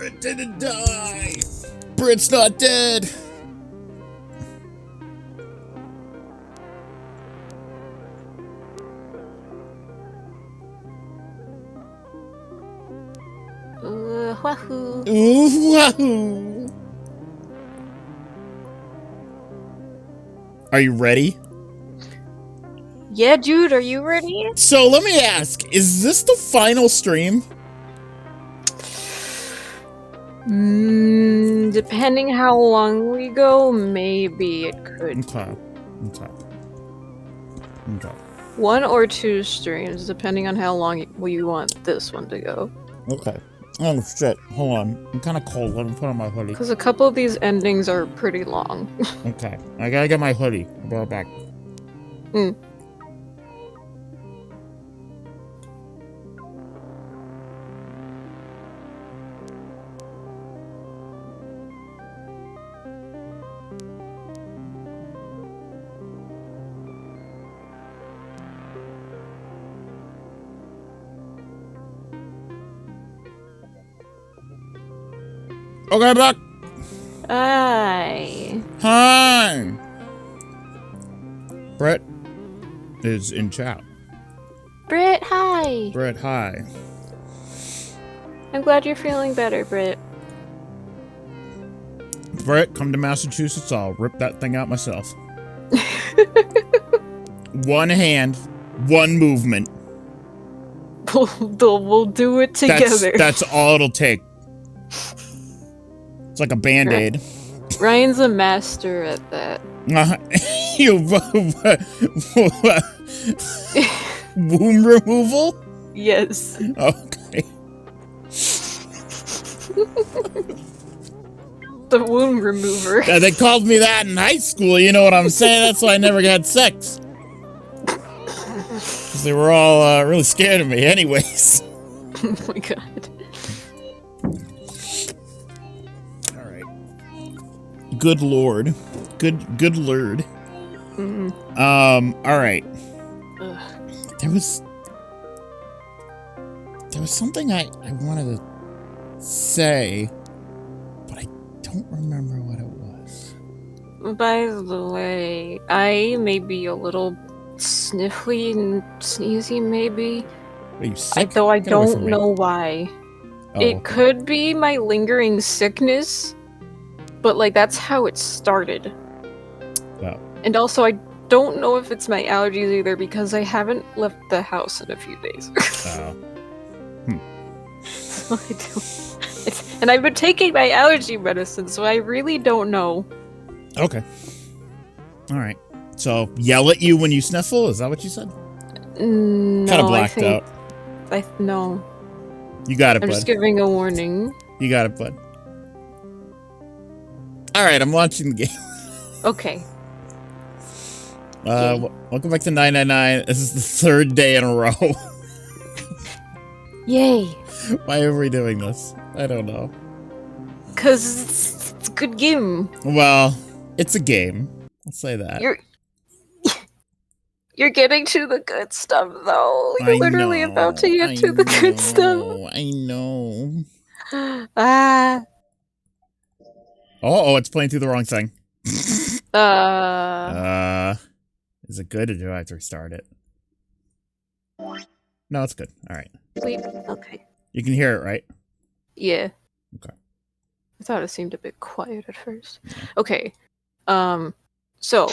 Brit didn't die. Brit's not dead. Wahoo. Ooh, wahoo. Are you ready? Yeah, dude, are you ready? So let me ask, is this the final stream? Depending how long we go, maybe it could. Okay. One or two streams, depending on how long we want this one to go. Okay. Oh shit, hold on. I'm kind of cold. Let me put on my hoodie. Because a couple of these endings are pretty long. Okay. I gotta get my hoodie. I'll be right back. Okay, back. Hi. Hi. Brett is in chat. Britt, hi. Brett, hi. I'm glad you're feeling better, Britt. Brett, come to Massachusetts. I'll rip that thing out myself. One hand, one movement. We'll do it together. That's all it'll take. It's like a band-aid. Ryan's a master at that. Womb removal? Yes. Okay. The womb remover. Yeah, they called me that in high school, you know what I'm saying? That's why I never had sex. Because they were all really scared of me anyways. Oh my god. Good lord. Good lord. Alright. There was something I wanted to say, but I don't remember what it was. By the way, I may be a little sniffly and sneezy, maybe. Are you sick? Though I don't know why. Oh. It could be my lingering sickness, but like that's how it started. Oh. And also I don't know if it's my allergies either because I haven't left the house in a few days. Oh. So I don't. And I've been taking my allergy medicine, so I really don't know. Okay. Alright. So, yell at you when you sniffle? Is that what you said? No, Kind of blacked out. No. You got it, I'm bud. just giving a warning. You got it, bud. Alright, I'm launching the game. Okay. Welcome back to 999. This is the third day in a row. Yay. Why are we doing this? I don't know. Cause it's a good game. Well, it's a game. I'll say that. You're getting to the good stuff, though. You're literally about to get to the good stuff. I know. Oh, it's playing through the wrong thing. Is it good or do I have to restart it? No, it's good. All right. Wait, okay. You can hear it, right? Yeah. Okay. I thought it seemed a bit quiet at first. Yeah. Okay. So.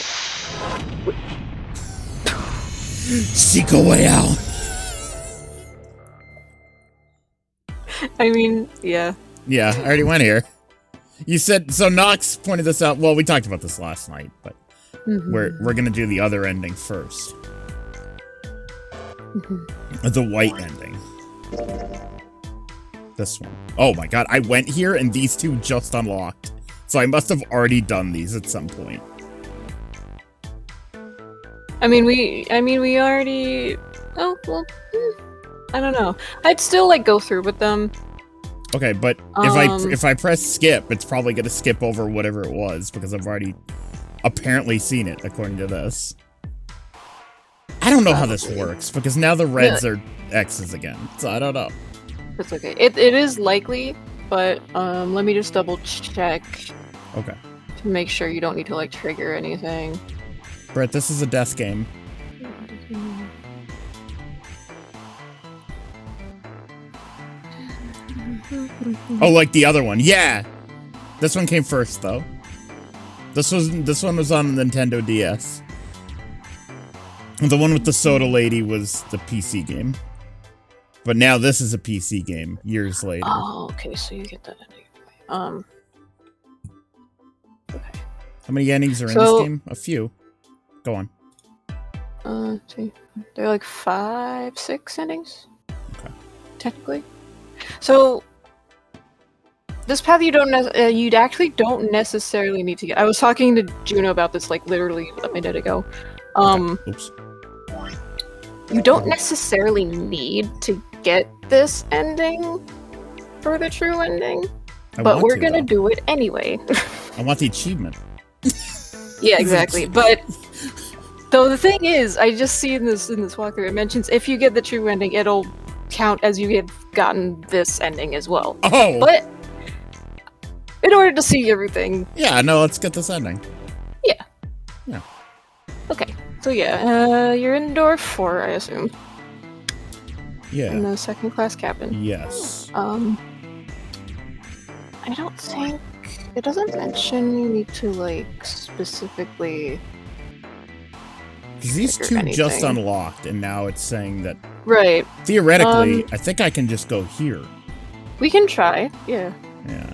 Seek a way out. I mean, yeah. Yeah, I already went here. You said, so Nox pointed this out. Well, we talked about this last night, but we're gonna do the other ending first. The white ending. This one. Oh my god, I went here and these two just unlocked. So I must have already done these at some point. I mean, we already... Oh, well, I don't know. I'd still, like, go through with them. Okay, but if I press skip, it's probably gonna skip over whatever it was, because I've already apparently seen it, according to this. I don't know how this works, because now the reds are X's again, so I don't know. That's okay. It is likely but let me just double check Okay. to make sure you don't need to like trigger anything. Brett, this is a death game. Oh, like the other one. Yeah. This one came first though. This one was on the Nintendo DS. The one with the soda lady was the PC game. But now this is a PC game years later. Oh, okay, so you get that ending. Okay. How many endings are in this game? A few. Go on. See. They're like 5, 6 endings. Okay. Technically. So this path you'd actually don't necessarily need to get. I was talking to Juno about this like literally a minute ago. Okay. Oops. You don't necessarily need to get this ending for the true ending, but we're gonna do it anyway. I want the achievement. Yeah, exactly. But though the thing is, I just see in this walkthrough it mentions if you get the true ending, it'll count as you have gotten this ending as well. Oh. But in order to see everything. Yeah, no, let's get this ending. Yeah. Yeah. Okay. So yeah, you're in door 4, I assume. Yeah. In the second class cabin. Yes. I don't think it doesn't mention you need to like specifically. Because these two just unlocked, and now it's saying that. Right. Theoretically, I think I can just go here. We can try. Yeah. Yeah.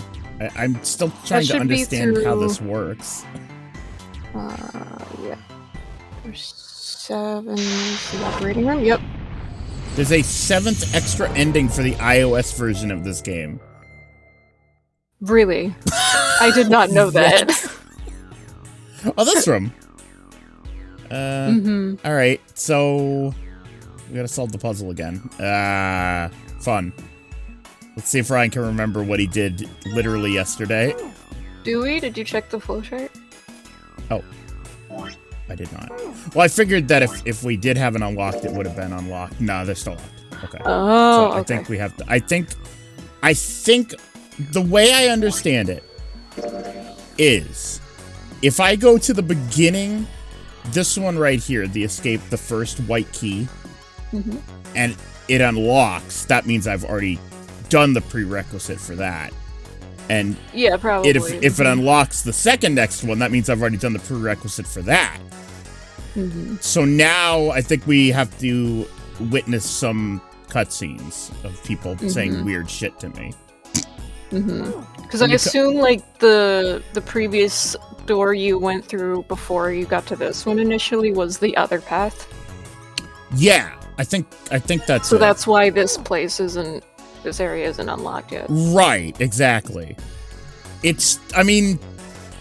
I'm still trying to understand how this works. Yeah. There's 7 is the operating room. Yep. There's a 7th extra ending for the iOS version of this game. Really? I did not know that. Oh, this room. Alright, so we gotta solve the puzzle again. Fun. Let's see if Ryan can remember what he did literally yesterday. Do we? Did you check the flowchart? Oh. I did not. Well, I figured that if we did have an unlocked, it would have been unlocked. No, they're still locked. Okay. Oh, so I think we have to... I think the way I understand it is if I go to the beginning, this one right here, the escape, the first white key, and it unlocks, that means I've already done the prerequisite for that. And yeah, probably. If it unlocks the second next one, that means I've already done the prerequisite for that. So now I think we have to witness some cutscenes of people saying weird shit to me. Because I assume like the previous door you went through before you got to this one initially was the other path. Yeah, I think that's so. That's why this area isn't unlocked yet. Right, exactly. I mean,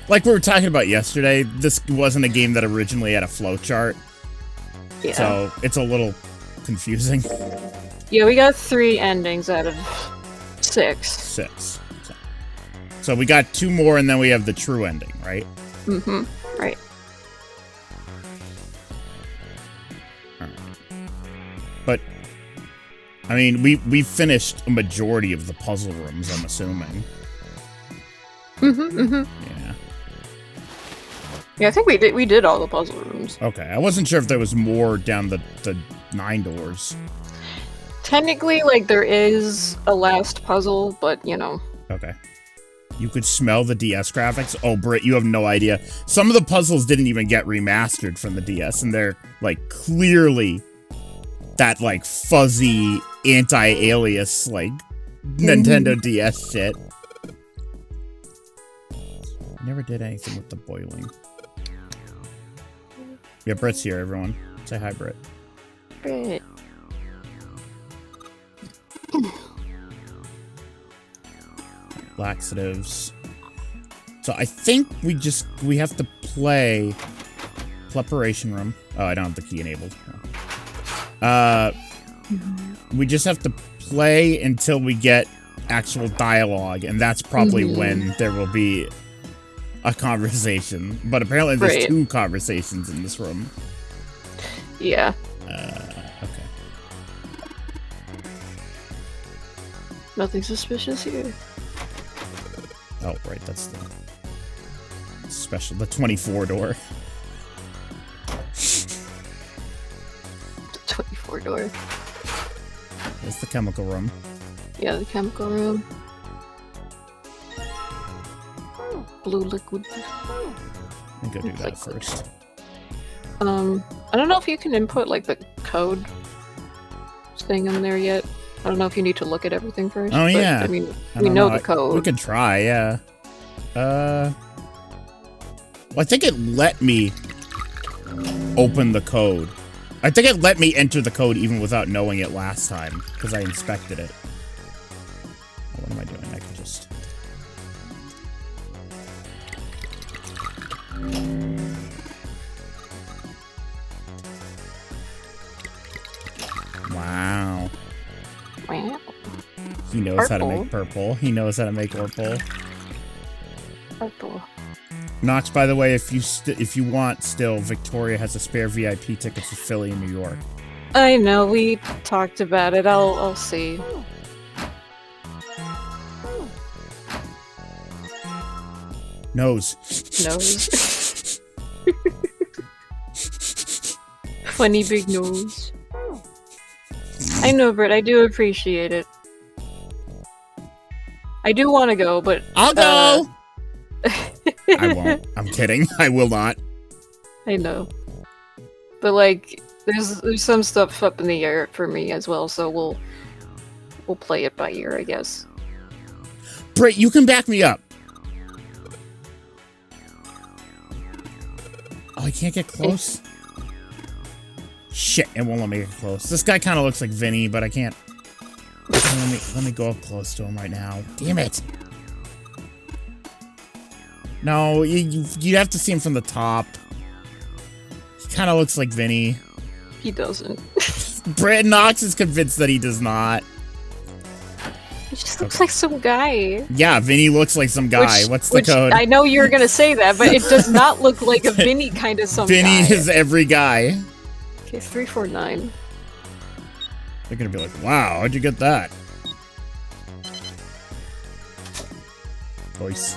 like we were talking about yesterday, this wasn't a game that originally had a flowchart. Yeah. So it's a little confusing. Yeah, we got 3 endings out of 6. So we got 2 more and then we have the true ending, right? Right. But I mean, we finished a majority of the puzzle rooms, I'm assuming. Yeah. Yeah, I think we did all the puzzle rooms. Okay, I wasn't sure if there was more down the 9 doors. Technically, like, there is a last puzzle, but, you know. Okay. You could smell the DS graphics? Oh, Britt, you have no idea. Some of the puzzles didn't even get remastered from the DS, and they're, like, clearly that, like, fuzzy anti-alias, like, Nintendo DS shit. I never did anything with the boiling. Yeah, Britt's here, everyone. Say hi, Britt. Britt. Laxatives. So I think we have to play preparation room. Oh, I don't have the key enabled. We just have to play until we get actual dialogue, and that's probably when there will be a conversation. But apparently there's 2 conversations in this room. Yeah. Okay. Nothing suspicious here. Oh, right, that's the special, the 24 door. The 24 door. There's the chemical room. Yeah, the chemical room. Blue liquid. Let me go do that first. I don't know if you can input like the code thing in there yet. I don't know if you need to look at everything first. Oh, but, yeah. I mean, we know the code. We could try, yeah. Well, I think it let me open the code. I think it let me enter the code even without knowing it last time, because I inspected it. Oh, what am I doing? I can just... Wow. Wow. He knows how to make purple. He knows how to make purple. Purple. Knox, by the way, if you want still, Victoria has a spare VIP ticket for Philly and New York. I know, we talked about it. I'll see. Nose. Nose. Funny big nose. I know, Britt, I do appreciate it. I do want to go, but... I'll go! I won't. I'm kidding. I will not. I know. But, like, there's some stuff up in the air for me as well, so we'll play it by ear, I guess. Britt, you can back me up. Oh, I can't get close? Shit, it won't let me get close. This guy kind of looks like Vinny, but I can't... Let me go up close to him right now. Damn it! No, you have to see him from the top. He kind of looks like Vinny. He doesn't. Brad Knox is convinced that he does not. He just looks like some guy. Yeah, Vinny looks like some guy. What's the code? I know you were gonna say that, but it does not look like a Vinny kind of some Vinny guy. is every guy. Okay, 349. They're gonna be like, wow, how'd you get that? Voice.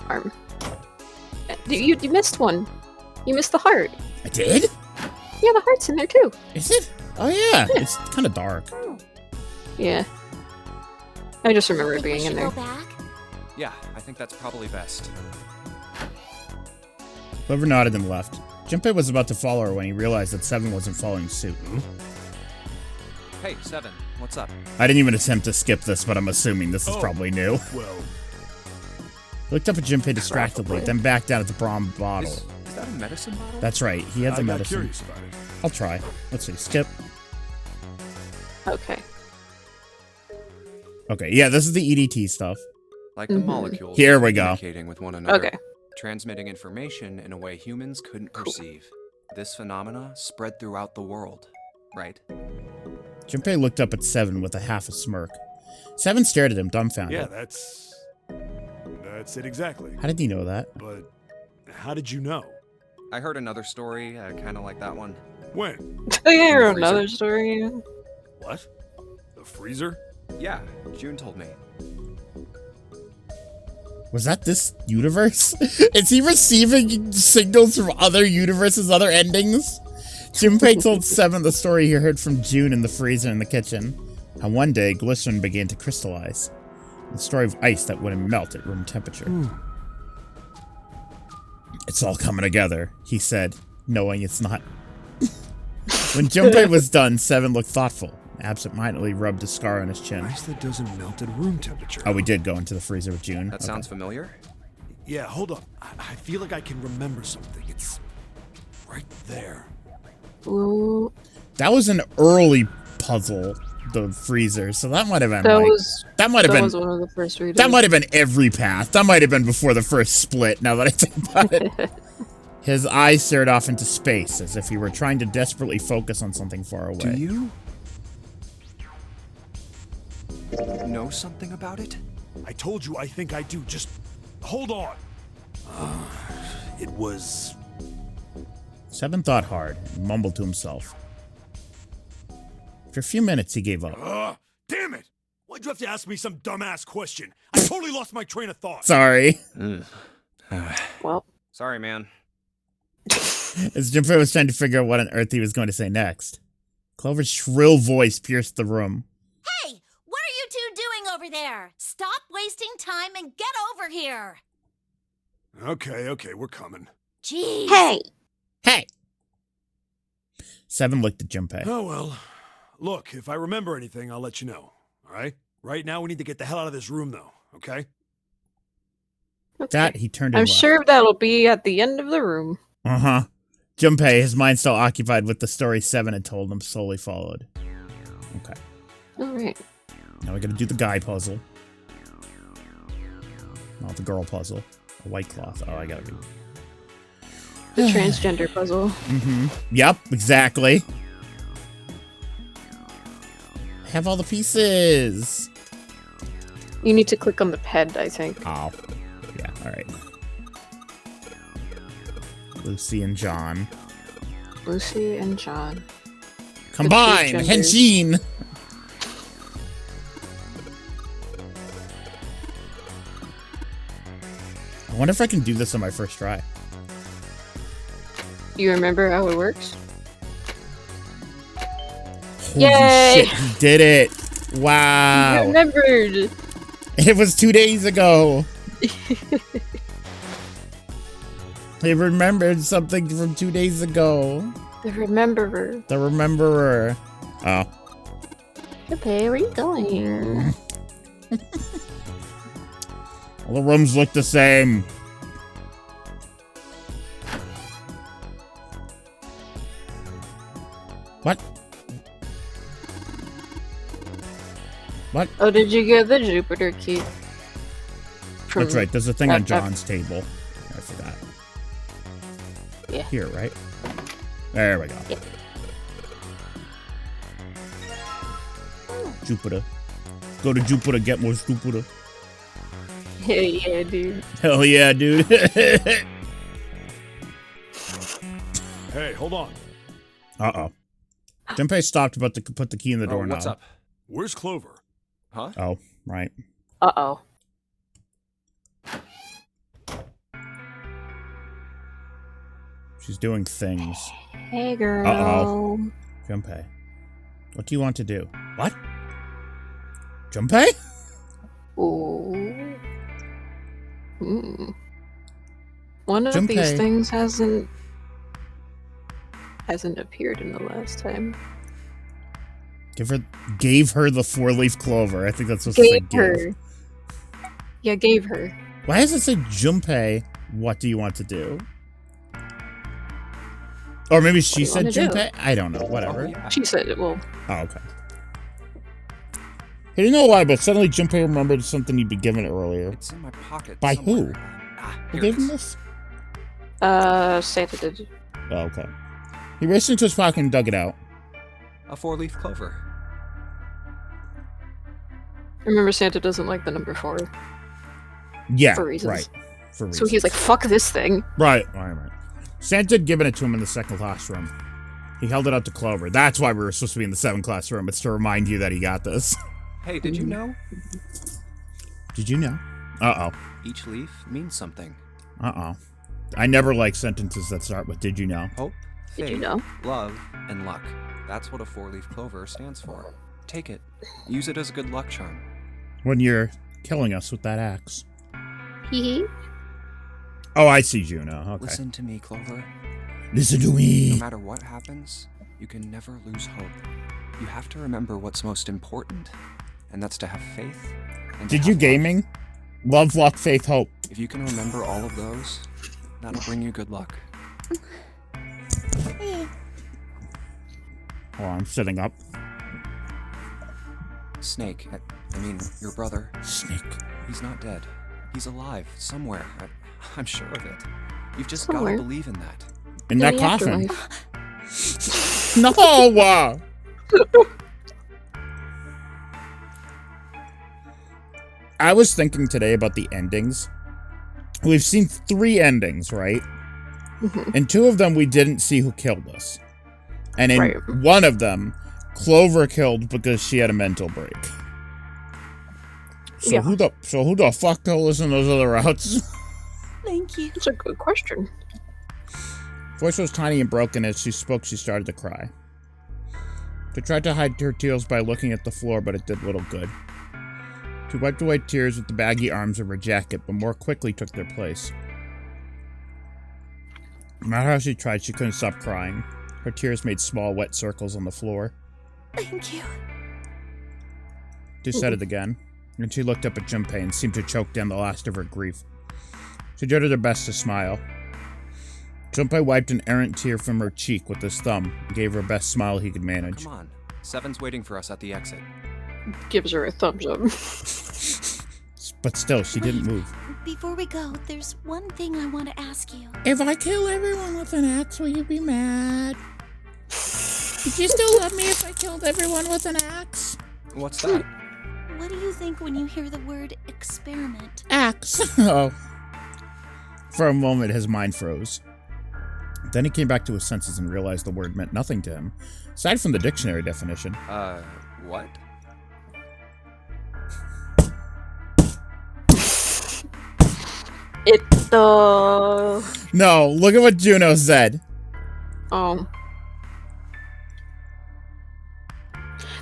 Arm. You missed one. You missed the heart. I did? Yeah, the heart's in there too. Is it? Oh yeah, it's kind of dark. Yeah. I just remember it being in there. Yeah, I think that's probably best. Clover nodded and left. Junpei was about to follow her when he realized that Seven wasn't following suit. Hey, Seven, what's up? I didn't even attempt to skip this, but I'm assuming this is probably new. Well, He looked up at Junpei distractedly, then back down at the bronze bottle. Is that a medicine bottle? That's right, he has a I got medicine. curious about it. I'll try. Let's see, skip. Okay. Okay, yeah, this is the EDT stuff. Like the molecules Here we go. communicating with one another, Okay. transmitting information in a way humans couldn't perceive. This phenomena spread throughout the world, right? Junpei looked up at Seven with a half a smirk. Seven stared at him, dumbfounded. Yeah, that's it exactly. How did he know that? But how did you know? I heard another story, kind of like that one. When? I heard another story. What? The freezer? Yeah, June told me. Was that this universe? Is he receiving signals from other universes, other endings? Junpei told Seven the story he heard from June in the freezer in the kitchen. How one day, glycerin began to crystallize. The story of ice that wouldn't melt at room temperature. It's all coming together, he said, knowing it's not. When Junpei was done, Seven looked thoughtful. Absent-mindedly rubbed a scar on his chin. Ice that doesn't melt at room temperature. Oh, we did go into the freezer with June. That sounds familiar? Yeah, hold up. I feel like I can remember something. It's right there. Ooh. That was an early puzzle, the freezer, so that might have been That like, was that was one of the first readers. that might have been every path. That might have been before the first split, now that I think about it. His eyes stared off into space, as if he were trying to desperately focus on something far away. Do you know something about it? I told you I think I do. Just hold on. It was... Seven thought hard and mumbled to himself. After a few minutes, he gave up. Damn it! Why'd you have to ask me some dumbass question? I totally lost my train of thought. Sorry. Well, Sorry, man. As Junpei was trying to figure out what on earth he was going to say next, Clover's shrill voice pierced the room. Hey, what are you two doing over there? Stop wasting time and get over here. Okay, we're coming. Jeez. Hey! Seven looked at Junpei. Oh, well. Look, if I remember anything, I'll let you know. All right? Right now, we need to get the hell out of this room, though. Okay? That he turned I'm and sure that'll be at the end of the room. left. Uh-huh. Junpei, his mind still occupied with the story Seven had told him, slowly followed. Okay. Alright. Now we gotta do the guy puzzle. Not the girl puzzle. A white cloth. Oh, I gotta be... The transgender puzzle. Mm-hmm. Yep, exactly. I have all the pieces. You need to click on the ped, I think. Oh. Yeah, alright. Lucy and John. Lucy and John. Combine! The two genders. Henshin! I wonder if I can do this on my first try. Do you remember how it works? Holy Yay! shit, he did it! Wow! I remembered! It was 2 days ago! He remembered something from 2 days ago. The Rememberer. The Rememberer. Oh. Okay, where are you going? All the rooms look the same. What? What? Oh, did you get the Jupiter key? That's right, there's a thing on that- John's table. I forgot. Yeah. Here, right? There we go. Yeah. Jupiter. Go to Jupiter, get more Jupiter. Yeah, dude. Hell yeah, dude. Hey, hold on. Uh-oh. Junpei stopped about to put the key in the door now. What's up? Where's Clover? Huh? Oh, right. Uh-oh. She's doing things. Hey, girl. Uh-oh. Junpei. What do you want to do? What? Junpei? Ooh. One of Junpei. these things hasn't appeared in the last time. Gave her the 4-leaf clover. I think that's supposed to say Gave give. her. Yeah, gave her. Why does it say Junpei? What do you want to do? Or maybe she do you said wanna do? Junpei? I don't know. Whatever. Yeah. She said it. Well, Oh, okay. I didn't know why, but suddenly Junpei remembered something he'd been given earlier. It's in my pocket. By somewhere. who? Who Here gave it him is. this? Santa did. Oh, okay. He raced into his pocket and dug it out. A 4-leaf clover. Remember, Santa doesn't like the number 4. Yeah, For reasons. right. For reasons. So he's like, fuck this thing. Right. Santa had given it to him in the second classroom. He held it out to Clover. That's why we were supposed to be in the 7th classroom. It's to remind you that he got this. Hey, did you know? Did you know? Uh-oh. Each leaf means something. Uh-oh. I never like sentences that start with did you know? Hope, Did faith, you know? love, and luck. That's what a 4-leaf clover stands for. Take it. Use it as a good luck charm. When you're killing us with that axe. Hee Oh, I see Juno. Okay. Listen to me, Clover. Listen to No me. matter what happens, you can never lose hope. You have to remember what's most important, and that's to have faith. And to Did you have love. gaming? Love, luck, faith, hope. If you can remember all of those, that'll bring you good luck. Oh, I'm sitting up. Snake, I mean, your brother, Snake. he's not dead. He's alive, somewhere. I'm sure of it. You've just Somewhere. gotta believe in that. In that coffin. afterlife. No! I was thinking today about the endings. We've seen 3 endings, right? Mhm. And 2 of them we didn't see who killed us. And in Right. one of them, Clover killed because she had a mental break. So Yeah. who the fuck told us in those other routes? Thank you. That's a good question. Voice was tiny and broken. As she spoke, she started to cry. She tried to hide her tears by looking at the floor, but it did little good. She wiped away tears with the baggy arms of her jacket, but more quickly took their place. No matter how she tried, she couldn't stop crying. Her tears made small, wet circles on the floor. Thank you. She said it again, and she looked up at Junpei and seemed to choke down the last of her grief. She did her best to smile. Junpei wiped an errant tear from her cheek with his thumb and gave her best smile he could manage. Come on. Seven's waiting for us at the exit. Gives her a thumbs up. But still, she didn't move. Before we go, there's one thing I want to ask you. If I kill everyone with an axe, will you be mad? Would you still love me if I killed everyone with an axe? What's that? What do you think when you hear the word experiment? Axe. Oh. For a moment, his mind froze. Then he came back to his senses and realized the word meant nothing to him, aside from the dictionary definition. What? No, look at what Juno said.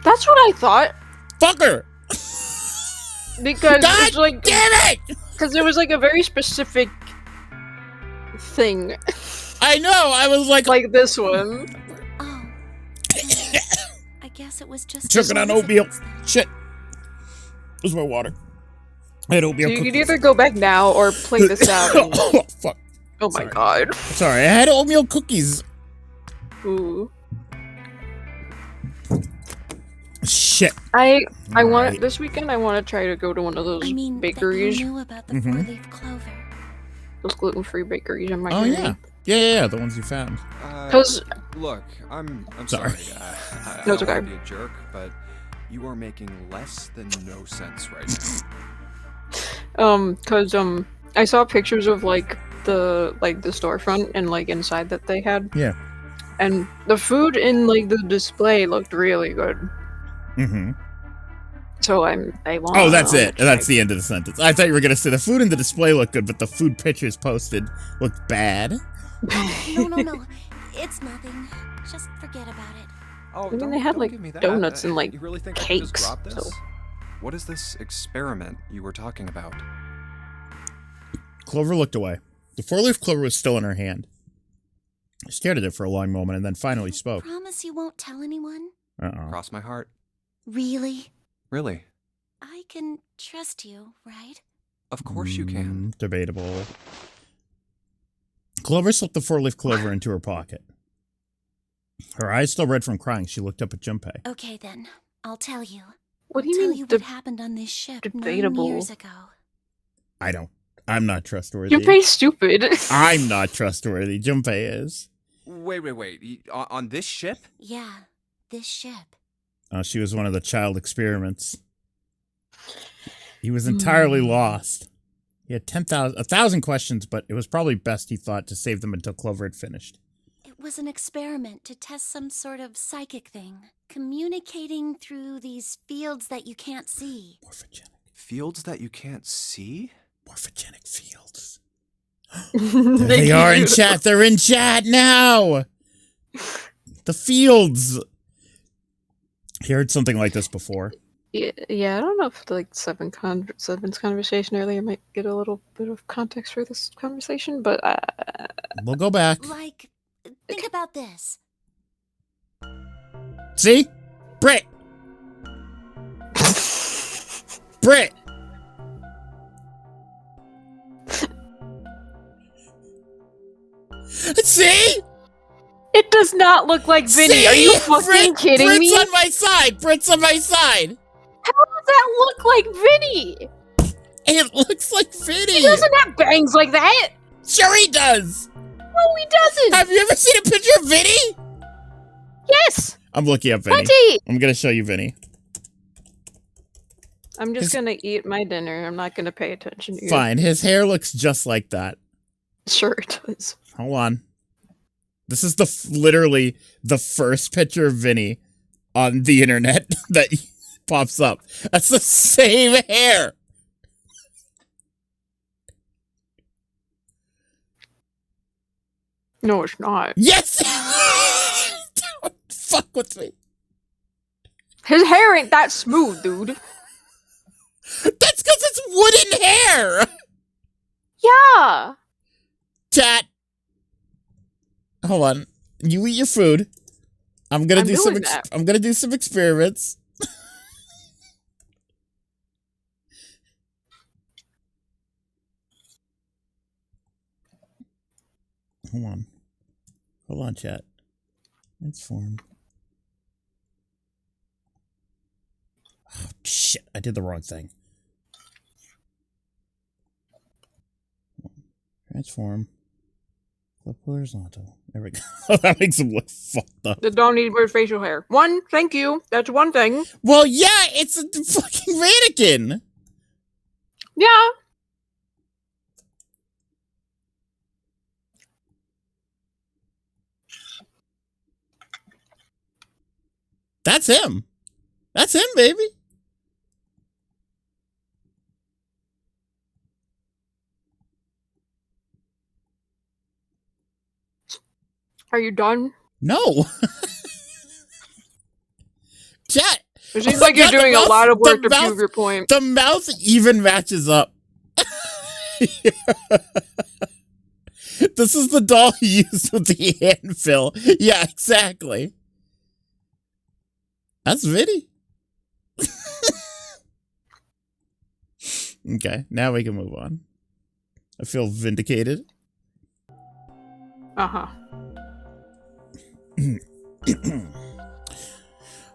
That's what I thought. Fuck her! Because God it's like, damn it! because it was like a very specific thing, I know, I was like this one. Oh. I guess it was just... choking on oatmeal. Shit. Where's my water? I had oatmeal So you cookies. can either go back now or play this out. And, Oh, fuck. oh my Sorry. god. Sorry, I had oatmeal cookies. Ooh. Shit. I want Alright. this weekend. I want to try to go to one of those I mean, bakeries, that you knew about the Mhm. four-leaf clover. those gluten-free bakeries in my Oh, area. yeah. Yeah, the ones you found. Because Look, I'm Sorry. sorry. I No, it's don't okay. want to be a jerk, but you are making less than no sense right now. because I saw pictures of the storefront and inside that they had. Yeah. And the food in the display looked really good. Mm-hmm. So I want. Oh, that's it. That's the end of the sentence. I thought you were going to say the food in the display looked good, but the food pictures posted looked bad. No. It's nothing. Just forget about it. Oh, mean, don't, they had, don't like, give me that. donuts and, You really think I could just cakes, drop this? so- What is this experiment you were talking about? Clover looked away. The four-leaf clover was still in her hand. She stared at it for a long moment and then finally spoke. Promise you won't tell anyone? Uh-oh. Cross my heart. Really? Really? I can trust you, right? Of course you can. Debatable. Clover slipped the four-leaf clover into her pocket. Her eyes still red from crying. She looked up at Junpei. Okay then, I'll tell you. What do I'll you tell mean you what happened on this ship debatable? 9 years ago. I'm not trustworthy. Junpei's stupid. I'm not trustworthy. Junpei is. Wait. On this ship? Yeah, this ship. She was one of the child experiments. He was entirely lost. He had 1,000 questions, but it was probably best, he thought, to save them until Clover had finished. It was an experiment to test some sort of psychic thing. Communicating through these fields that you can't see. Morphogenic. Fields that you can't see? Morphogenic fields. There they are in chat. They're in chat now. The fields. He heard something like this before. Yeah, I don't know if Seven's conversation earlier might get a little bit of context for this conversation, but We'll go back. Like, think about this. See? Brit! Brit! See? it does not look like Vinny. See? Are you fucking kidding Brit's me? on my side! Brit's on my side! How does that look like Vinny? It looks like Vinny! He doesn't have bangs like that. Sure he does! No, he doesn't. Have you ever seen a picture of Vinny? Yes, I'm looking up Vinny. plenty. I'm gonna show you Vinny. I'm just His- gonna eat my dinner. I'm not gonna pay attention to you. Fine, his hair looks just like that. Sure it does. Hold on. This is literally the first picture of Vinny on the internet that pops up. That's the same hair. No, it's not. Yes! Don't fuck with me. His hair ain't that smooth, dude. That's because it's wooden hair! Yeah! Chat. Hold on. You eat your food. I'm gonna do some experiments. Hold on, chat. It's formed. Oh, shit. I did the wrong thing. Transform. Flip horizontal. There we go. That makes him look fucked up. The don't need weird facial hair. One, thank you. That's one thing. Well, yeah, it's a fucking mannequin. Yeah. That's him. That's him, baby. Are you done? No. Chat. It seems like you're doing a lot of work to prove your point. The mouth even matches up. This is the doll he used with the anvil. Yeah, exactly. That's Vinny. Okay, now we can move on. I feel vindicated. Uh-huh.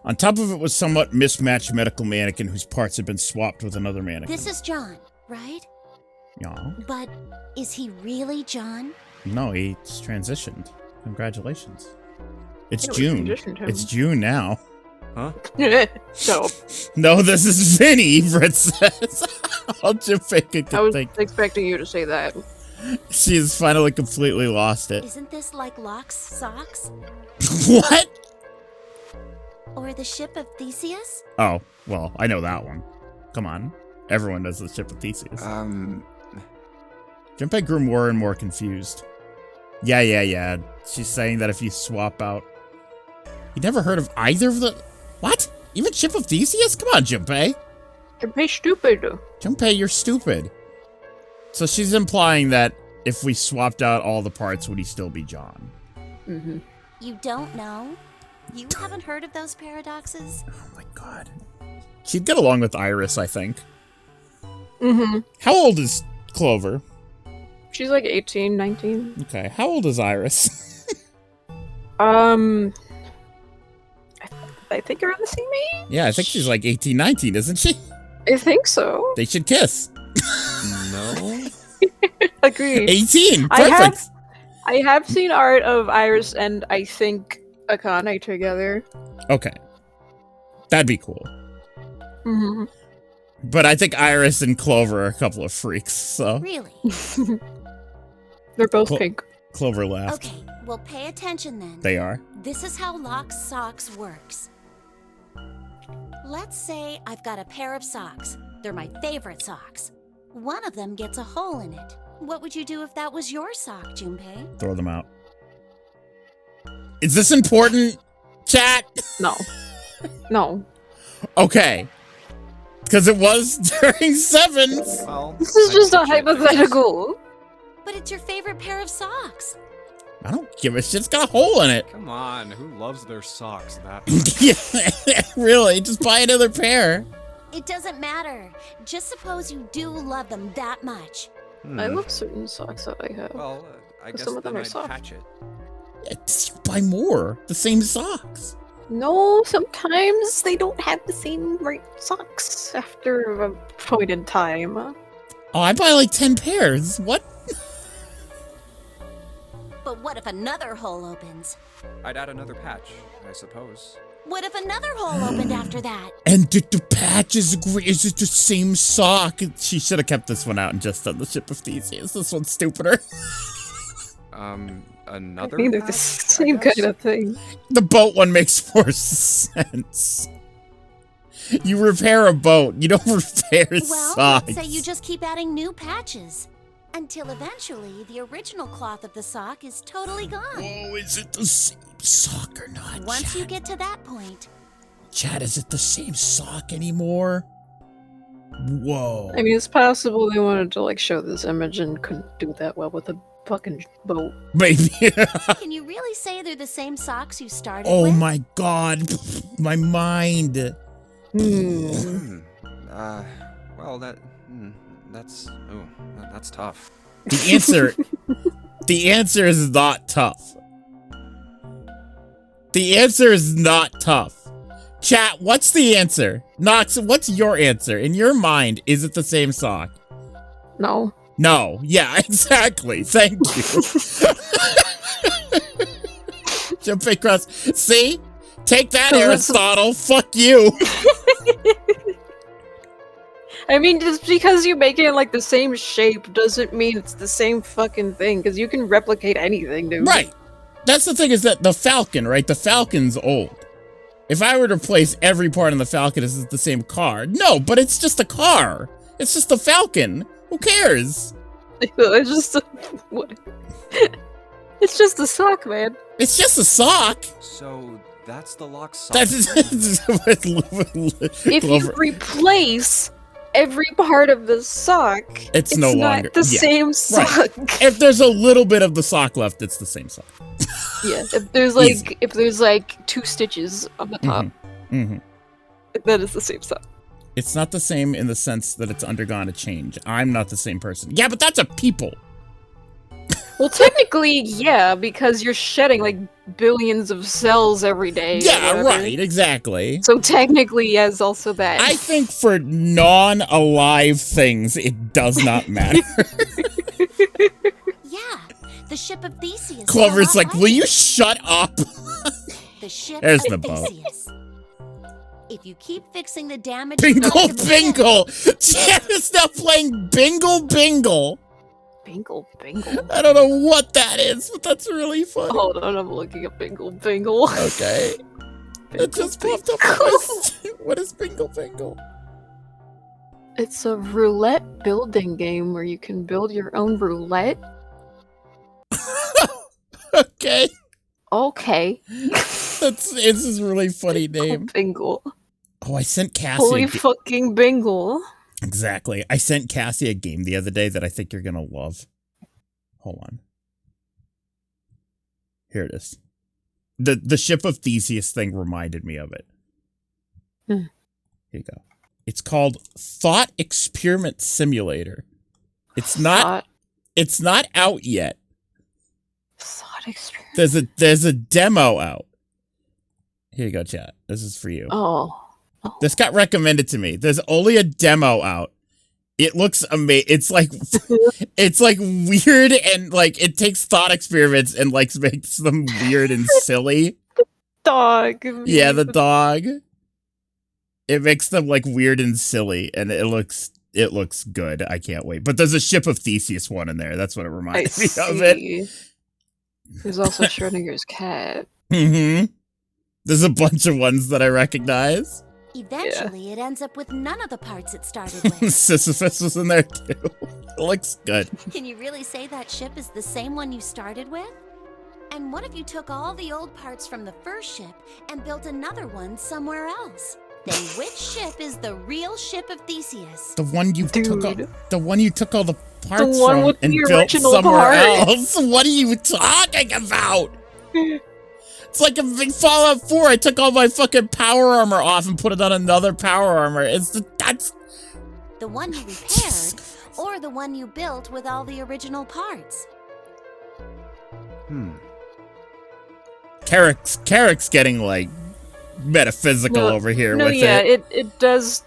On top of it was somewhat mismatched medical mannequin whose parts had been swapped with another mannequin. This is John, right? Yeah. But is he really John? No, he's transitioned. Congratulations. It's Yeah, we June. transitioned him. It's June now. Huh? So, No, this is Vinny, Brett says. I'll just fake it. I was expecting you to say that. She has finally completely lost it. Isn't this like Locke's socks? What? Or the ship of Theseus? Oh, well, I know that one. Come on. Everyone knows the ship of Theseus. Junpei grew more and more confused. Yeah. She's saying that if you swap out... You never heard of either of the... What? Even ship of Theseus? Come on, Junpei. Junpei's stupid. Junpei, you're stupid. So she's implying that if we swapped out all the parts, would he still be John? Mm-hmm. You don't know? You haven't heard of those paradoxes? Oh my god. She'd get along with Iris, I think. Mm-hmm. How old is Clover? She's like 18, 19. Okay, how old is Iris? I think around the same age? Yeah, I think she's like 18, 19, isn't she? I think so. They should kiss. No? Agreed. 18! Perfect! I have seen art of Iris and I think Akane together. Okay. That'd be cool. Mm-hmm. But I think Iris and Clover are a couple of freaks, so... Really? They're both pink. Clover laughed. Okay, well pay attention then. They are. This is how Locke's socks works. Let's say I've got a pair of socks. They're my favorite socks. One of them gets a hole in it. What would you do if that was your sock, Junpei? Throw them out. Is this important, chat? No. No. Okay. Because it was during sevens. Well, This is just a I think hypothetical. But it's your favorite pair of socks. I don't give a shit. It's got a hole in it. Come on, who loves their socks that Yeah, really. Just buy another pair. It doesn't matter. Just suppose you do love them that much. I love certain socks that I have. Well, I guess some of them then are I'd soft. patch it. Yeah, just buy more. The same socks. No, sometimes they don't have the same right socks after a point in time. Oh, I buy like 10 pairs. What? But what if another hole opens? I'd add another patch, I suppose. What if another hole opened after that? And the patch is great. Is it the same sock? She should have kept this one out and just done the ship of Theseus. This one's stupider. Another I think they're the patch, same I guess? kind of thing. The boat one makes more sense. You repair a boat. You don't repair Well, socks. let's say you just keep adding new patches. Until eventually, the original cloth of the sock is totally gone. Oh, is it the same sock or not? Once Chad? you get to that point, Chad, is it the same sock anymore? Whoa. I mean, it's possible they wanted to like show this image and couldn't do that well with a fucking boat. Maybe. can you really say they're the same socks you started Oh with? my god. My mind. Well, that's tough. The answer is not tough. The answer is not tough. Chat, what's the answer? Nox, what's your answer? In your mind, is it the same sock? No. No. Yeah, exactly. Thank you. Jump across. See? Take that, Aristotle. Fuck you. I mean, just because you make it like the same shape doesn't mean it's the same fucking thing, because you can replicate anything, dude. Right. That's the thing, is that the Falcon, right? The Falcon's old. If I were to replace every part in the Falcon, is it the same car? No, but it's just a car. It's just a Falcon. Who cares? It's just what? It's just a sock, man. It's just a sock. So that's the lock sock. That's If you replace every part of the sock, it's no longer not the same sock. Right. If there's a little bit of the sock left, it's the same sock. Yeah, if there's like 2 stitches on the top, that is the same sock. It's not the same in the sense that it's undergone a change. I'm not the same person. Yeah, but that's a people. Well, technically, yeah, because you're shedding like billions of cells every day. Yeah, right, exactly. So technically, yes, also that. I think for non-alive things, it does not matter. Yeah, the ship of Theseus. Clover's like, will you shut up? The ship There's of the boat. Theseus. If you keep fixing the damage... Bingle Bingle! Chad is now playing Bingle Bingle! Bingle Bingle? I don't know what that is, but that's really funny. Hold on, I'm looking at Bingle Bingle. Okay. It just popped up on my screen. What is Bingle Bingle? It's a roulette building game where you can build your own roulette. Okay. Okay. This is a really funny name. Bingle. Oh, I sent Cassie. Holy fucking Bingle. Exactly. I sent Cassie a game the other day that I think you're gonna love. Hold on. Here it is. The ship of Theseus thing reminded me of it. Here you go. It's called Thought Experiment Simulator. It's not out yet. Thought Experiment. There's a demo out. Here you go, chat. This is for you. Oh. This got recommended to me. There's only a demo out. It looks amazing. It's like weird, and like it takes thought experiments and like makes them weird and silly. Dog. Yeah, the dog. It makes them like weird and silly, and it looks good. I can't wait. But there's a Ship of Theseus one in there. That's what it reminds me of it. There's also Schrodinger's cat. There's a bunch of ones that I recognize. Eventually, it ends up with none of the parts it started with. Sisyphus was in there too. It looks good. Can you really say that ship is the same one you started with? And what if you took all the old parts from the first ship and built another one somewhere else? Then which ship is the real ship of Theseus? The one you took all the parts one from with and the built original somewhere parts. else. What are you talking about? It's like a big Fallout 4. I took all my fucking power armor off and put it on another power armor. That's the one you repaired, or the one you built with all the original parts? Carrick's getting like metaphysical over here with it. it does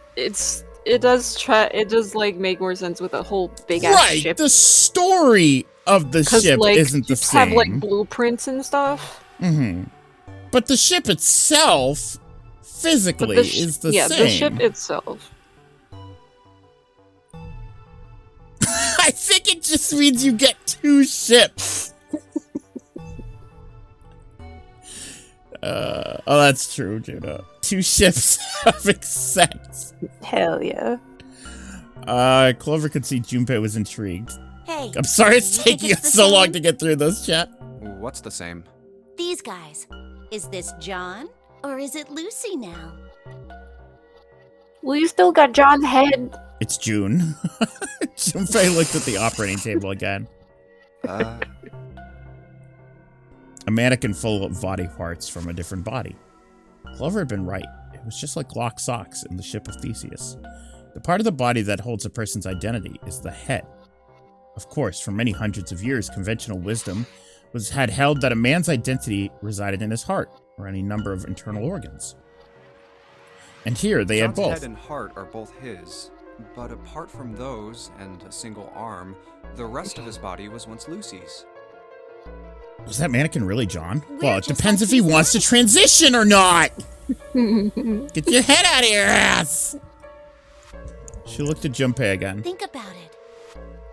like make more sense with a whole big ass ship. The story of the ship isn't the same. Have like blueprints and stuff. But the ship itself, physically, is the same. Yeah, the ship itself. I think it just means you get 2 ships. Oh, that's true, Judah. 2 ships having sex. Hell yeah. Clover could see Junpei was intrigued. Hey, Hey, I'm sorry it's you think taking it's us the so long same? to get through this, chat. What's the same? These guys. Is this John or is it Lucy now? Well, you still got John's head. It's June. Junpei looked at the operating table again. Uh, A mannequin full of body parts from a different body. Clover had been right. It was just like locked socks in the ship of Theseus. The part of the body that holds a person's identity is the head. Of course, for many hundreds of years, conventional wisdom had held that a man's identity resided in his heart, or any number of internal organs. And here they had John's both. head and heart are both his, but apart from those and a single arm, the rest of his body was once Lucy's. Was that mannequin really John? We're Well, it just depends like if he these wants to guys. transition or not. Get your head out of your ass. She looked at Junpei again. Think about it.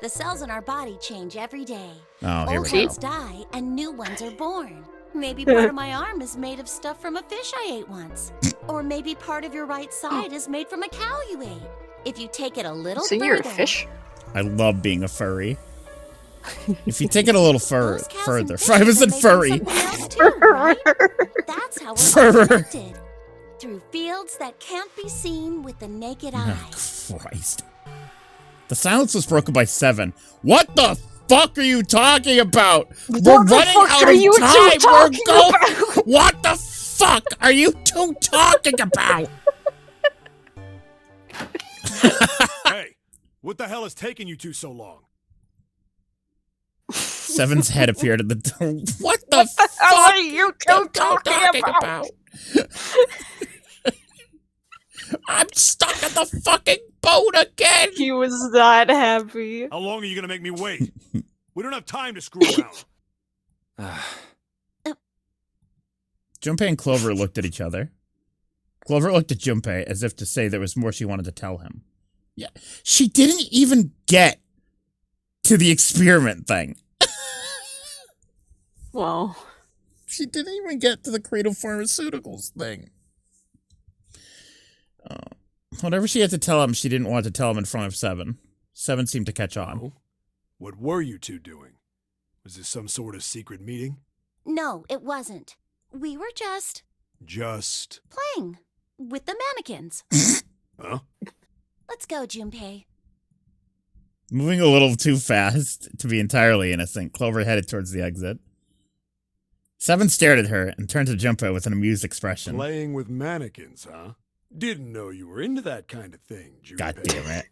The cells in our body change every day. Oh, here Old we go. ones die and new ones are born. Maybe part of my arm is made of stuff from a fish I ate once. Or maybe part of your right side is made from a cow you ate. If you take it a little So further, you're a fish? I love being a furry. If you take it a little those cows and further. fishes I was are in made from furry. something else too, right? That's how we're Fur. all connected. Through fields that can't be seen with the naked eye. Oh, Christ. The silence was broken by 7. What the fuck are you talking about? We're What the running fuck out are of you two time. We're talking going. about? What the fuck are you two talking about? Hey, what the hell is taking you two so long? 7's head appeared at the door. What the fuck What are you two are you talking about? I'm stuck in the fucking boat again. He was not happy. How long are you gonna make me wait? We don't have time to screw around. Junpei and Clover looked at each other. Clover looked at Junpei as if to say there was more she wanted to tell him. Yeah, she didn't even get to the experiment thing. Well, She didn't even get to the Cradle Pharmaceuticals thing. Whatever she had to tell him, she didn't want to tell him in front of 7. 7 seemed to catch on. Oh? What were you two doing? Was this some sort of secret meeting? No, it wasn't. We were just Just... playing with the mannequins. Huh? Let's go, Junpei. Moving a little too fast to be entirely innocent, Clover headed towards the exit. 7 stared at her and turned to Junpei with an amused expression. Playing with mannequins, huh? Didn't know you were into that kind of thing, Junpei. God damn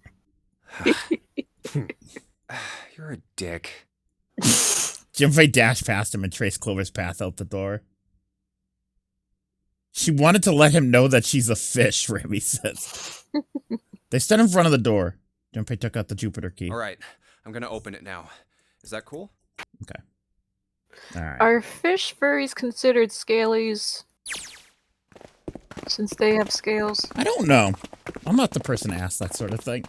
it. You're a dick. Junpei dashed past him and traced Clover's path out the door. She wanted to let him know that she's a fish, Remy says. They stood in front of the door. Junpei took out the Jupiter key. All right, I'm gonna open it now. Is that cool? Okay. All right. are fish furries considered scalies? Since they have scales. I don't know. I'm not the person to ask that sort of thing.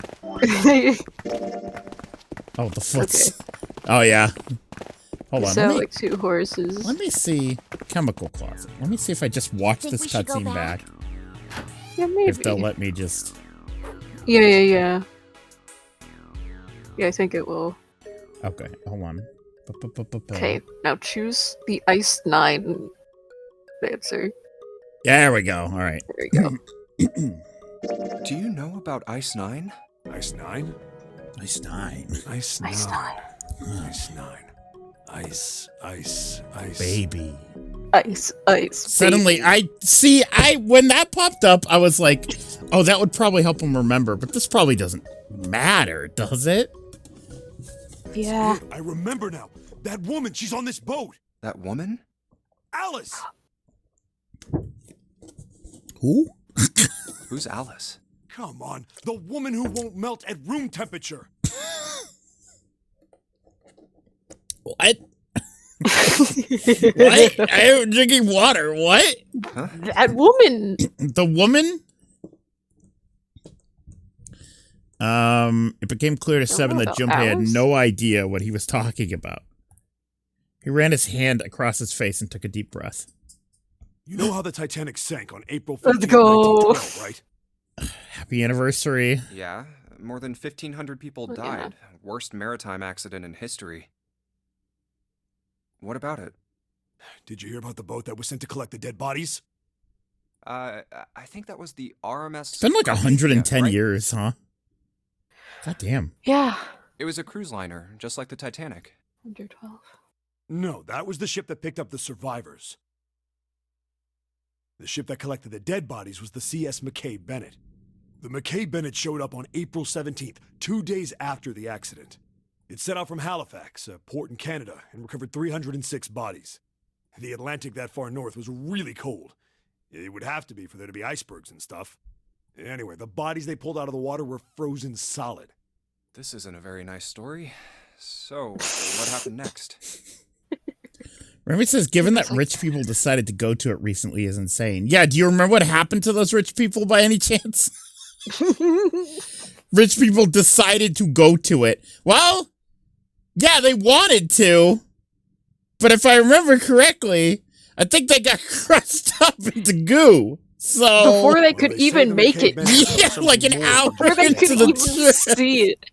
Oh, the foot's... Okay. Oh, yeah. Hold on. Sound like 2 horses. Let me see chemical closet. Let me see if I just watch Think this we should go cutscene back. Yeah, maybe. If they'll let me just... Yeah. Yeah, I think it will. Okay, hold on. Okay, now choose the Ice 9 answer. Yeah, there we go. All right. There we go. Do you know about Ice 9? Ice 9? Ice 9. Ice 9. Ice 9. Ice 9. Ice. Baby. Ice. Suddenly, baby. when that popped up, I was like, oh, that would probably help him remember, but this probably doesn't matter, does it? Yeah. I remember now. That woman, she's on this boat. That woman? Alice! Who? Who's Alice? Come on. The woman who won't melt at room temperature. What? What? I'm drinking water. What? Huh? That woman! The woman? It became clear to 7 that about Junpei had Alice? no idea what he was talking about. He ran his hand across his face and took a deep breath. You know how the Titanic sank on April 15th, Let's go. 1912, right? Happy anniversary. Yeah, more than 1,500 people Look at died. Worst maritime accident in history. What about it? Did you hear about the boat that was sent to collect the dead bodies? I think that was the RMS... It's been like 110 right? years, huh? God damn. Yeah. It was a cruise liner, just like the Titanic. 112. No, that was the ship that picked up the survivors. The ship that collected the dead bodies was the CS McKay Bennett. The McKay Bennett showed up on April 17th, 2 days after the accident. It set out from Halifax, a port in Canada, and recovered 306 bodies. The Atlantic that far north was really cold. It would have to be for there to be icebergs and stuff. Anyway, the bodies they pulled out of the water were frozen solid. This isn't a very nice story. So, what happened next? Remember it says, given that rich people decided to go to it recently is insane. Yeah, do you remember what happened to those rich people by any chance? Rich people decided to go to it. Well, yeah, they wanted to. But if I remember correctly, I think they got crushed up into goo. So Before they could even make it. Yeah, like an hour Before they could into the even trip. see it.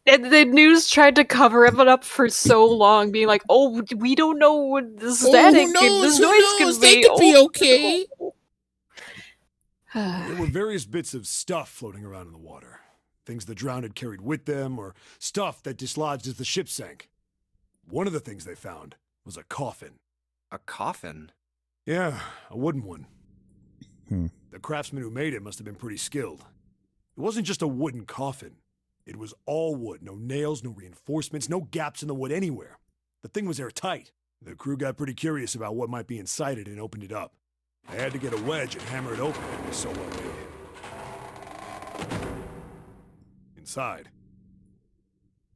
And the news tried to cover it up for so long, being like, "Oh, we don't know what the static and this noise could They be. could be okay." There were various bits of stuff floating around in the water. Things the drowned had carried with them, or stuff that dislodged as the ship sank. One of the things they found was a coffin. A coffin? Yeah, a wooden one. Hmm. The craftsman who made it must have been pretty skilled. It wasn't just a wooden coffin. It was all wood, no nails, no reinforcements, no gaps in the wood anywhere. The thing was airtight. The crew got pretty curious about what might be inside it and opened it up. They had to get a wedge and hammer it open. It was so well made. Inside,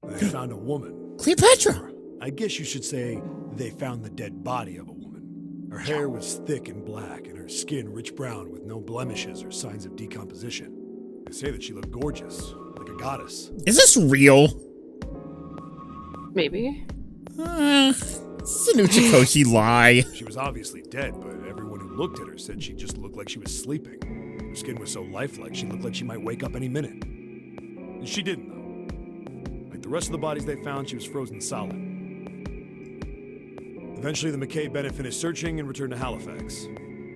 they found a woman. Cleopatra! I guess you should say they found the dead body of a woman. Her hair was thick and black, and her skin rich brown with no blemishes or signs of decomposition. They say that she looked gorgeous, like a goddess. Is this real? Maybe. It's a Uchikoshi lie. She was obviously dead, but everyone who looked at her said she just looked like she was sleeping. Her skin was so lifelike, she looked like she might wake up any minute. And she didn't, though. Like the rest of the bodies they found, she was frozen solid. Eventually, the McKay Bennett finished searching and returned to Halifax.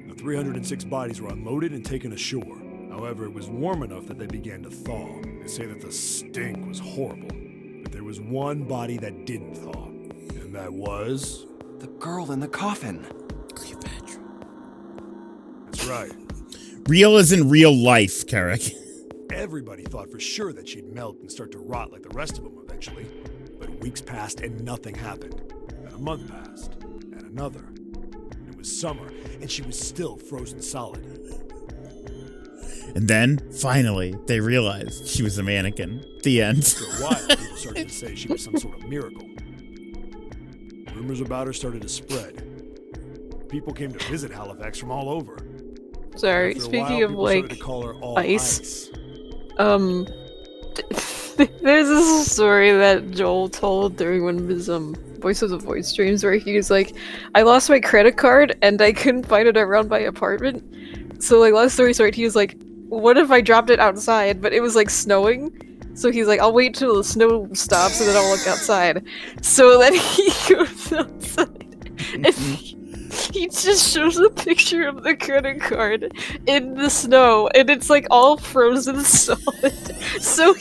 The 306 bodies were unloaded and taken ashore. However, it was warm enough that they began to thaw. They say that the stink was horrible. But there was one body that didn't thaw. And that was... The girl in the coffin. Cleopatra. That's right. Real as in real life, Carrick. Everybody thought for sure that she'd melt and start to rot like the rest of them eventually. But weeks passed and nothing happened. And a month passed. And another. And it was summer, and she was still frozen solid. And then, finally, they realized she was a mannequin. The end. For a while, people started to say she was some sort of miracle. Rumors about her started to spread. People came to visit Halifax from all over. Sorry, After a speaking while, of people started like to call her all ice. There's this story that Joel told during one of his Voice of the Void streams where he was like, I lost my credit card and I couldn't find it around my apartment. So like last story started, he was like, what if I dropped it outside, but it was like snowing? So he's like, I'll wait till the snow stops and then I'll look outside. So then he goes outside and he just shows a picture of the credit card in the snow and it's like all frozen solid. So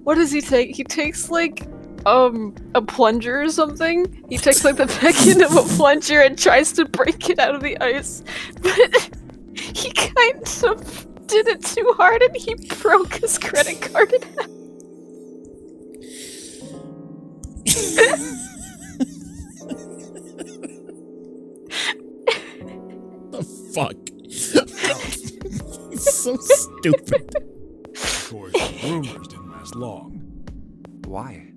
what does he take? He takes like a plunger or something. He takes like the back end of a plunger and tries to break it out of the ice. But he kind of did it too hard and he broke his credit card in half. The fuck? He's so stupid. Of course, the rumors didn't last long. Why?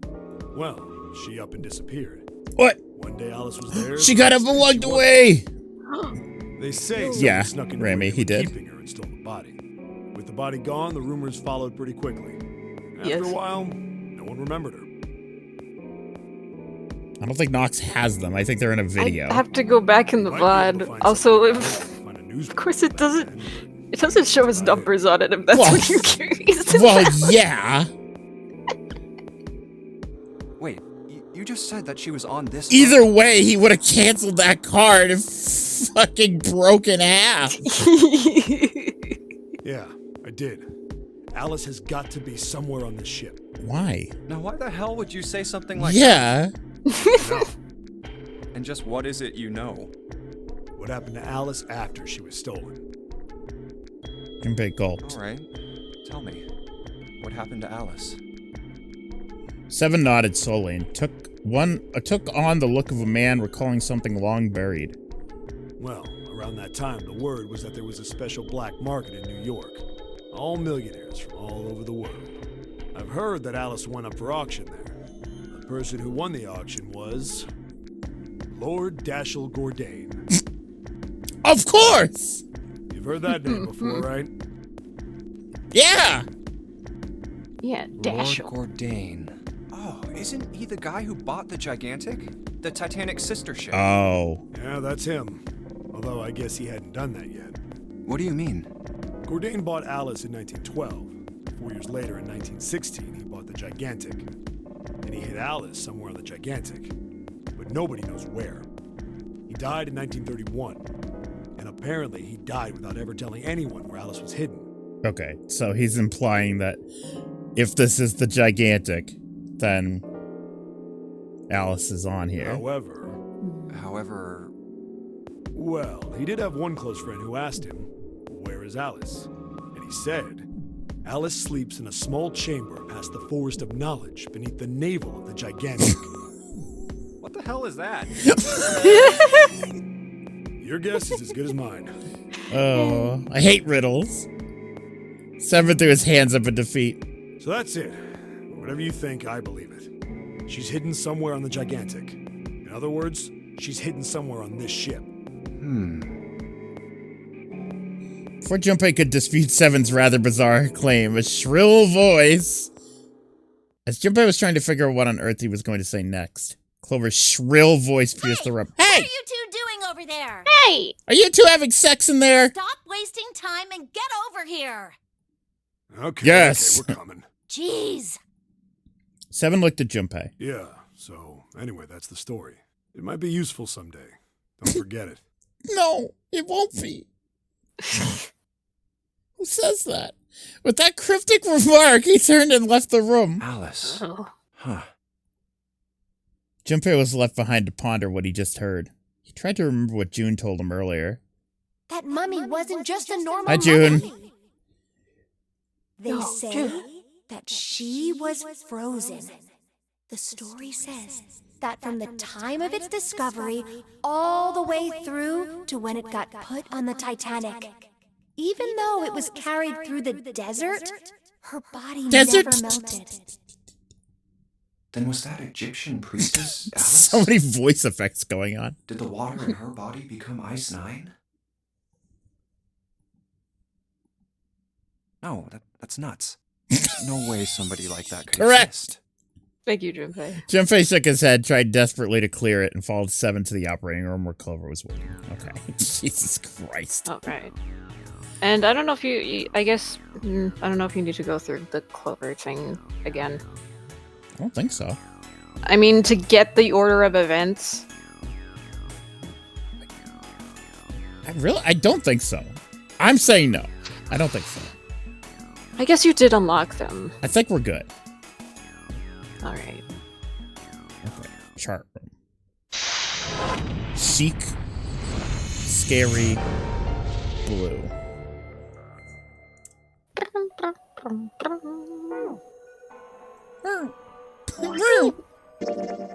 Well, she up and disappeared. What? One day Alice was there. She got up and walked away. They say Yeah, someone snuck in Remy, he did. keeping her and stole the body. With the body gone, the rumors followed pretty quickly. After Yes. a while, no one remembered her. I don't think Nox has them. I think they're in a video. I have to go back in the Might be able to VOD. find Also, something about it, find a of newspaper course it back doesn't. then, It doesn't show his numbers on it if that's Well- what you're curious about. Well, yeah. Wait, you just said that she was on this. Either way, he would have canceled that card and fucking broken half. Yeah, I did. Alice has got to be somewhere on this ship. Why? Now, why the hell would you say something like Yeah. that? And just what is it you know? What happened to Alice after she was stolen? Junpei gulped. All right, tell me. What happened to Alice? Seven nodded slowly and took on the look of a man recalling something long buried. Well, around that time, the word was that there was a special black market in New York. All millionaires from all over the world. I've heard that Alice went up for auction there. The person who won the auction was Lord Dashiell Gordain. Of course! You've heard that name before, right? Yeah! Yeah, Lord Dashiell. Gordain. Oh, isn't he the guy who bought the Gigantic? The Titanic sister ship? Oh. Yeah, that's him. Although I guess he hadn't done that yet. What do you mean? Gordain bought Alice in 1912. 4 years later, in 1916, he bought the Gigantic. And he hid Alice somewhere on the Gigantic. But nobody knows where. He died in 1931. And apparently he died without ever telling anyone where Alice was hidden. Okay, so he's implying that if this is the Gigantic, then Alice is on here. However, Well, he did have one close friend who asked him, "Where is Alice?" And he said, "Alice sleeps in a small chamber past the Forest of Knowledge beneath the navel of the Gigantic." what the hell is that? Your guess is as good as mine. Oh, I hate riddles. Seven threw his hands up in defeat. So that's it. Whatever you think, I believe it. She's hidden somewhere on the Gigantic. In other words, she's hidden somewhere on this ship. Before Junpei could dispute Seven's rather bizarre claim, a shrill voice. As Junpei was trying to figure out what on earth he was going to say next, Clover's shrill voice pierced the room. What Hey! are you two doing over there? Hey! Are you two having sex in there? Stop wasting time and get over here. Okay, Yes. okay, we're coming. Jeez. Seven looked at Junpei. Yeah, so anyway, that's the story. It might be useful someday. Don't forget it. No, it won't be. Who says that? With that cryptic remark, he turned and left the room. Alice. Oh. Huh. Junpei was left behind to ponder what he just heard. He tried to remember what June told him earlier. That mummy wasn't just a normal Hi, June. mummy. They Oh, say June. that she was frozen. The story says that from the time of its discovery all the way through to when it got put on the Titanic. Even though it was carried through the desert, her body Desert? never melted. Then was that Egyptian priestess Alice? So many voice effects going on. Did the water in her body become Ice 9? No, that's nuts. There's no way somebody like that could Correct. exist. Thank you, Junpei. Junpei shook his head, tried desperately to clear it, and followed Seven to the operating room where Clover was waiting. Okay. Jesus Christ. Oh, right. And I don't know if I guess, I don't know if you need to go through the Clover thing again. I don't think so. I mean, to get the order of events. I don't think so. I'm saying no. I don't think so. I guess you did unlock them. I think we're good. Alright. Okay. Chart room. Seek. Scary. Blue.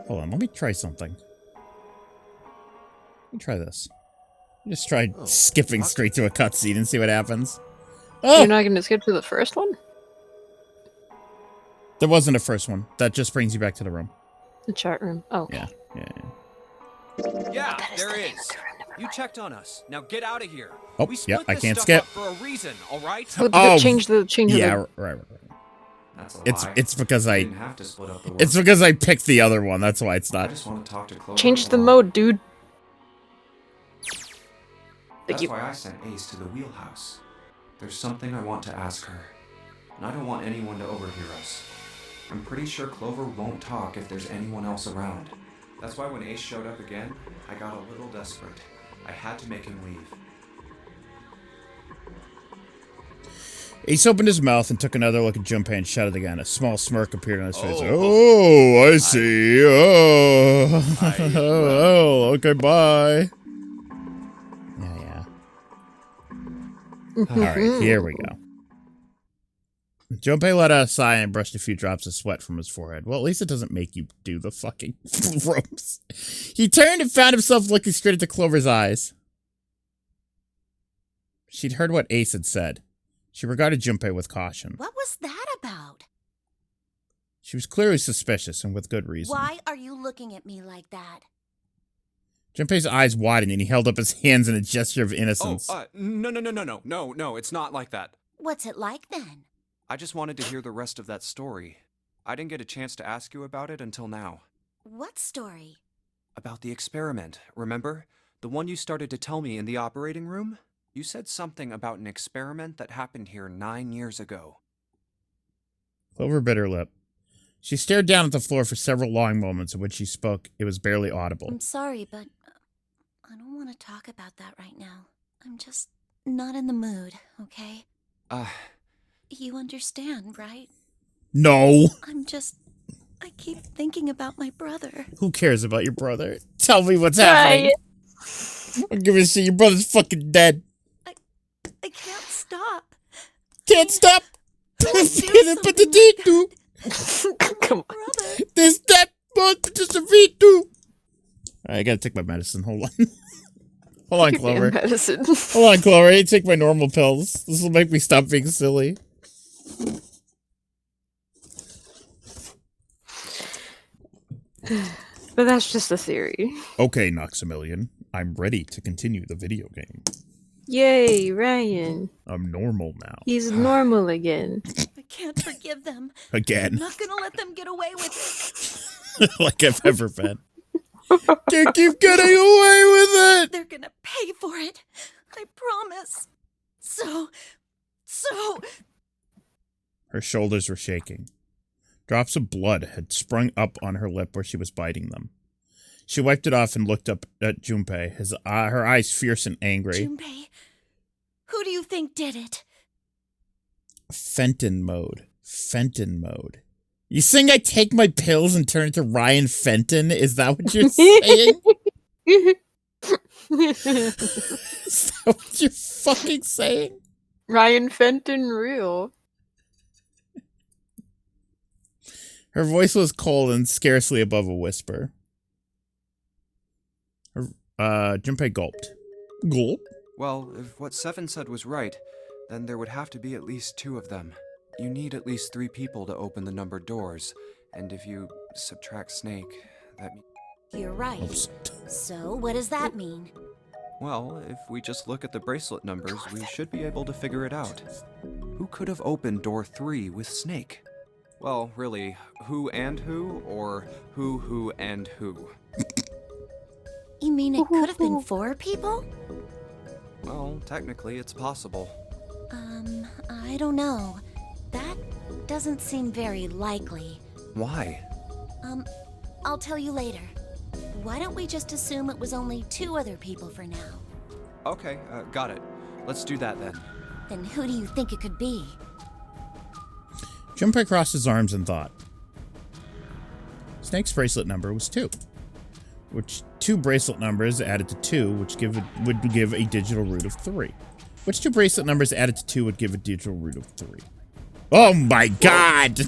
Hold on, let me try something. Let me try this. Just try skipping straight to a cutscene and see what happens. Oh! You're not going to skip to the first one? There wasn't a first one. That just brings you back to the room. The chat room. Oh, okay. Yeah. Yeah, That is there the name is. of the room, never You mind. checked on us. Now get out of here. Oh, We yeah, split I this can't stuff skip. up for a reason, all right? Oh, Change the Yeah, right. That's a It's lie. it's because We I didn't have to split up the work. it's because I picked the other one. That's why it's I not. just want to talk to Clover. Change the alone. mode, dude. Thank That's you. why I sent Ace to the wheelhouse. There's something I want to ask her, and I don't want anyone to overhear us. I'm pretty sure Clover won't talk if there's anyone else around. That's why when Ace showed up again, I got a little desperate. I had to make him leave. Ace opened his mouth and took another look at Junpei and shouted again. A small smirk appeared on his face. Oh, I see. Oh, okay, bye. Yeah. All right, here we go. Junpei let out a sigh and brushed a few drops of sweat from his forehead. Well, at least it doesn't make you do the fucking ropes. He turned and found himself looking straight into Clover's eyes. She'd heard what Ace had said. She regarded Junpei with caution. What was that about? She was clearly suspicious, and with good reason. Why are you looking at me like that? Junpei's eyes widened, and he held up his hands in a gesture of innocence. No, it's not like that. What's it like then? I just wanted to hear the rest of that story. I didn't get a chance to ask you about it until now. What story? About the experiment, remember? The one you started to tell me in the operating room? You said something about an experiment that happened here 9 years ago. Clover bit her lip. She stared down at the floor for several long moments, and when she spoke, it was barely audible. I'm sorry, but I don't want to talk about that right now. I'm just not in the mood, okay? You understand, right? No! I keep thinking about my brother. Who cares about your brother? Tell me what's happening. I don't give a shit. Your brother's fucking dead. I can't stop. Can't stop! Come on. This step just a V2. Alright, I gotta take my medicine. Hold on. Hold on, Clover. Medicine. Hold on, Clover. I need to take my normal pills. This will make me stop being silly. But that's just a theory. Okay, Noxamillion. I'm ready to continue the video game. Yay, Ryan. I'm normal now. He's normal again. I can't forgive them. Again. I'm not gonna let them get away with it. Like I've ever been. Can't keep getting away with it! They're gonna pay for it. I promise. So... Her shoulders were shaking. Drops of blood had sprung up on her lip where she was biting them. She wiped it off and looked up at Junpei, her eyes fierce and angry. Junpei, who do you think did it? Fenton mode. Fenton mode. You saying I take my pills and turn into Ryan Fenton? Is that what you're saying? Is that what you're fucking saying? Ryan Fenton real. Her voice was cold and scarcely above a whisper. Junpei gulped. Gulp? Well, if what Seven said was right, then there would have to be at least 2 of them. You need at least 3 people to open the numbered doors, and if you subtract Snake, that means... You're right. Oops. So, what does that mean? Well, if we just look at the bracelet numbers, we should be able to figure it out. Who could have opened door 3 with Snake? Well, really, who and who, or who and who? You mean it could have been 4 people? Well, technically, it's possible. I don't know. That doesn't seem very likely. Why? I'll tell you later. Why don't we just assume it was only 2 other people for now? Okay, got it. Let's do that then. Then who do you think it could be? Junpei crossed his arms and thought. Snake's bracelet number was 2. Which 2 bracelet numbers added to 2, which would give a digital root of 3. Which 2 bracelet numbers added to 2 would give a digital root of 3. Oh my god!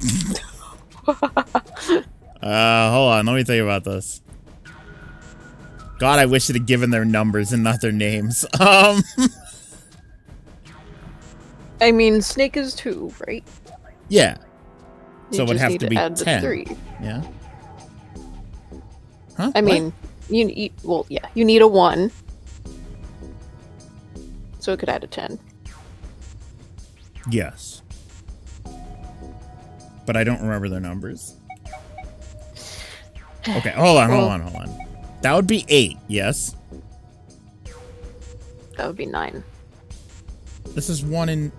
Hold on, let me think about this. God, I wish it had given their numbers and not their names. I mean, Snake is 2, right? Yeah. You So it would just have need to be add the 10. 3. Yeah. Huh? I mean, you need a 1. So it could add a 10. Yes. But I don't remember their numbers. Okay, hold on. That would be 8, yes? That would be 9. This is 1 in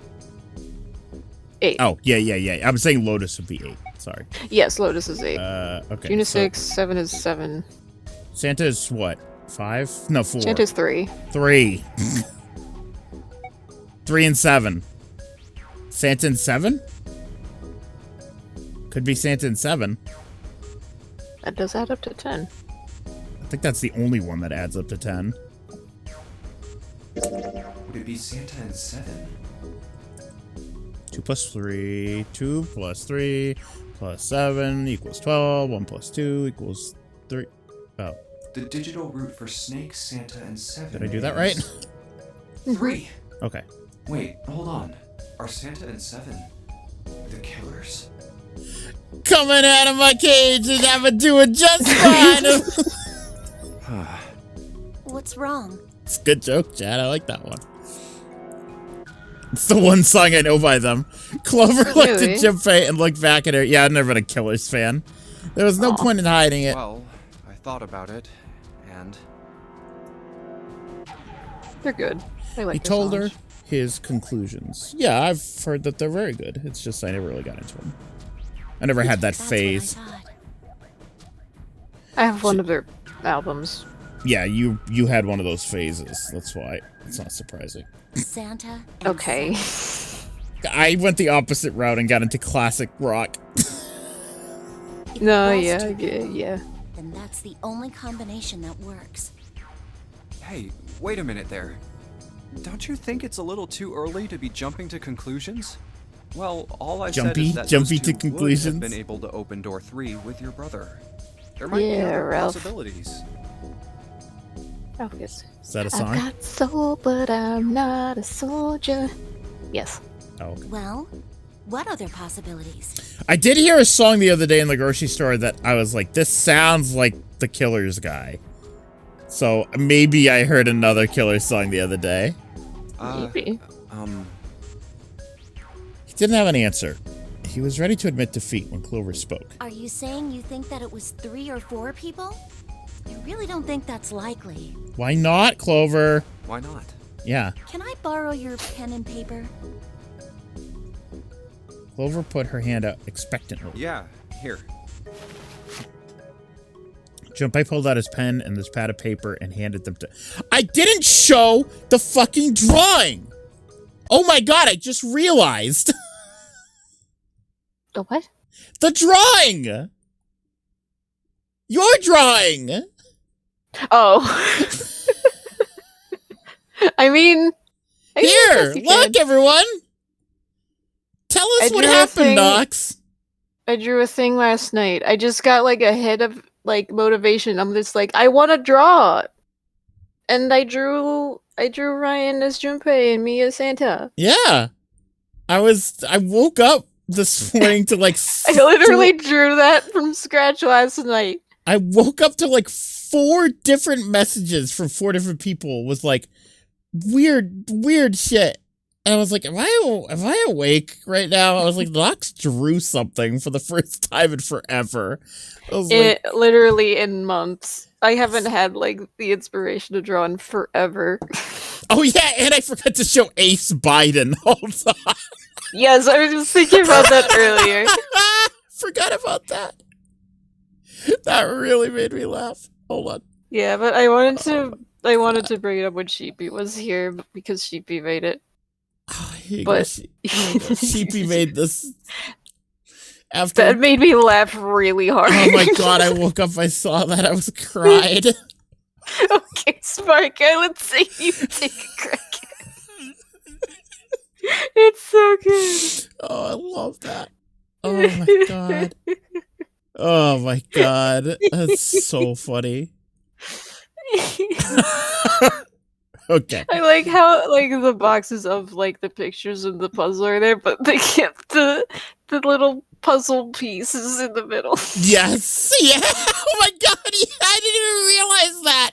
8. Oh, yeah. I'm saying Lotus would be 8. Sorry. Yes, Lotus is 8. Okay. June is 6, 7 is 7. Santa is what? 5? No, 4. Santa's 3. 3. 3 and 7. Santa and 7? Could be Santa and 7. That does add up to 10. I think that's the only one that adds up to 10. Would it be Santa and 7? 2 plus 3. 2 plus 3 plus 7 equals 12. 1 plus 2 equals 3. Oh. The digital root for Snake, Santa, and 7. Did I do that right? 3. Okay. Wait, hold on. Are Santa and 7 the killers? Coming out of my cage and I'm doing just fine. What's wrong? It's a good joke, Chad. I like that one. It's the one song I know by them. Clover looked at Junpei and looked back at her. Yeah, I've never been a Killers fan. There was no point in hiding it. Well, I thought about it, and... They're good. I like He their told songs. her his conclusions. Yeah, I've heard that they're very good. It's just I never really got into them. I never had that That's phase. what I thought. I have one of their albums. Yeah, you had one of those phases. That's why. It's not surprising. Santa and Okay. Santa. I went the opposite route and got into classic rock. No, Those yeah, two yeah, people. yeah. Then that's the only combination that works. Hey, wait a minute there. Don't you think it's a little too early to be jumping to conclusions? Well, all I said is that Jumpy those to two conclusions? would have been able to open door 3 with your brother. There might be Yeah, other Ralph. possibilities. Oh, yes. Is that a I've song? got soul, but I'm not a soldier. Yes. Oh, okay. Well, what other possibilities? I did hear a song the other day in the grocery store that I was like, this sounds like the Killers guy. So maybe I heard another Killers song the other day. Maybe. He didn't have an answer. He was ready to admit defeat when Clover spoke. Are you saying you think that it was 3 or 4 people? I really don't think that's likely. Why not, Clover? Why not? Yeah. Can I borrow your pen and paper? Clover put her hand out expectantly. Yeah, here. Junpei pulled out his pen and this pad of paper and handed them to... I didn't show the fucking drawing! Oh my god, I just realized! The what? The drawing! Your drawing! Oh. I mean... I Here, guess you look could. everyone! Tell us I what drew a happened, thing- Nox! I drew a thing last night. I just got like a hit of like motivation. I'm just like, I want to draw, and I drew Ryan as Junpei and me as Santa. Yeah. I woke up this morning to like... I literally drew that from scratch last night. I woke up to like 4 different messages from 4 different people with like weird shit. And I was like, am I awake right now? I was like, Nox drew something for the first time in forever. I was like, Literally in months. I haven't had like the inspiration to draw in forever. oh yeah, and I forgot to show Ace Biden. Hold on. Yes, I was just thinking about that earlier. Forgot about that. That really made me laugh. Hold on. Yeah, but I wanted to bring it up when Sheepy was here because Sheepy made it. Oh, here you But- go. Sheepy made this after. That made me laugh really hard. Oh my god! I woke up. I saw that. I was cried. Okay, Sparky, let's see you take a crack at it. It's so good. Oh, I love that. Oh my god. Oh my god. That's so funny. Okay. I like how like the boxes of like the pictures of the puzzle are there, but they kept the little puzzle pieces in the middle. Yes. Yeah. Oh my god. Yeah, I didn't even realize that.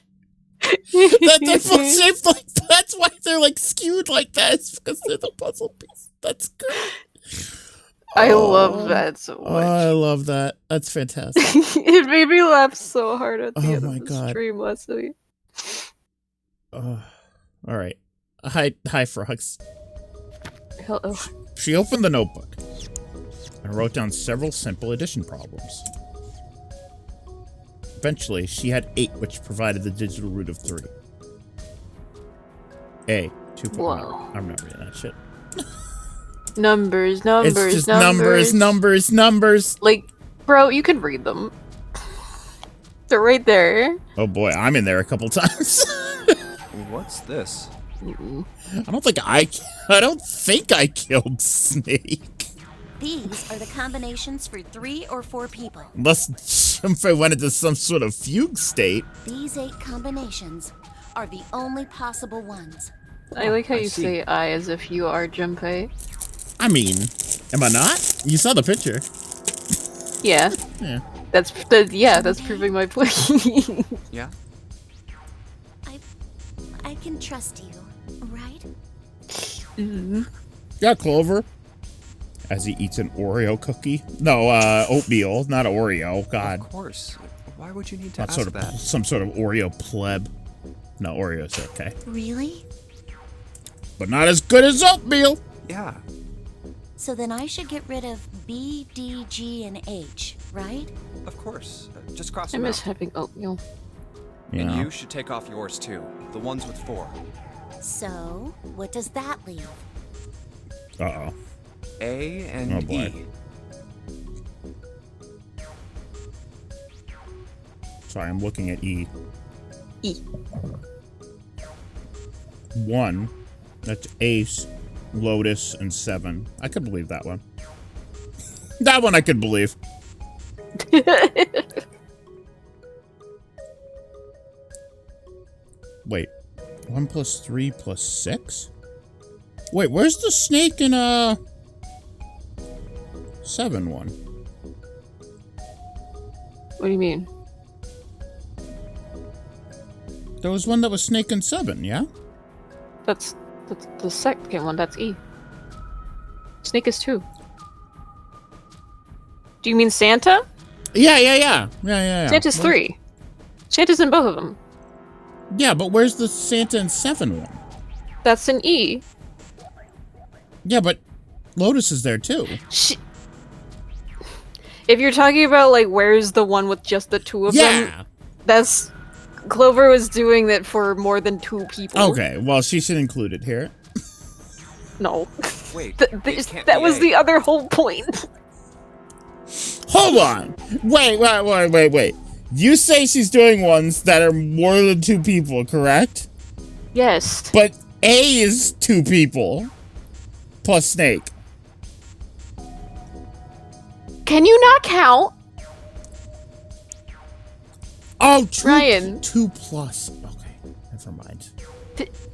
That they're both shaped like that. That's why they're like skewed like that. It's because they're the puzzle piece. That's great. I Oh. love that so Oh, much. I love that. That's fantastic. It made me laugh so hard at the Oh end my of the God. stream last night. All right. Hi, frogs. Hello. She opened the notebook and wrote down several simple addition problems. Eventually, she had 8, which provided the digital root of 3. A. 2. Whoa. I'm not reading that shit. Numbers. It's just numbers. Like, bro, you can read them. They're right there. Oh boy, I'm in there a couple times. What's this? I don't think I killed Snake. These are the combinations for 3 or 4 people. Unless Junpei went into some sort of fugue state. These 8 combinations are the only possible ones. I like how I you see. say I as if you are Junpei. I mean, am I not? You saw the picture. Yeah. Yeah. That's proving my point. Yeah? I can trust you, right? Yeah, Clover. As he eats an Oreo cookie. No, oatmeal, not Oreo. God. Of course. Why would you need to Not ask sort of that? some sort of Oreo pleb. No, Oreo's okay. Really? But not as good as oatmeal. Yeah. So then I should get rid of B, D, G, and H, right? Of course. Just cross I them miss out. having oatmeal. And Yeah. you should take off yours too. The ones with 4. So, what does that leave? Uh-oh. A and Oh, boy. E. Sorry, I'm looking at E. E. 1. That's Ace, Lotus, and 7. I could believe that one. That one I could believe. Wait. 1 plus 3 plus 6? Wait, where's the snake in 7 one? What do you mean? There was one that was snake in 7, yeah? That's the second one. That's E. Snake is 2. Do you mean Santa? Yeah. Santa's 3. Santa's in both of them. Yeah, but where's the Santa in 7 one? That's an E. Yeah, but Lotus is there too. If you're talking about like where's the one with just the 2 of them, Yeah. that's Clover was doing that for more than 2 people. Okay, well she should include it here. No. Wait. That was the other whole point. Hold on. Wait. You say she's doing ones that are more than 2 people, correct? Yes. But A is 2 people. Plus Snake. Can you not count? Oh, Ryan. 2 plus. Okay, never mind.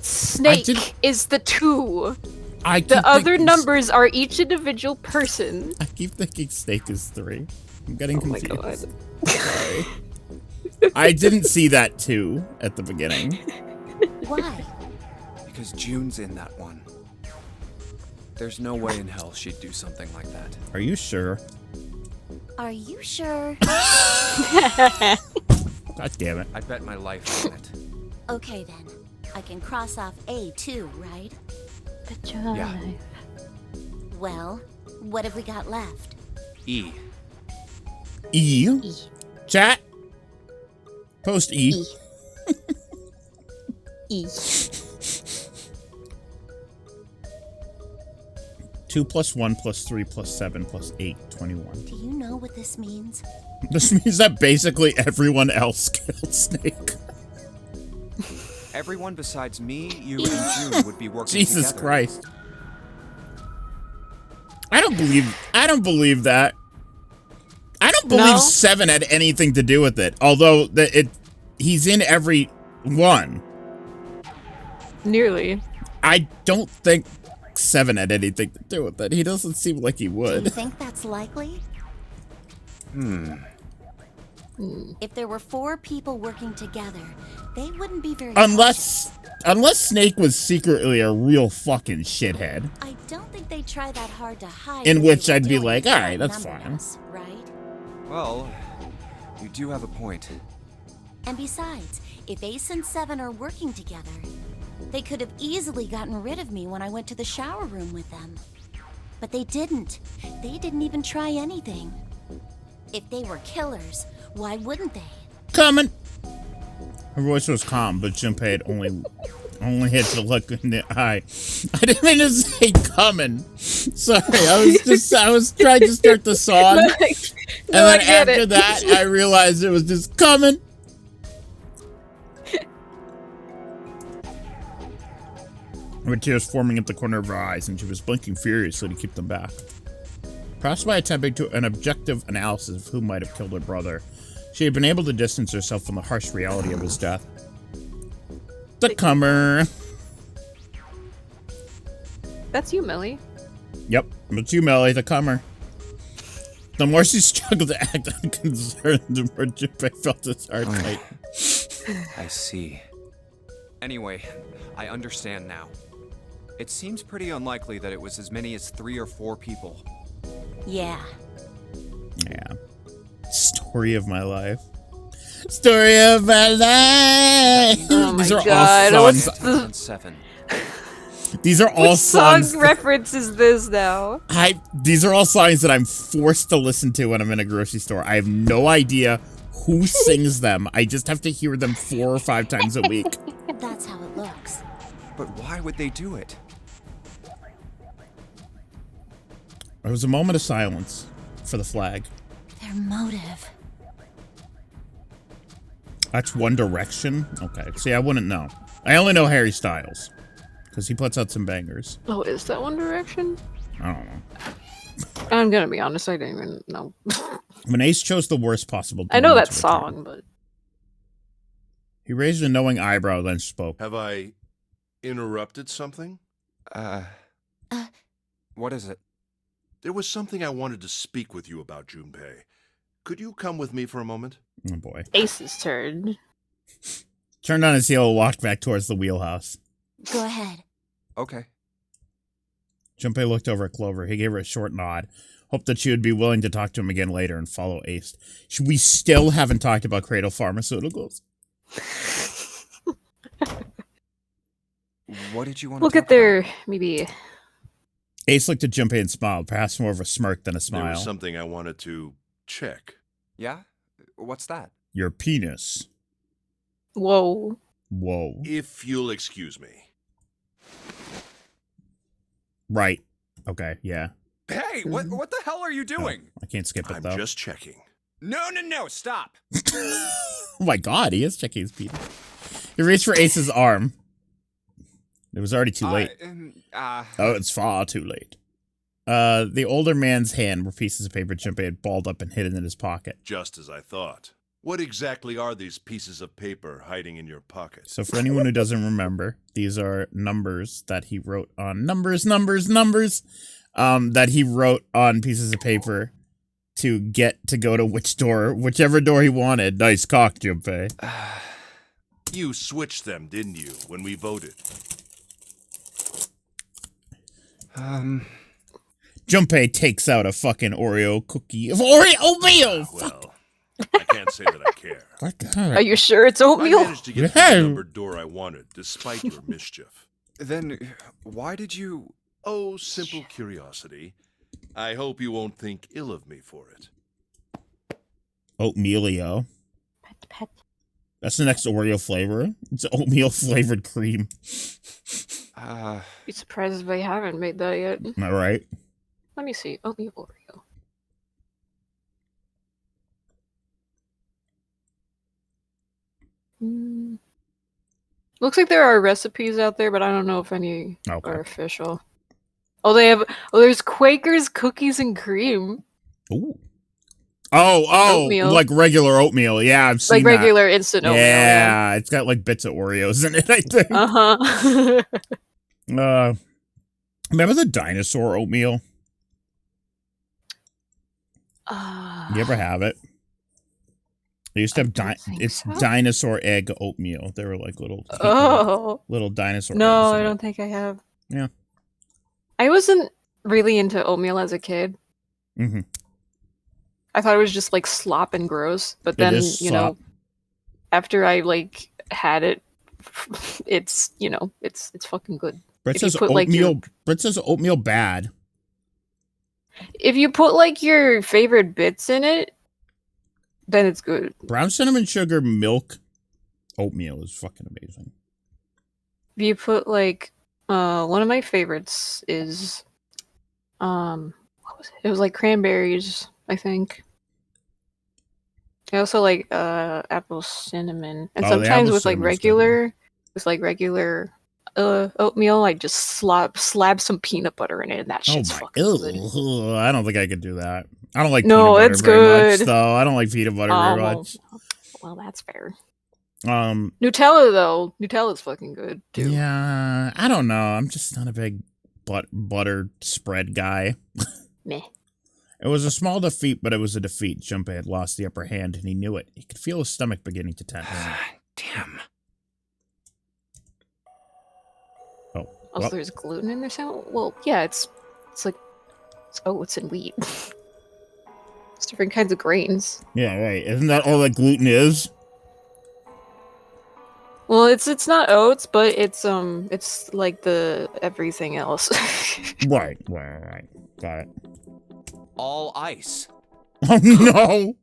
Snake is the 2. I keep The other thinking- numbers are each individual person. I keep thinking Snake is 3. I'm getting Oh my confused. god. Sorry. I didn't see that 2 at the beginning. Why? Because June's in that one. There's no way in hell she'd do something like that. Are you sure? Are you sure? God damn it. I bet my life on it. Okay then. I can cross off A too, right? Yeah. Well, what have we got left? E. E. E. Chat. Post E. E. 2 plus 1 plus 3 plus 7 plus 8, 21. Do you know what this means? This means that basically everyone else killed Snake. Everyone besides me, you, and June would be working Jesus together. Christ. I don't believe that. I don't believe No? 7 had anything to do with it. Although he's in every one. Do Nearly. I don't think 7 had anything to do with it. He doesn't seem like he you would. think that's likely? If there were 4 people working together, they wouldn't be very Unless Snake was secretly a real fucking shithead. I don't think they'd try that hard to hide. In what which they were I'd be doing like, to alright, that's outnumber fine. us, right? Well, you do have a point. And besides, if Ace and 7 are working together, They could have easily gotten rid of me when I went to the shower room with them. But they didn't. They didn't even try anything. If they were killers, why wouldn't they? Coming. Her voice was calm, but Junpei only had to look in the eye. I didn't mean to say coming. Sorry, I was trying to start the song. No, And then after that, I realized it was just coming. Her tears forming at the corner of her eyes, and she was blinking furiously to keep them back. Perhaps by attempting to an objective analysis of who might have killed her brother, she had been able to distance herself from the harsh reality of his death. The comer. That's you, Millie. Yep, it's you, Melly, the comer. The more she struggled to act unconcerned, the more Junpei felt his heart tighten. I see. Anyway, I understand now. It seems pretty unlikely that it was as many as 3 or 4 people. Yeah. Yeah. Story of my life. Story of my life. Oh These my are God, all what's songs. 7. These are all Which song songs. reference is this now? These are all songs that I'm forced to listen to when I'm in a grocery store. I have no idea who sings them. I just have to hear them 4 or 5 times a week. That's how it looks. But why would they do it? There was a moment of silence for the flag. Their motive. That's One Direction? Okay, see, I wouldn't know. I only know Harry Styles, because he puts out some bangers. Oh, is that One Direction? I don't know. I'm gonna be honest, I didn't even know. When Ace chose the worst possible I know dilemma that to return, song, but... he raised a knowing eyebrow, then spoke. Have I interrupted something? What is it? There was something I wanted to speak with you about, Junpei. Could you come with me for a moment? Oh boy. Ace's turn. Turned on his heel and walked back towards the wheelhouse. Go ahead. Okay. Junpei looked over at Clover. He gave her a short nod. Hoped that she would be willing to talk to him again later and follow Ace. We still haven't talked about Cradle Pharmaceuticals. What did you want Look to at talk their, about? maybe... Ace looked at Junpei and smiled, perhaps more of a smirk than a There smile. was something I wanted to check. Yeah? What's that? Your penis. Whoa. Whoa. If you'll excuse me. Right. Okay, yeah. Hey, what the hell are you doing? I can't skip it, I'm though. just checking. No, stop! Oh my god, he is checking his penis. He reached for Ace's arm. It was already too late. Oh, it's far too late. The older man's hand were pieces of paper Junpei had balled up and hidden in his pocket. Just as I thought. What exactly are these pieces of paper hiding in your pocket? So for anyone who doesn't remember, these are numbers that he wrote on numbers, that he wrote on pieces of paper to get to go to whichever door he wanted. Nice cock, Junpei. You switched them, didn't you, when we voted? Junpei takes out a fucking Oreo cookie of Oreo oatmeal. Well, I can't say that I care. What the Are you sure it's I oatmeal? managed to get through the numbered door I wanted, despite your mischief. Then, why did you... Oh, simple curiosity. I hope you won't think ill of me for it. Oatmealio. Pet. That's the next Oreo flavor. It's oatmeal flavored cream. Be surprised if they haven't made that yet. Am I right? Let me see. Oatmeal Oreo. Looks like there are recipes out there, but I don't know if any Okay. are official. Oh, they have. Oh, there's Quaker's cookies and cream, Ooh. Oh, Oatmeal. like regular oatmeal. Yeah, I've seen like regular instant that. oatmeal. Yeah, it's got like bits of Oreos in it, I think. Uh-huh. Remember the dinosaur oatmeal? You ever have it? They used to have it's so. dinosaur egg oatmeal. They were like little little dinosaur No, eggs in I it. don't think I have. Yeah. I wasn't really into oatmeal as a kid. Mm-hmm. I thought it was just like slop and gross. But It then, is you know, slop. after I like had it it's it's fucking good. Brett If you says put, like, oatmeal. Brett says oatmeal bad. If you put like your favorite bits in it, then it's good. Brown cinnamon sugar milk oatmeal is fucking amazing. If you put like one of my favorites is what was it? It was like cranberries, I think. I also like apple cinnamon, and Oh, the sometimes apple with like cinnamon's good. regular oatmeal, I just slab some peanut butter in it, and that Oh shit's my! fucking good. Ew, I don't think I could do that. I don't like No, peanut butter it's very much, good. though. I don't like peanut butter very well, much. well, that's fair. Nutella though, Nutella's fucking good too. Yeah, I don't know. I'm just not a big butter spread guy. Meh. It was a small defeat, but it was a defeat. Junpei had lost the upper hand, and he knew it. He could feel his stomach beginning to tense. Damn. Oh, Also, well, there's gluten in this. Well, yeah, it's like it's oats and wheat. It's different kinds of grains. yeah, right. Isn't that all that gluten is? Well, it's not oats, but it's like the everything else. Right. Got it. All ice. Oh no!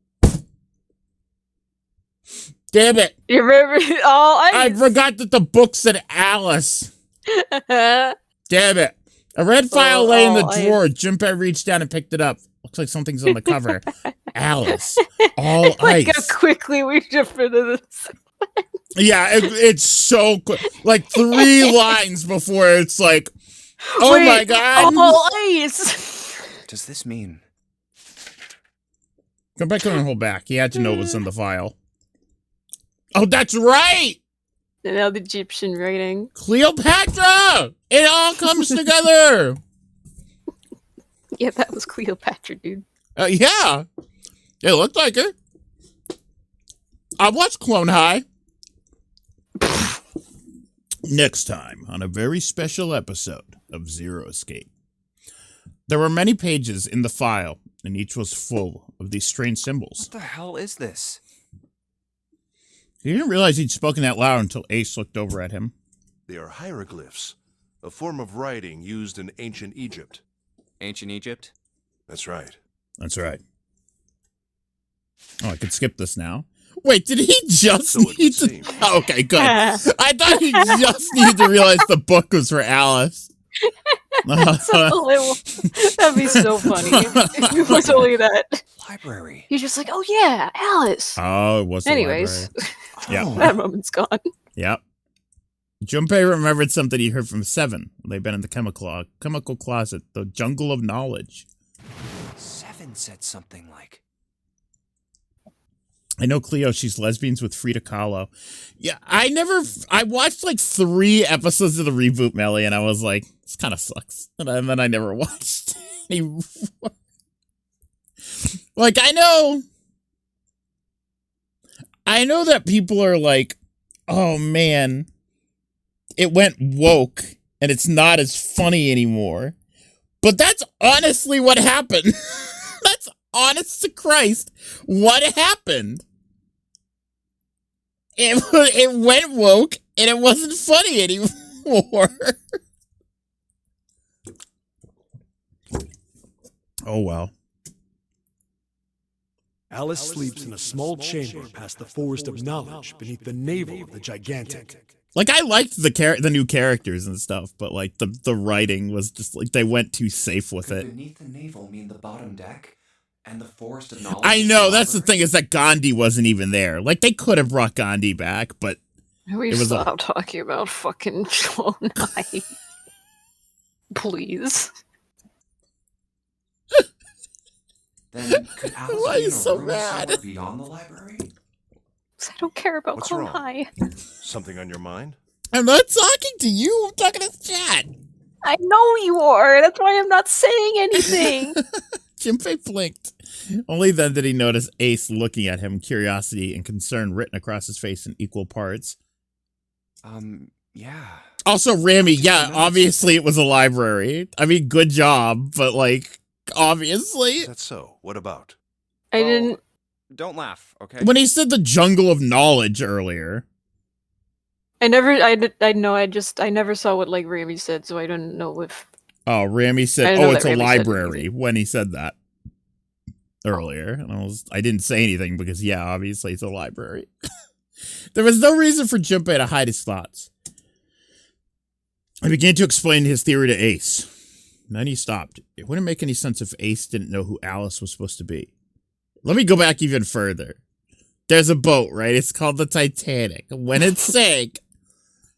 Damn it! You remember? Oh, I forgot that the book said Alice. Damn it! A red file lay in the drawer. Junpei reached down and picked it up. Looks like something's on the cover. Alice. All like ice. how quickly we jump into this. Yeah, it's so quick. Like 3 lines before it's like, oh Wait, my god. all ice. Does this mean? Come back and hold back. He had to know it was in the file. Oh, that's right! And now the Egyptian writing. Cleopatra! It all comes together! Yeah, that was Cleopatra, dude. Yeah. It looked like her. I watched Clone High. Next time on a very special episode of Zero Escape. There were many pages in the file, and each was full of these strange symbols. What the hell is this? He didn't realize he'd spoken that loud until Ace looked over at him. They are hieroglyphs, a form of writing used in ancient Egypt. Ancient Egypt? That's right. That's right. Oh, I could skip this now. Wait, did he just So it need would to... seem. Oh, okay, good. I thought he just needed to realize the book was for Alice. That'd be so funny. It was only that. Library. He's just like, oh yeah, Alice. Oh, it was the Anyways, Yeah. that moment's gone. Yep. Junpei remembered something he heard from Seven. They'd been in the chemical closet, the jungle of knowledge. Seven said something like... I know Cleo, she's lesbians with Frida Kahlo. Yeah, I watched like 3 episodes of the reboot, Melly, and I was like, this kind of sucks. And then I never watched anymore. Like, I know that people are like, oh man, it went woke and it's not as funny anymore. But that's honestly what happened. That's honest to Christ what happened. It went woke and it wasn't funny anymore. Oh well. Alice sleeps in a small chamber past the forest of knowledge beneath the navel of the gigantic. Like, I liked the new characters and stuff, but like the writing was just like they went too safe with Could it. beneath the navel mean the bottom deck? And the forest of knowledge? I know, that's the thing, is that Gandhi wasn't even there. Like, they could have brought Gandhi back, but We it was stop talking about fucking Nonary. Please. Then could Alice Why be are in you a so room mad? somewhere beyond the library? 'Cause I don't care about What's Clone wrong? High. Something on your mind? I'm not talking to you, I'm talking to chat. I know you are. That's why I'm not saying anything. Junpei blinked. Only then did he notice Ace looking at him, curiosity and concern written across his face in equal parts. Yeah. Also, Rami, yeah, obviously it was a library. I mean, good job, but like, obviously. That's so. What about? I didn't. Don't laugh, okay? When he said the jungle of knowledge earlier. I never saw what like Rami said, so I don't know if. Oh, Rami I said, didn't know "Oh, that it's a Rami said library." anything. When he said that earlier, and I didn't say anything because, yeah, obviously it's a library. There was no reason for Junpei to hide his thoughts. He began to explain his theory to Ace. Then he stopped. It wouldn't make any sense if Ace didn't know who Alice was supposed to be. Let me go back even further. There's a boat, right? It's called the Titanic. When it sank.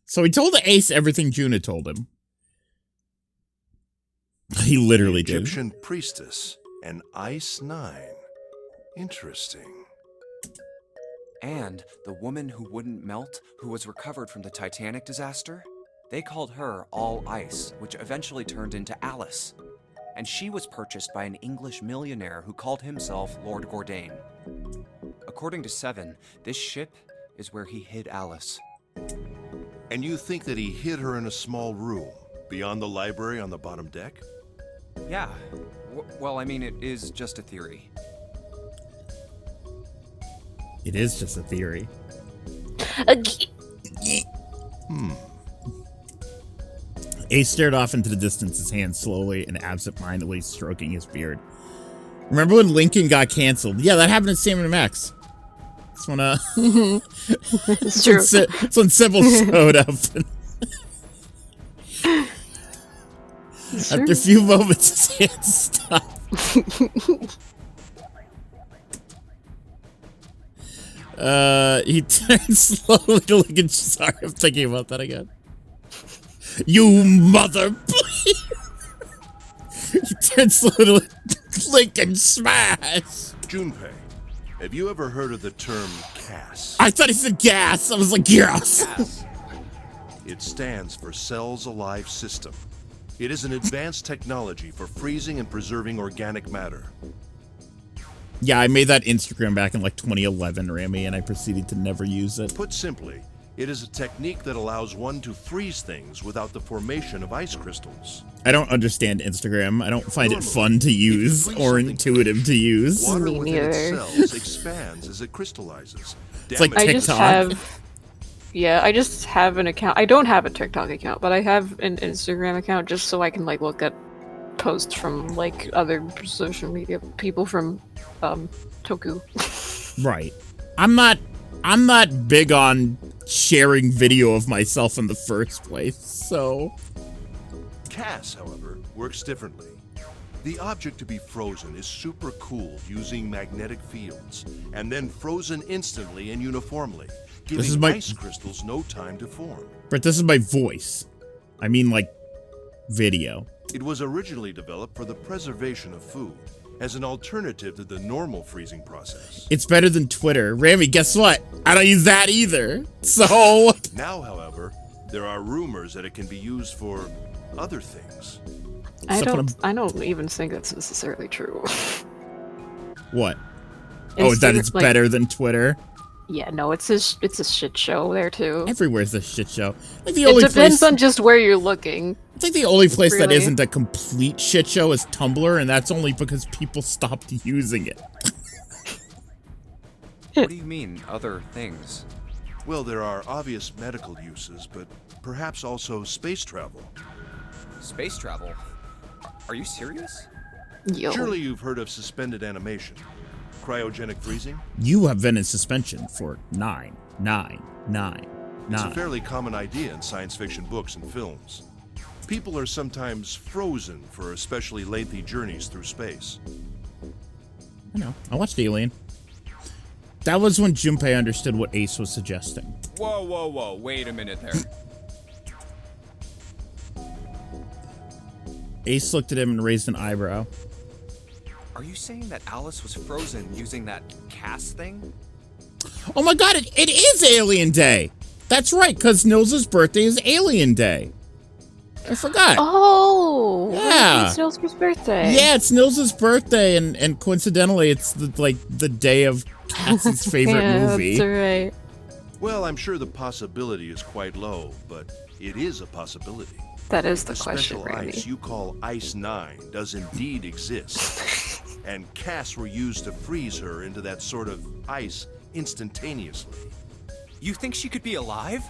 So he told Ace everything June had told him. He literally did. Egyptian priestess, an Ice 9. Interesting. And the woman who wouldn't melt, who was recovered from the Titanic disaster? They called her All Ice, which eventually turned into Alice. And she was purchased by an English millionaire who called himself Lord Gordain. According to Seven, this ship is where he hid Alice. And you think that he hid her in a small room, beyond the library on the bottom deck? Yeah. Well, I mean, it is just a theory. It is just a theory. Ace stared off into the distance, his hand slowly and absent-mindedly stroking his beard. Remember when Lincoln got canceled? Yeah, that happened to Sam and Max. That's when, It's true. That's when Sybil showed up. After a few moments, his hand stopped. He turned slowly to Lincoln. Sorry, I'm thinking about that again. You mother! He turned slowly to Lincoln. Smash! Junpei, have you ever heard of the term CAS? I thought he said gas. I was like, yes. CAS. It stands for Cells Alive System. It is an advanced technology for freezing and preserving organic matter. Yeah, I made that Instagram back in like 2011, Rami, and I proceeded to never use it. Put simply, it is a technique that allows one to freeze things without the formation of ice crystals. I don't understand Instagram. I don't find it fun to use or intuitive to use. Water Me within neither. its cells expands as it crystallizes. It's like I just TikTok. I just have an account. I don't have a TikTok account, but I have an Instagram account just so I can like look at posts from like other social media people from Toku. Right. I'm not big on sharing video of myself in the first place, so... CAS, however, works differently. The object to be frozen is super cooled using magnetic fields, and then frozen instantly and uniformly, giving ice crystals no time to form. But this is my voice. I mean, like, video. It was originally developed for the preservation of food, as an alternative to the normal freezing process. It's better than Twitter. Rami, guess what? I don't use that either. So... Now, however, there are rumors that it can be used for other things. I don't even think that's necessarily true. What? Oh, that it's like, better than Twitter? Yeah, no, it's a shit show there too. Everywhere's a shit show. Like It depends on just where you're looking. I think the only place that Really? isn't a complete shit show is Tumblr, and that's only because people stopped using it. What do you mean, other things? Well, there are obvious medical uses, but perhaps also space travel. Space travel? Are you serious? Yo. Surely you've heard of suspended animation. Cryogenic freezing? You have been in suspension for 9. It's a fairly common idea in science fiction books and films. People are sometimes frozen for especially lengthy journeys through space. I know. I watched Alien. That was when Junpei understood what Ace was suggesting. Whoa, wait a minute there. Ace looked at him and raised an eyebrow. Are you saying that Alice was frozen using that CAS thing? Oh my god, it is Alien Day! That's right, because Nils' birthday is Alien Day. I forgot. Oh, yeah. It's Nils' birthday. Yeah, it's Nils' birthday, and coincidentally, it's the day of Cassie's favorite movie. That's right. Well, I'm sure the possibility is quite low, but it is a possibility. That is the The question, special Randy. ice you call Ice 9 does indeed exist, and CAS were used to freeze her into that sort of ice instantaneously. You think she could be alive?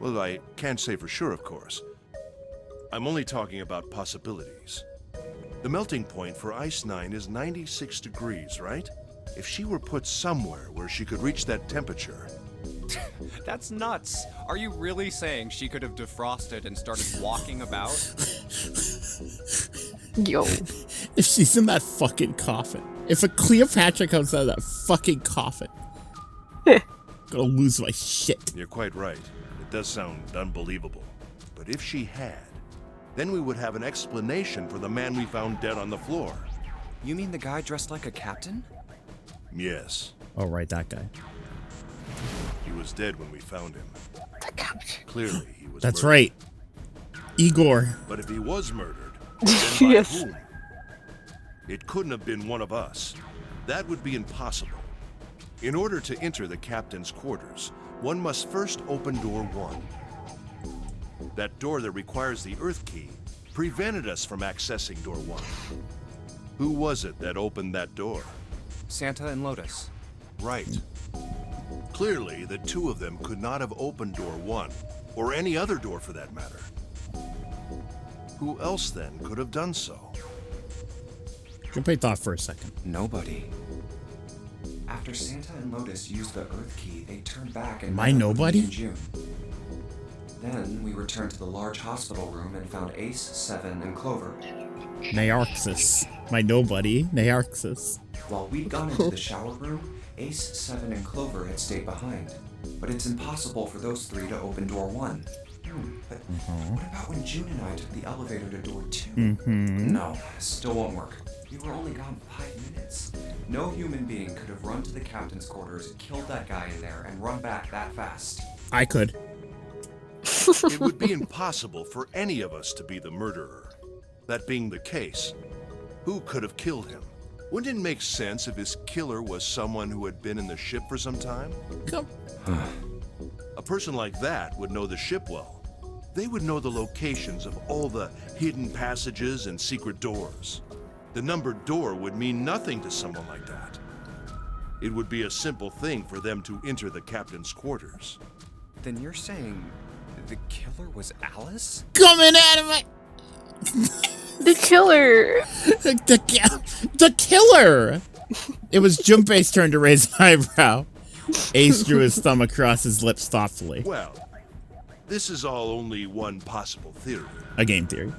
Well, I can't say for sure, of course. I'm only talking about possibilities. The melting point for Ice 9 is 96 degrees, right? If she were put somewhere where she could reach that temperature... That's nuts. Are you really saying she could have defrosted and started walking about? Yo. If she's in that fucking coffin. If a Cleopatra comes out of that fucking coffin. I'm gonna lose my shit. You're quite right. It does sound unbelievable. But if she had, then we would have an explanation for the man we found dead on the floor. You mean the guy dressed like a captain? Yes. Oh, right, that guy. He was dead when we found him. The captain. Clearly, he was That's murdered. right. Igor. But if he was murdered, then by Yes. whom? It couldn't have been one of us. That would be impossible. In order to enter the captain's quarters, one must first open door 1. That door that requires the Earth key prevented us from accessing door 1. Who was it that opened that door? Santa and Lotus. Right. Clearly, the two of them could not have opened door 1, or any other door for that matter. Who else then could have done so? Junpei thought for a second. Nobody. After Santa and Lotus used the Earth key, they turned back and Am I met up with nobody? me and June. Then we returned to the large hospital room and found Ace, Seven, and Clover. Nearxus. My nobody. Nearxus. While we'd gone into the shower room, Ace, Seven, and Clover had stayed behind. But it's impossible for those three to open door 1. But what about when June and I took the elevator to door 2? No, still won't work. We were only gone 5 minutes. No human being could have run to the captain's quarters, killed that guy in there, and run back that fast. I could. It would be impossible for any of us to be the murderer. That being the case, who could have killed him? Wouldn't it make sense if his killer was someone who had been in the ship for some time? Come. A person like that would know the ship well. They would know the locations of all the hidden passages and secret doors. The numbered door would mean nothing to someone like that. It would be a simple thing for them to enter the captain's quarters. Then you're saying the killer was Alice? Coming out of my... The killer. The killer! It was Junpei's turn to raise an eyebrow. Ace drew his thumb across his lips thoughtfully. Well, this is all only one possible theory. A game theory.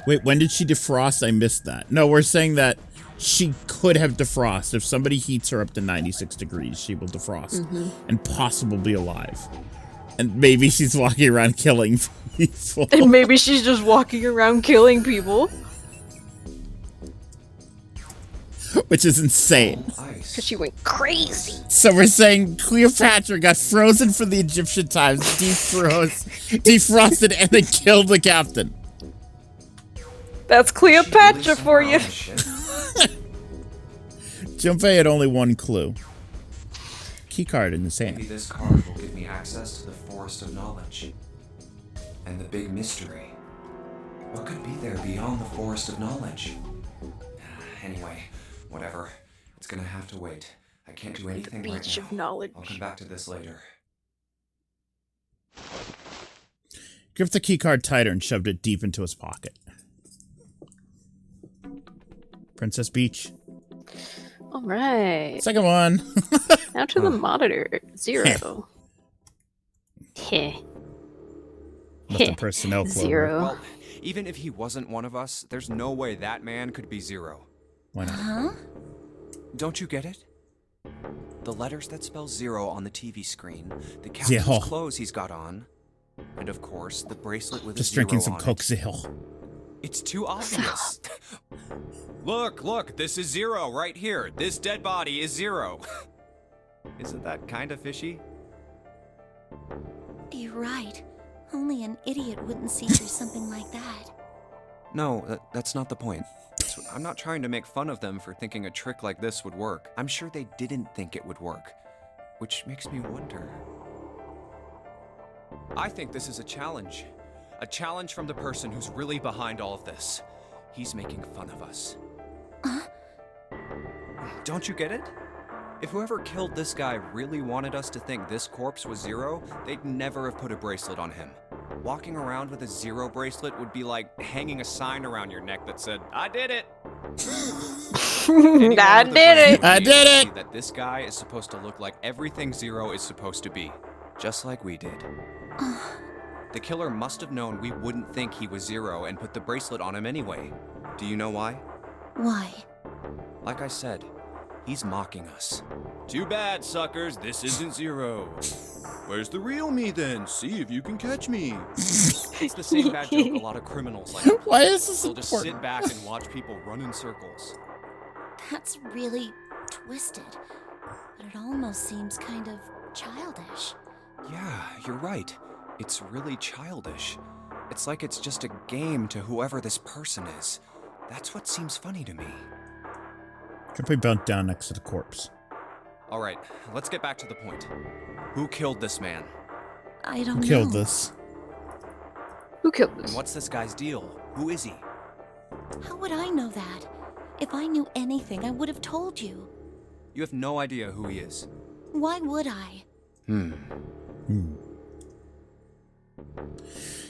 Wait, when did she defrost? I missed that. No, we're saying that she could have defrost. If somebody heats her up to 96 degrees, she will defrost and possibly be alive. And maybe she's walking around killing people. And maybe she's just walking around killing people. Which is insane. Ice. Because she went crazy. So we're saying Cleopatra got frozen for the Egyptian times, defrosted, and then killed the captain. That's Cleopatra She really for you. somewhere on the ship. Junpei had only one clue. Keycard in his Maybe hand. this card will give me access to the Forest of Knowledge. And the big mystery. What could be there beyond the Forest of Knowledge? Anyway, whatever. It's gonna have to wait. I can't do anything right Beach now. of knowledge. I'll come back to this later. Gripped the keycard tighter and shoved it deep into his pocket. Princess Beach. All right. Second one. Now to the monitor. 0. Heh. With the personnel Clover. 0. Well, even if he wasn't one of us, there's no way that man could be Zero. Why not? Huh? Don't you get it? The letters that spell Zero on the TV screen, the captain's Zero. clothes he's got on, and of course, the bracelet with Just a zero drinking some on Coke it. Zero. It's too obvious. Look, this is Zero right here. This dead body is Zero. Isn't that kind of fishy? You're right. Only an idiot wouldn't see through something like that. No, that's not the point. I'm not trying to make fun of them for thinking a trick like this would work. I'm sure they didn't think it would work, which makes me wonder. I think this is a challenge. A challenge from the person who's really behind all of this. He's making fun of us. Don't you get it? If whoever killed this guy really wanted us to think this corpse was Zero, they'd never have put a bracelet on him. Walking around with a Zero bracelet would be like hanging a sign around your neck that said, "I did it!" I did it! I did it! That this guy is supposed to look like everything Zero is supposed to be. Just like we did. The killer must have known we wouldn't think he was Zero and put the bracelet on him anyway. Do you know why? Why? Like I said, he's mocking us. Too bad, suckers, this isn't Zero. Where's the real me then? See if you can catch me. It's the same bad joke a lot of criminals like. Why is this They'll just important? sit back and watch people run in circles. That's really twisted. But it almost seems kind of childish. Yeah, you're right. It's really childish. It's like it's just a game to whoever this person is. That's what seems funny to me. Junpei bent down next to the corpse. All right, let's get back to the point. Who killed this man? I don't Who know. killed this? Who killed And this? what's this guy's deal? Who is he? How would I know that? If I knew anything, I would have told you. You have no idea who he is. Why would I?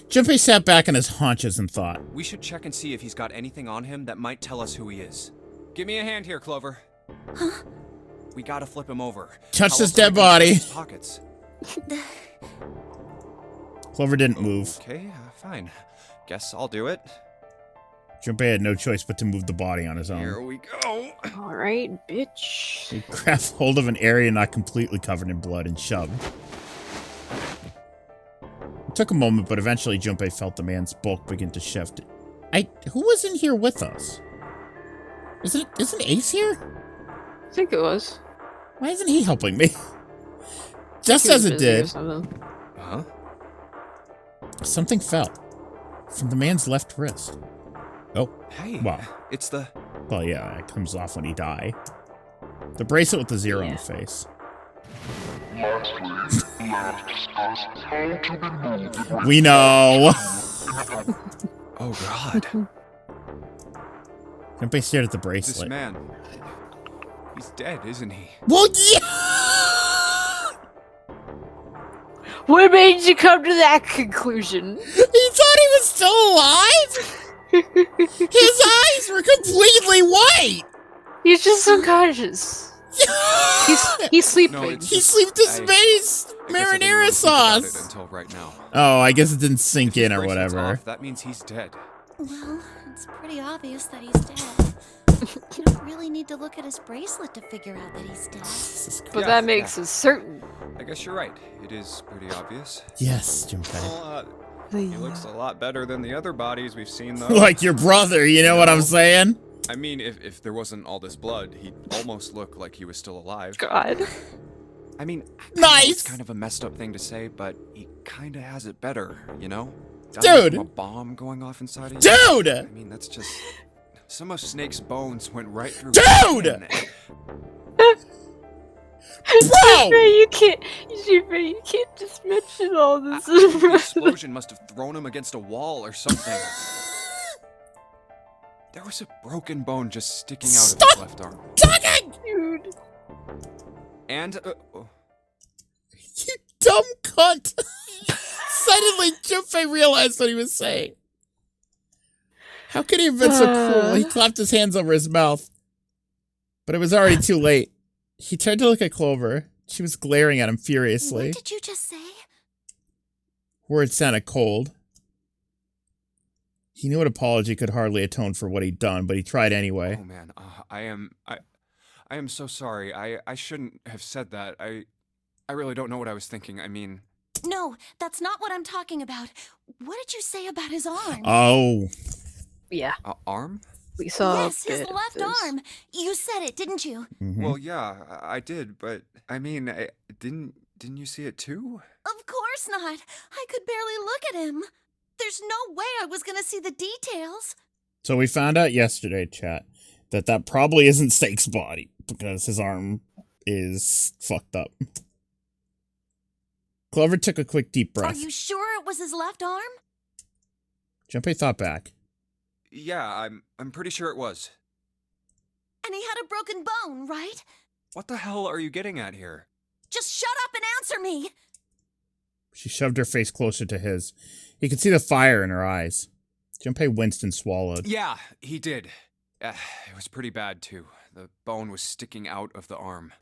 Junpei sat back on his haunches and thought. We should check and see if he's got anything on him that might tell us who he is. Give me a hand here, Clover. Huh? We gotta flip him over. Touch How this else are we dead gonna body. search his pockets. Clover didn't move. Okay, fine. Guess I'll do it. Junpei had no choice but to move the body on his Here own. we go. Alright, bitch. He grabbed hold of an area not completely covered in blood and shoved. It took a moment, but eventually Junpei felt the man's bulk begin to shift. Who was in here with us? Isn't Ace here? I think it was. Why isn't he helping me? Just He was as it busy or did, something. Huh? something fell from the man's left wrist. Oh, Hey. wow. It's the... Well, yeah, it comes off when he die. The bracelet with the zero on the face. We know. Oh, God. Junpei stared at the This bracelet. man... He's dead, isn't he? Well, yeah! What made you come to that conclusion? He thought he was still alive? His eyes were completely white! He's just unconscious. He's sleeping. No, it's He just- sleeped in I- space I guess I didn't marinara really think about it sauce! until right now. Oh, I guess it didn't sink If his in or bracelet's whatever. off, that means he's dead. Well, it's pretty obvious that he's dead. You don't really need to look at his bracelet to figure out that he's dead. But Yeah, that makes us certain. I guess you're right. It is pretty obvious. Yes, Junpei. Well, he looks a lot better than the other bodies we've seen, though. Like your brother, you know what I'm saying? I mean, if there wasn't all this blood, he'd almost look like he was still alive. God. I mean, I know Nice! it's kind of a messed up thing to say, but he kind of has it better, you know? Dude! From a bomb going off inside of you. Dude! I mean, that's just... Some of Snake's bones went right through Dude! his skin. Bro! You can't just mention all this. The explosion must have thrown him against a wall or something. There was a broken bone just sticking out of Stop his left arm. Talking! Dude. And, You dumb cunt! Suddenly, Junpei realized what he was saying. How could he have been so cruel? He clapped his hands over his mouth. But it was already too late. He turned to look at Clover. She was glaring at him furiously. What did you just say? Words sounded cold. He knew an apology could hardly atone for what he'd done, but he tried anyway. oh man, I am so sorry. I shouldn't have said that. I really don't know what I was thinking. I mean... No, that's not what I'm talking about. What did you say about his arm? Oh. Yeah, arm? we saw. yes, a his bit of left this. arm. You said it, didn't you? Mhm. Well, yeah, I did, but I mean, didn't you see it too? Of course not. I could barely look at him. There's no way I was gonna see the details. So we found out yesterday, chat, that probably isn't Snake's body, because his arm is fucked up. Clover took a quick deep Are breath. you sure it was his left arm? Junpei thought back. Yeah, I'm pretty sure it was. And he had a broken bone, right? What the hell are you getting at here? Just shut up and answer me! She shoved her face closer to his. He could see the fire in her eyes. Junpei winced and swallowed. Yeah, he did. It was pretty bad, too. The bone was sticking out of the arm.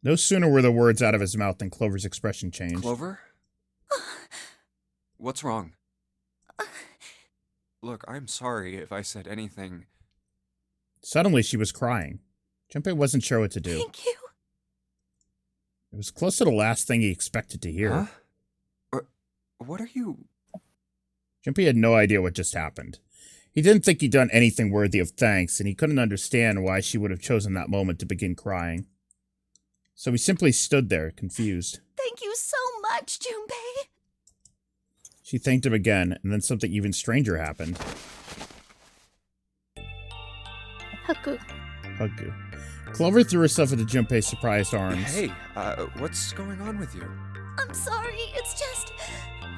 No sooner were the words out of his mouth than Clover's expression changed. Clover? What's wrong? Look, I'm sorry if I said anything. Suddenly, she was crying. Junpei wasn't sure what to do. Thank you. It was close to the last thing he expected to hear. Huh? What are you... Junpei had no idea what just happened. He didn't think he'd done anything worthy of thanks, and he couldn't understand why she would have chosen that moment to begin crying. So he simply stood there, confused. Thank you so much, Junpei. She thanked him again, and then something even stranger happened. Haku. Haku. Clover threw herself into Junpei's surprised arms. Hey, what's going on with you? I'm sorry, it's just...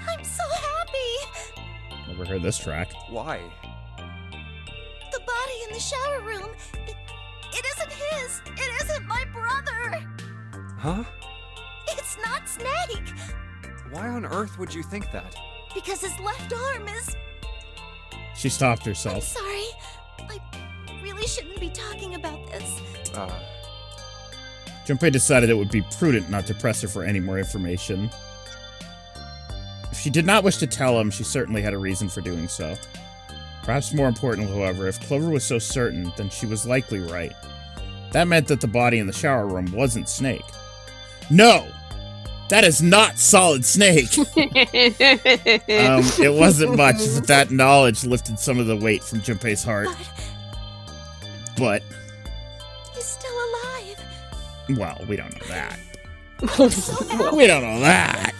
I'm so happy! Never heard this track. Why? The body in the shower room, it isn't his! It isn't my brother! Huh? It's not Snake! Why on earth would you think that? Because his left arm is... She stopped I'm herself. sorry. I really shouldn't be talking about this. Junpei decided it would be prudent not to press her for any more information. If she did not wish to tell him, she certainly had a reason for doing so. Perhaps more important, however, if Clover was so certain, then she was likely right. That meant that the body in the shower room wasn't Snake. No! That is not Solid Snake! It wasn't much, but that knowledge lifted some of the weight from Junpei's heart. But... he's still alive. well, we don't know that. So We don't know that!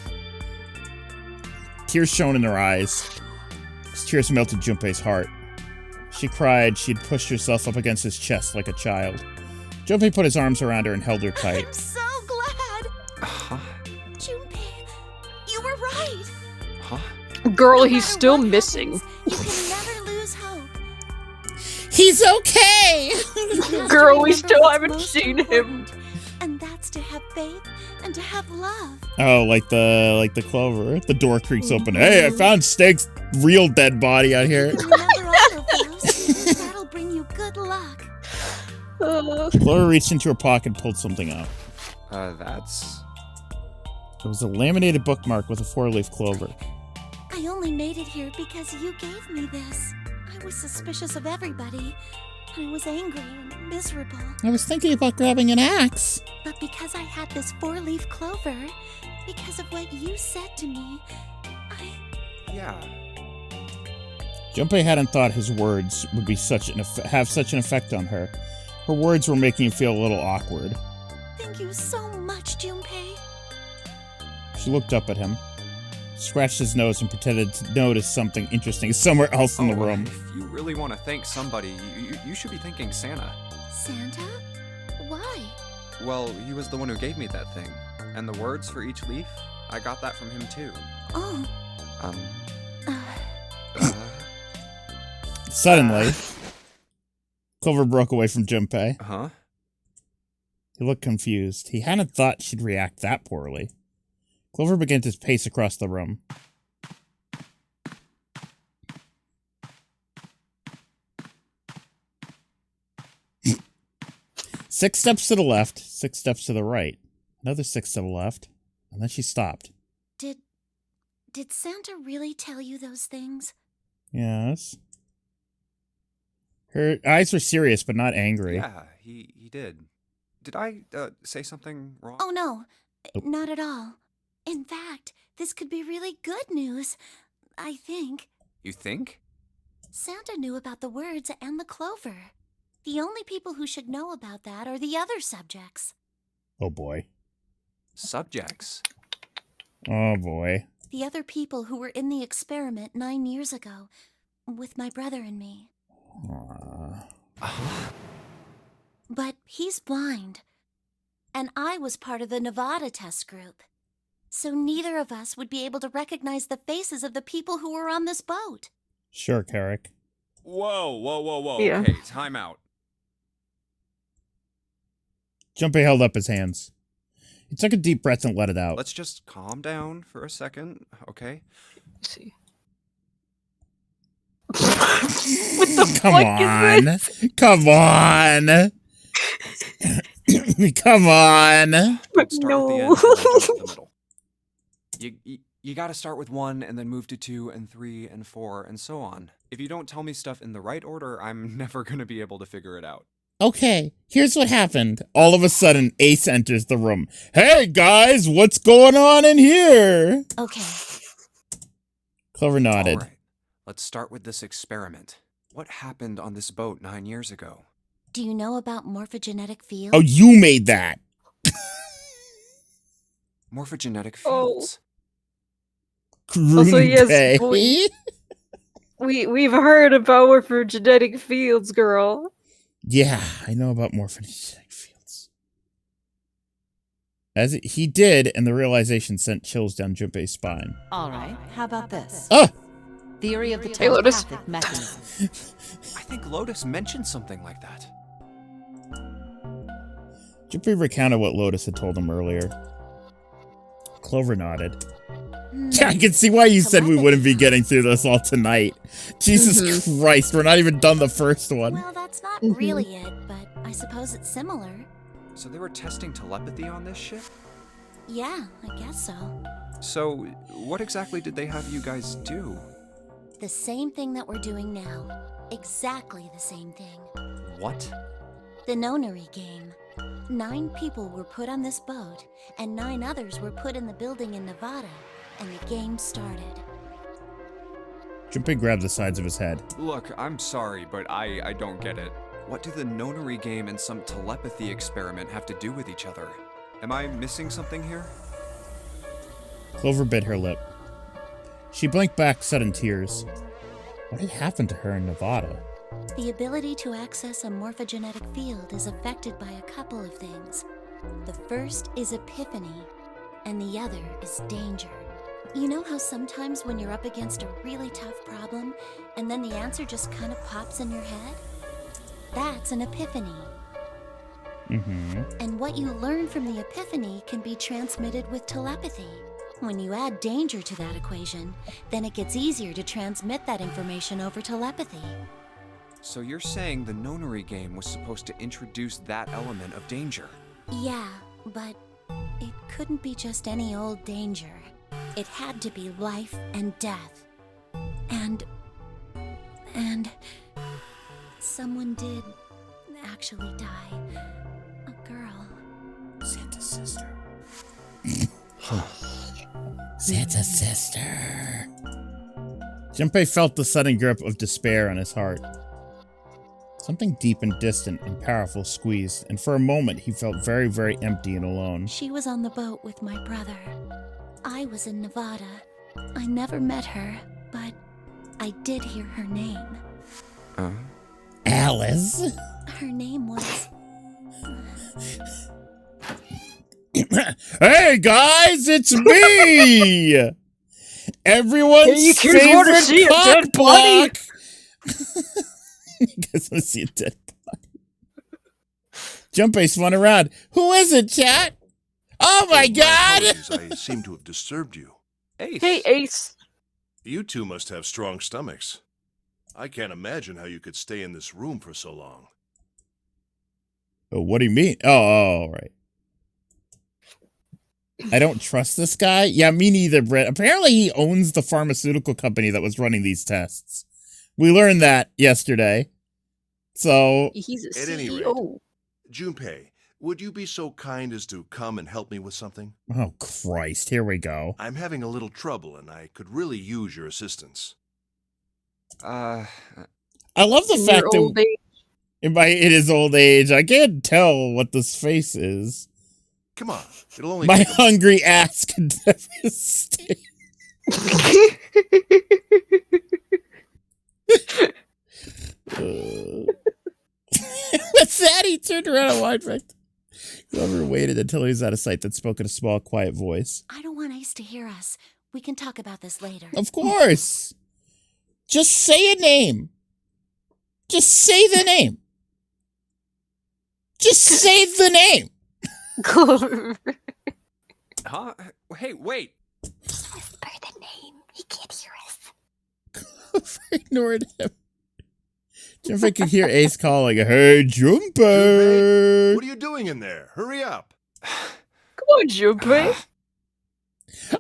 Tears shone in her eyes. His tears melted Junpei's heart. She cried. She had pushed herself up against his chest like a child. Junpei put his arms around her and held her tight. I'm so glad. Huh? Junpei, you were right. Huh? Girl, No he's matter still what missing. happens, you can never lose hope. He's okay! You have to Girl, we remember still what's haven't most seen him. important, and that's to have faith and to have love. Oh, like the Clover. The door creaks open. Hey, I found Snake's real dead body out here. You can remember all of those. That'll bring you good luck. Clover reached into her pocket and pulled something out. That's... It was a laminated bookmark with a 4-leaf clover. I only made it here because you gave me this. I was suspicious of everybody. I was angry and miserable. I was thinking about grabbing an axe. But because I had this 4-leaf clover, because of what you said to me, Yeah. Junpei hadn't thought his words would be have such an effect on her. Her words were making him feel a little awkward. thank you so much, Junpei. She looked up at him, scratched his nose, and pretended to notice something interesting somewhere else in the room. If you really want to thank somebody, you should be thanking Santa. Santa? Why? Well, he was the one who gave me that thing. And the words for each leaf, I got that from him too. Oh. Suddenly, Clover broke away from Junpei. Huh? He looked confused. He hadn't thought she'd react that poorly. Clover began to pace across the room. Six steps to the left, 6 steps to the right, another 6 to the left, and then she stopped. Did Santa really tell you those things? Yes. Her eyes were serious, but not angry. Yeah, he did. Did I say something wrong? Oh no, Nope. not at all. In fact, this could be really good news. I think. You think? Santa knew about the words and the clover. The only people who should know about that are the other subjects. Oh boy. Subjects. Oh boy. The other people who were in the experiment 9 years ago, with my brother and me. But he's blind. And I was part of the Nevada test group. So neither of us would be able to recognize the faces of the people who were on this boat. Sure, Carrick. Whoa. Yeah. Okay, time out. Junpei held up his hands. He took a deep breath and let it out. Let's just calm down for a second, okay? Let's see. What the Come fuck on. is this? Come on. Come on. Don't start at the end and then jump to the middle. You gotta start with 1 and then move to 2 and 3 and 4 and so on. If you don't tell me stuff in the right order, I'm never gonna be able to figure it out. Okay, here's what happened. All of a sudden, Ace enters the room. Hey, guys, what's going on in here? Okay. Clover nodded. All right, let's start with this experiment. What happened on this boat 9 years ago? Do you know about morphogenetic fields? Oh, you made that. Morphogenetic Oh. fields. Also, yes, Groonpay. We've heard about morphogenetic fields, girl. Yeah, I know about morphogenetic fields. He did, and the realization sent chills down Junpei's spine. All right, how about this? Ah! Theory of the Hey, Lotus. telepathic mechanism. I think Lotus mentioned something like that. Junpei recounted what Lotus had told him earlier. Clover nodded. Hmm. Yeah, I can see why you said we wouldn't be getting through this all tonight. Jesus Christ, we're not even done the first one. Well, that's not Mhm. really it, but I suppose it's similar. So they were testing telepathy on this ship? Yeah, I guess so. So, what exactly did they have you guys do? The same thing that we're doing now. Exactly the same thing. What? The Nonary game. 9 people were put on this boat, and 9 others were put in the building in Nevada, and the game started. Junpei grabbed the sides of his head. Look, I'm sorry, but I don't get it. What do the Nonary game and some telepathy experiment have to do with each other? Am I missing something here? Clover bit her lip. She blinked back, sudden tears. What had happened to her in Nevada? The ability to access a morphogenetic field is affected by a couple of things. The first is epiphany, and the other is danger. You know how sometimes when you're up against a really tough problem, and then the answer just kind of pops in your head? That's an epiphany. Mm-hmm. And what you learn from the epiphany can be transmitted with telepathy. When you add danger to that equation, then it gets easier to transmit that information over telepathy. So you're saying the Nonary game was supposed to introduce that element of danger? Yeah, but it couldn't be just any old danger. It had to be life and death. And someone did actually die. A girl. Santa's sister. Santa's sister. Junpei felt the sudden grip of despair on his heart. Something deep and distant and powerful squeezed, and for a moment he felt very, very empty and alone. She was on the boat with my brother. I was in Nevada. I never met her, but I did hear her name. Alice? Her name was... Hey guys, it's me! Everyone's Hey, you kids wanna see a favorite dead body? cockblock! You guys want to see a dead body? Junpei spun around. Who is it, chat? Oh my god! Apologies, I seem to have disturbed you. Ace. Hey, Ace. You two must have strong stomachs. I can't imagine how you could stay in this room for so long. Oh, what do you mean? Oh, right. I don't trust this guy? Yeah, me neither, Brett. Apparently he owns the pharmaceutical company that was running these tests. We learned that yesterday. So... He's a At any rate, CEO. Junpei, would you be so kind as to come and help me with something? Oh, Christ. Here we go. I'm having a little trouble, and I could really use your assistance. I love the In fact your old that age. in his old age, I can't tell what this face is. Come on, it'll only My take a- hungry ass can devastate. What's that? He turned around and whined back. Whoever waited until he was out of sight, then spoke in a small, quiet voice. I don't want Ace to hear us. We can talk about this later. Of course. Just say a name. Just say the name. Just say the name. Clover. Huh? Hey, wait. Whisper the name. He can't hear us. Clover ignored him. Junpei could hear Ace calling, "Hey, Junpei, Junpei!" what are you doing in there? Hurry up. Come on, Junpei.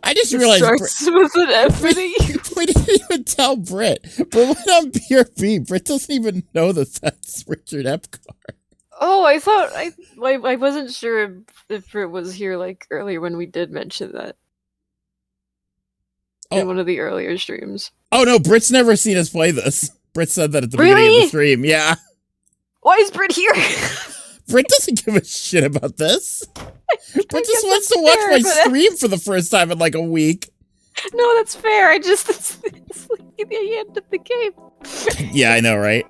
I just It realized starts with an F-ing. we didn't even tell Britt. But when on BRB, Britt doesn't even know that that's Richard Epcar. Oh, I thought I wasn't sure if it was here like earlier when we did mention that in one of the earlier streams. Oh no, Britt's never seen us play this. Britt said that at the beginning of the stream. Yeah. Why is Britt here? Britt doesn't give a shit about this. Britt just guess wants that's to watch fair, my but- stream for the first time in like a week. No, that's fair. It's like the end of the game. Yeah, I know, right?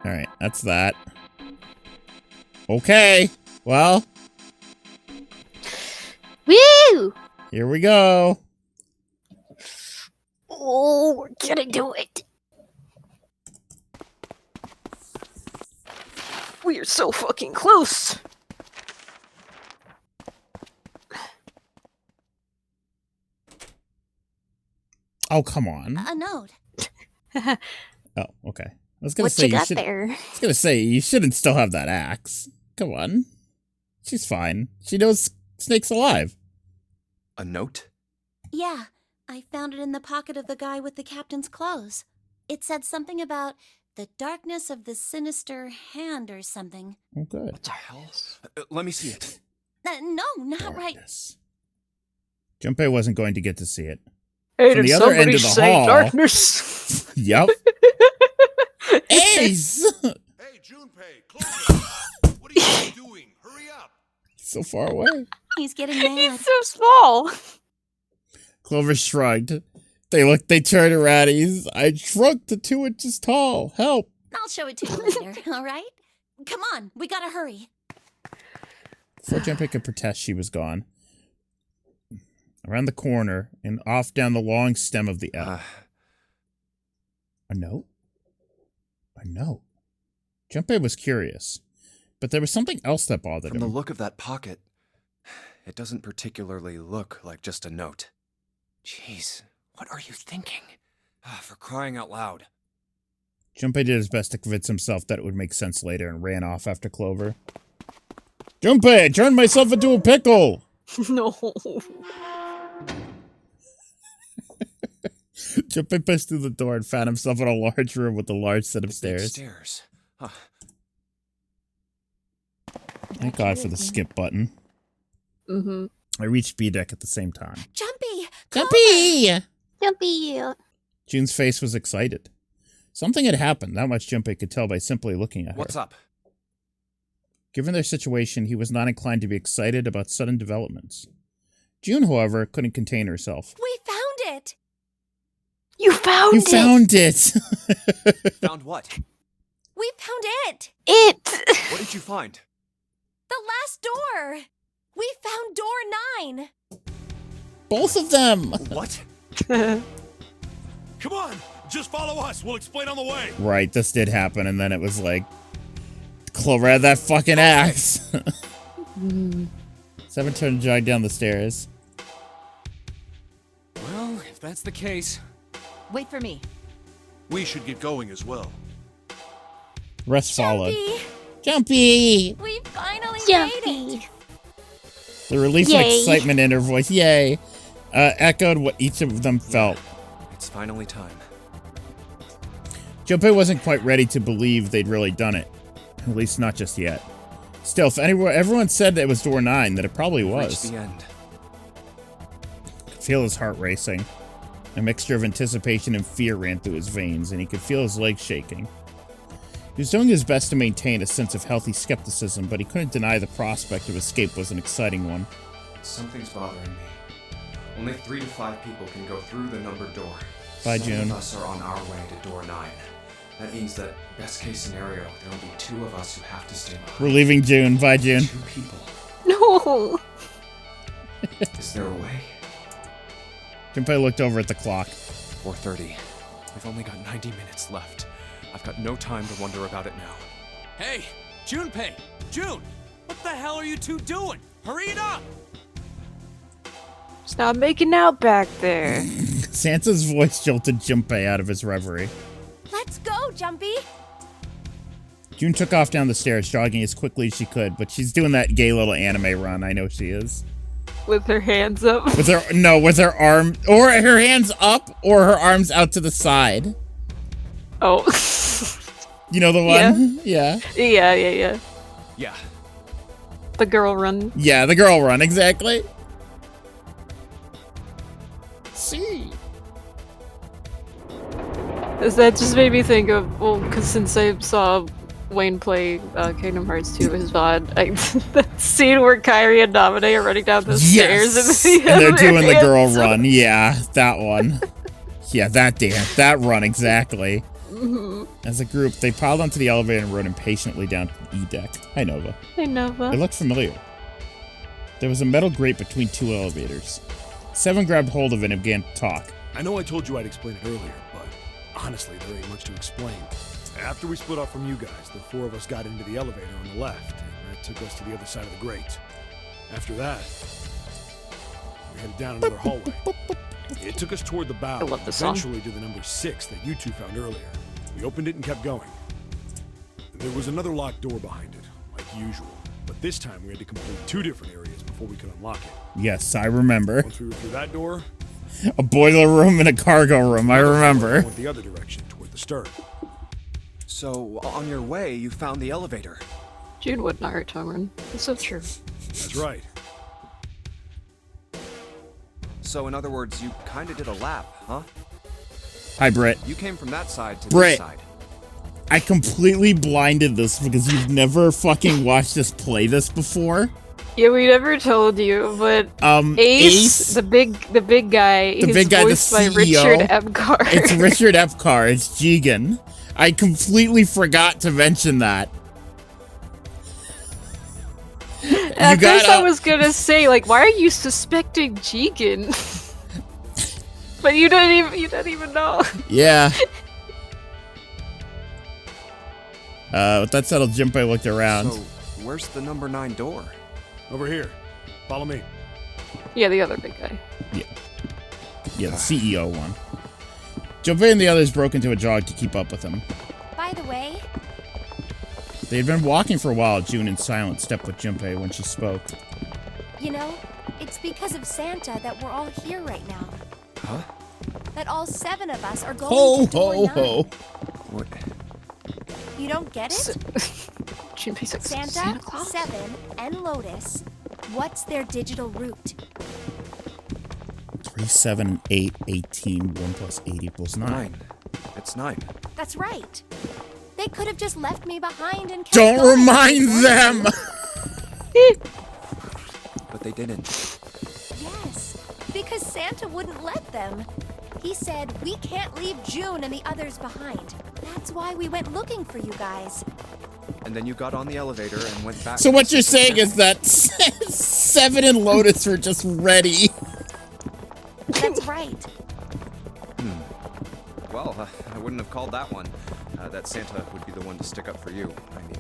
Alright, that's that. Okay. Well, Woo! here we go. Oh, we're gonna do it. We are so fucking close. Oh, come on. A note. Oh, okay. I was gonna What say you got should. there? I was gonna say you shouldn't still have that axe. Come on. She's fine. She knows Snake's alive. A note? Yeah, I found it in the pocket of the guy with the captain's clothes. It said something about the darkness of the sinister hand or something. Oh, good. What the hell? Let me see it. No, not right. Darkness. Junpei wasn't going to get to see it. Hey, From did the other end somebody of the say hall- darkness? Yep. Ace! Hey, Junpei, Clover, what are you doing? Hurry up. So far away. He's getting mad. He's so small. Clover shrugged. They turned around. I shrunk to 2 inches tall. Help. I'll show it to you later, all right? Come on, we gotta hurry. Before Junpei could protest, she was gone. Around the corner and off down the long stem of the L. A note? A note. Junpei was curious, but there was something else that bothered From him. the look of that pocket, it doesn't particularly look like just a note. Jeez, what are you thinking? For crying out loud. Junpei did his best to convince himself that it would make sense later and ran off after Clover. Junpei, I turned myself into a pickle! No. Junpei pushed through the door and found himself in a large room with a large set of Big stairs. Stairs. Huh. Thank God for the skip button. Mm-hmm. I reached B deck at the same time. Jumpy! Jumpy! Jumpy! June's face was excited. Something had happened, that much Junpei could tell by simply looking at her. What's up? Given their situation, he was not inclined to be excited about sudden developments. June, however, couldn't contain herself. We found it! You found You it! found it! Found what? We found it! It! What did you find? The last door! We found door 9! Both of them! What? Come on, just follow us. We'll explain on the way. Right, this did happen, and then it was like, Clover had that fucking axe. Seven turned and jogged down the stairs. Well, if that's the case. Wait for me. We should get going as well. Rest followed. Jumpy! Jumpy! We finally made it! The relief and Yay. excitement in her voice, yay, echoed what each of them felt. It's finally time. Junpei wasn't quite ready to believe they'd really done it. At least not just yet. Still, if everyone said that it was door 9, that it probably Reached was. the end. Could feel his heart racing. A mixture of anticipation and fear ran through his veins, and he could feel his legs shaking. He was doing his best to maintain a sense of healthy skepticism, but he couldn't deny the prospect of escape was an exciting one. Something's bothering me. Only 3 to 5 people can go through the numbered door. Bye, 7 June. of us are on our way to door 9. That means that, best case scenario, there will be 2 of us who have to stay behind. We're leaving June. Bye, June. 2 people. No! Is there a way? Junpei looked over at the clock. 4:30. We've only got 90 minutes left. I've got no time to wonder about it now. Hey, Junpei! June! What the hell are you two doing? Hurry it up! Stop making out back there. Santa's voice jolted Junpei out of his reverie. Let's go, Jumpy! June took off down the stairs, jogging as quickly as she could, but she's doing that gay little anime run. I know she is. With her hands up. With her arm, or her hands up, or her arms out to the side. Oh. You know the one? Yeah. Yeah. The girl run. Yeah, the girl run, exactly. See. That just made me think of, well, because since I saw Wayne play Kingdom Hearts 2 his VOD, that scene where Kairi and Nonary are running down the stairs and they're doing the girl run. Yeah, that one. Yeah, that run, exactly. As a group, they piled onto the elevator and rode impatiently down to the E-deck. Hi, Nova. Hey, Nova. It looked familiar. There was a metal grate between two elevators. Seven grabbed hold of it and began to talk. I know I told you I'd explain it earlier, but honestly, there ain't much to explain. After we split off from you guys, the four of us got into the elevator on the left, and that took us to the other side of the grate. After that, we headed down another hallway. It took us toward the bow, I love this song. eventually to the number 6 that you two found earlier. We opened it and kept going. There was another locked door behind it, like usual, but this time we had to complete 2 different areas before we could unlock it. Yes, I remember. Once we were through that door, A boiler room and a cargo room, I remember. went the other direction, toward the stern. So, on your way, you found the elevator. June would not hurt tongue run. It's so true. That's right. So, in other words, you kinda did a lap, huh? Hi, Britt. You came from that side to Britt. this side. I completely blinded this because you've never fucking watched us play this before. Yeah, we never told you, but Ace, the big guy, the he's big guy, the voiced by CEO. Richard Epcar. It's Richard Epcar. It's Jigen. I completely forgot to mention that. At first I was gonna say, like, why are you suspecting Jigen? But you didn't even know. Yeah. With that settled, Junpei looked around. So, where's the number 9 door? Over here. Follow me. Yeah, the other big guy. Yeah, the CEO one. Junpei and the others broke into a jog to keep up with him. By the way, They had been walking for a while. June, in silence, stepped with Junpei when she spoke. you know, it's because of Santa that we're all here right now. Huh? That all 7 of us are going Ho, to door ho, 9. ho. What? You don't get it? Junpei's like Santa, Santa Claus? 7, and Lotus. What's their digital root? 3, 7, and 8, 18. 1 plus 8 equals 9. 9. It's 9. That's right. They could have just left me behind and kept Don't going. remind them! But they didn't. Yes, because Santa wouldn't let them. He said, we can't leave June and the others behind. That's why we went looking for you guys. And then you got on the elevator and went back. So to what the you're system saying is that 7 and Lotus were just ready. That's right. Well, I wouldn't have called that one. That Santa would be the one to stick up for you. I mean,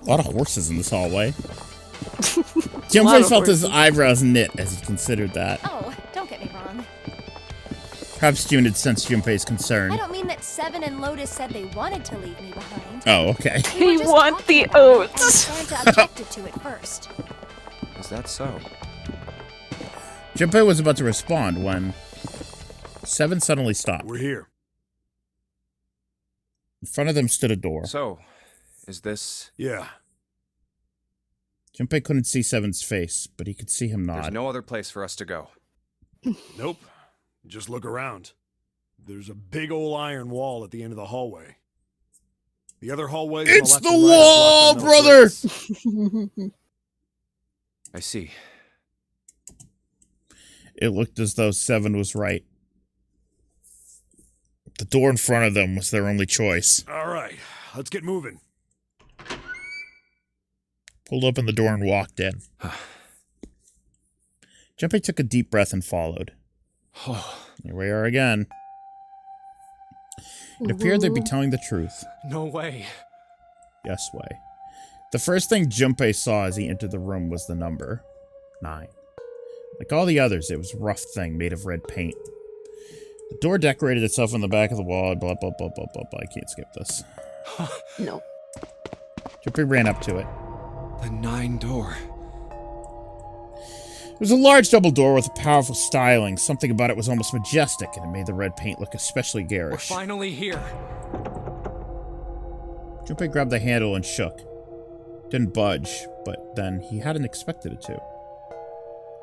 A lot of horses in this hallway. Lot Junpei of felt his horses. eyebrows knit as he considered that. Oh, don't get me wrong. Perhaps June had sensed Junpei's concern. I don't mean that 7 and Lotus said they wanted to leave me behind. Oh, okay. We were They just want talking the about it, and oats. Santa objected to it first. is that so? Junpei was about to respond when 7 suddenly stopped. We're here. In front of them stood a door. So, is this... Yeah. Junpei couldn't see 7's face, but he could see him There's nod. no other place for us to go. Nope. Just look around. There's a big old iron wall at the end of the hallway. The other hallways on It's left the and right are wall, blocked by metal brother! grates. I see. It looked as though 7 was right. The door in front of them was their only choice. All right, let's get moving. Pulled open the door and walked in. Junpei took a deep breath and followed. Here we are again. It appeared they'd be telling the truth. No way. Yes way. The first thing Junpei saw as he entered the room was the number 9. Like all the others, it was a rough thing made of red paint. The door decorated itself on the back of the wall, blah, blah, blah, blah, blah, blah. I can't skip this. No. Junpei ran up to it. The 9 door. It was a large double door with a powerful styling. Something about it was almost majestic, and it made the red paint look especially We're garish. finally here. Junpei grabbed the handle and shook. Didn't budge, but then he hadn't expected it to.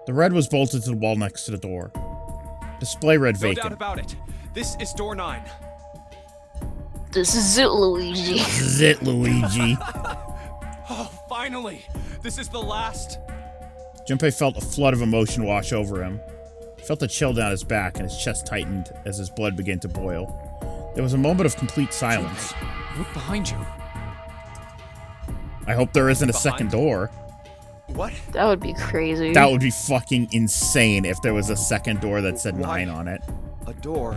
The red was bolted to the wall next to the door. Display read No vacant. doubt about it. This is door 9. This is it, Luigi. This is it, Luigi. Oh, finally! This is the last. Junpei felt a flood of emotion wash over him. He felt a chill down his back and his chest tightened as his blood began to boil. There was a moment of complete silence. Look behind you. I hope there isn't a second door. What? That would be crazy. That would be fucking insane if there was a second door that said Why? 9 on it. A door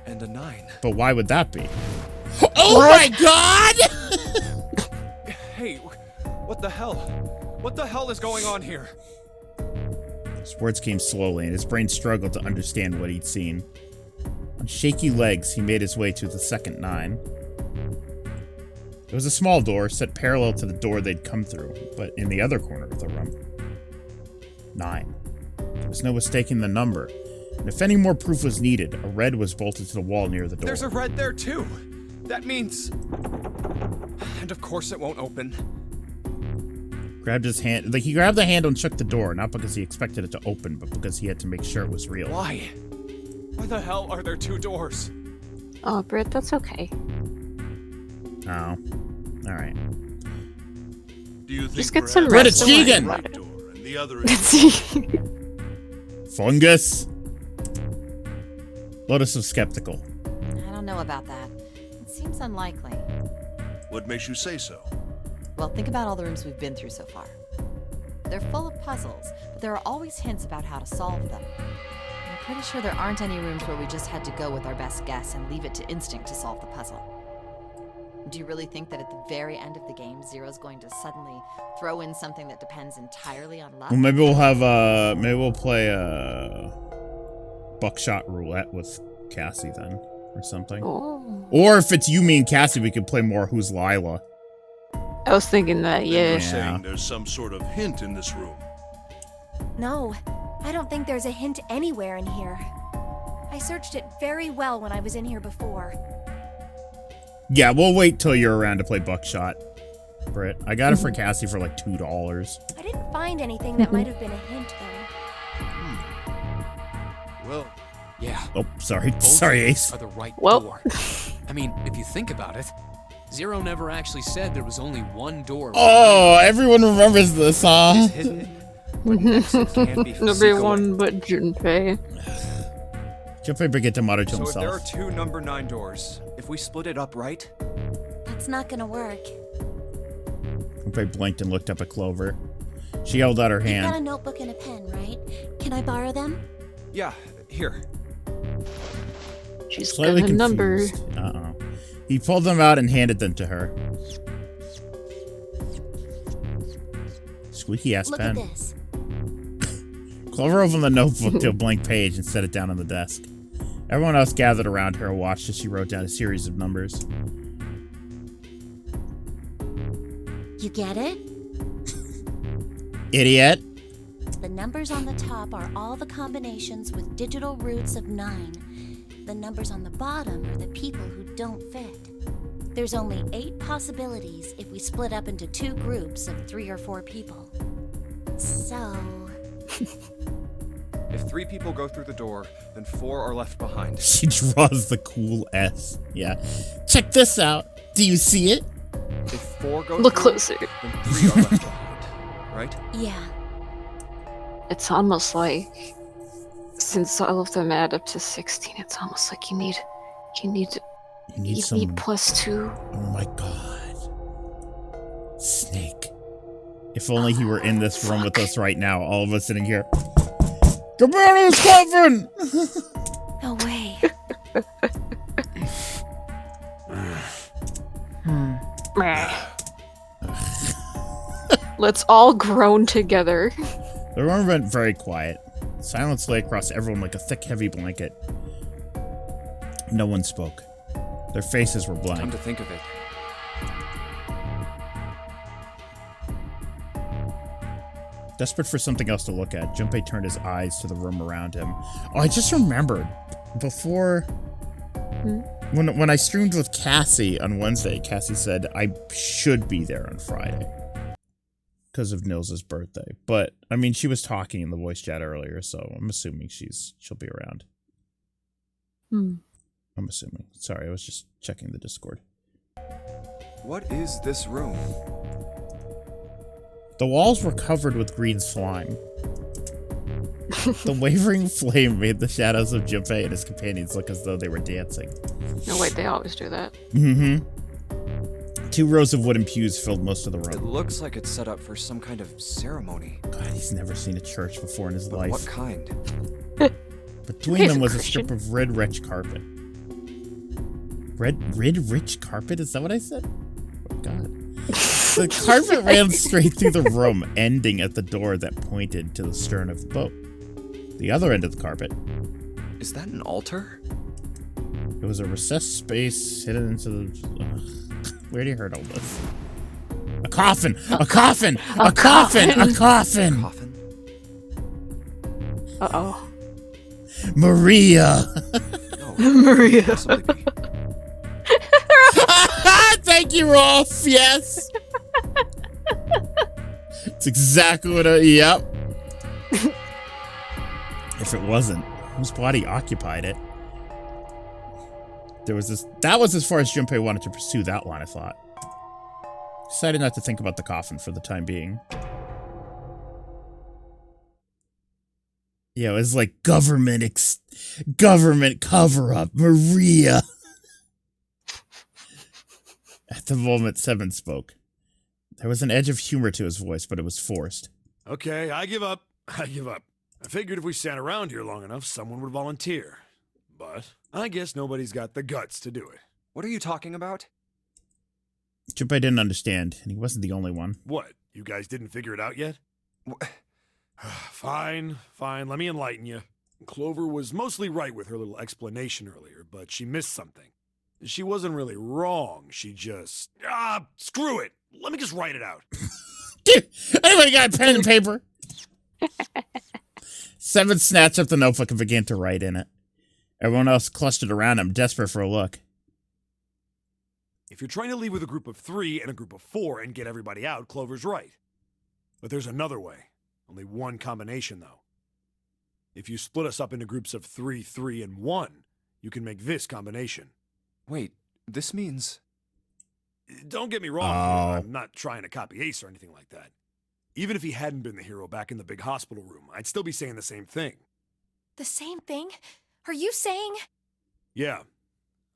and a 9. But why would that be? Oh my god! Hey, what the hell? What the hell is going on here? His words came slowly, and his brain struggled to understand what he'd seen. On shaky legs, he made his way to the second 9. It was a small door, set parallel to the door they'd come through, but in the other corner of the room. 9. There was no mistaking the number, and if any more proof was needed, a red was bolted to the wall near the door. There's a red there too. That means... And of course it won't open. Grabbed his hand, like he grabbed the handle and shook the door, not because he expected it to open, but because he had to make sure it was real. Why? Why the hell are there 2 doors? Oh, Britt, that's okay. Oh. Alright. Do you think Just get some perhaps rest. one is Regan! the right door and the other is Fungus? Lotus was skeptical. I don't know about that. It seems unlikely. What makes you say so? Well, think about all the rooms we've been through so far. They're full of puzzles, but there are always hints about how to solve them. I'm pretty sure there aren't any rooms where we just had to go with our best guess and leave it to instinct to solve the puzzle. Do you really think that at the very end of the game, Zero's going to suddenly throw in something that depends entirely on luck? Well, maybe we'll have, maybe we'll play, buckshot roulette with Cassie then, or something. Oh. Or if it's you, me, and Cassie, we could play more Who's Lila. I was thinking that, Then yeah. you're saying there's some sort of hint in this room. No, I don't think there's a hint anywhere in here. I searched it very well when I was in here before. Yeah, we'll wait till you're around to play buckshot, Britt. I got it for Cassie for like $2. I didn't find anything that might have been a hint, though. Well, Yeah. Oh, sorry. both Sorry, of these Ace. Are the right Well. door. I mean, if you think about it, Zero never actually said there was only one door. Oh, everyone remembers this, huh? It's hidden. But an exit can't be from Everyone but Junpei. Junpei began to mutter to So if there are himself. 2 number 9 doors, if we split it up right, That's not gonna work. Junpei blinked and looked up at Clover. She held out her You've got a hand. notebook and a pen, right? Can I borrow them? yeah, here. She's Slightly got a number. confused. Uh-oh. He pulled them out and handed them to her. Squeaky ass Look pen. at this. Clover opened the notebook to a blank page and set it down on the desk. Everyone else gathered around her and watched as she wrote down a series of numbers. You get it? Idiot! The numbers on the top are all the combinations with digital roots of 9. The numbers on the bottom are the people who don't fit. There's only 8 possibilities if we split up into 2 groups of 3 or 4 people. So... If 3 people go through the door, then 4 are left behind. She draws the cool S. Yeah. Check this out. Do you see it? If 4 go Look through, closer. then 3 are left behind. Right? yeah. It's almost like, since all of them add up to 16, it's almost like you need You need someone. +2. Oh my god. Snake. If only he were in this room with us right now, all of us sitting here. Cabana's coffin! No way. Meh. Let's all groan together. The room went very quiet. Silence lay across everyone like a thick, heavy blanket. No one spoke. Their faces were blank. Come to think of it, Desperate for something else to look at, Junpei turned his eyes to the room around him. Oh, I just remembered. Before... When I streamed with Cassie on Wednesday, Cassie said I should be there on Friday. Because of Nils' birthday. But, I mean, she was talking in the voice chat earlier, so I'm assuming she'll be around. I'm assuming. Sorry, I was just checking the Discord. what is this room? The walls were covered with green slime. The wavering flame made the shadows of Junpei and his companions look as though they were dancing. No, wait, they always do that. Mm-hmm. 2 rows of wooden pews filled most of the It room. looks like it's set up for some kind of ceremony. God, he's never seen a church before in his life. What kind? Between them was a strip of red rich carpet. Red rich carpet? Is that what I said? Oh, God. The carpet ran straight through the room, ending at the door that pointed to the stern of the boat. The other end of the carpet. Is that an altar? It was a recessed space hidden into the... Where do you heard all this? A coffin! A coffin! A coffin! A coffin! Coffin? Uh-oh. Maria! No. Maria. Possibly be. Thank you, Rolf! Yes! It's exactly what I... Yep. If it wasn't, whose body occupied it? There was this... That was as far as Junpei wanted to pursue that line of thought. Decided not to think about the coffin for the time being. Yeah, it was like government cover-up, Maria. At the moment, Seven spoke. There was an edge of humor to his voice, but it was forced. Okay, I give up. I give up. I figured if we sat around here long enough, someone would volunteer. But I guess nobody's got the guts to do it. What are you talking about? Junpei didn't understand, and he wasn't the only one. What? You guys didn't figure it out yet? Fine. Let me enlighten you. Clover was mostly right with her little explanation earlier, but she missed something. She wasn't really wrong. She just... screw it. Let me just write it out. Anybody got a pen and paper? Seven snatched up the notebook and began to write in it. Everyone else clustered around him, desperate for a look. If you're trying to leave with a group of 3 and a group of 4 and get everybody out, Clover's right. But there's another way. Only one combination, though. If you split us up into groups of 3, 3, and 1, you can make this combination. Wait, this means... Don't get me wrong, I'm not trying to copy Ace or anything like that. Even if he hadn't been the hero back in the big hospital room, I'd still be saying the same thing. The same thing? Are you saying? Yeah,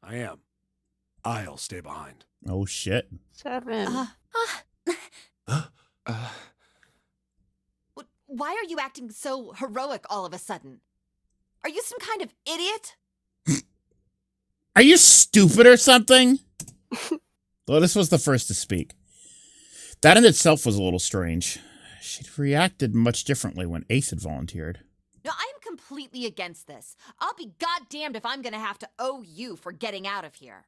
I am. I'll stay behind. Oh, shit. Seven. Why are you acting so heroic all of a sudden? Are you some kind of idiot? Are you stupid or something? Lotus was the first to speak. That in itself was a little strange. She'd reacted much differently when Ace had volunteered. No, I am completely against this. I'll be goddamned if I'm gonna have to owe you for getting out of here.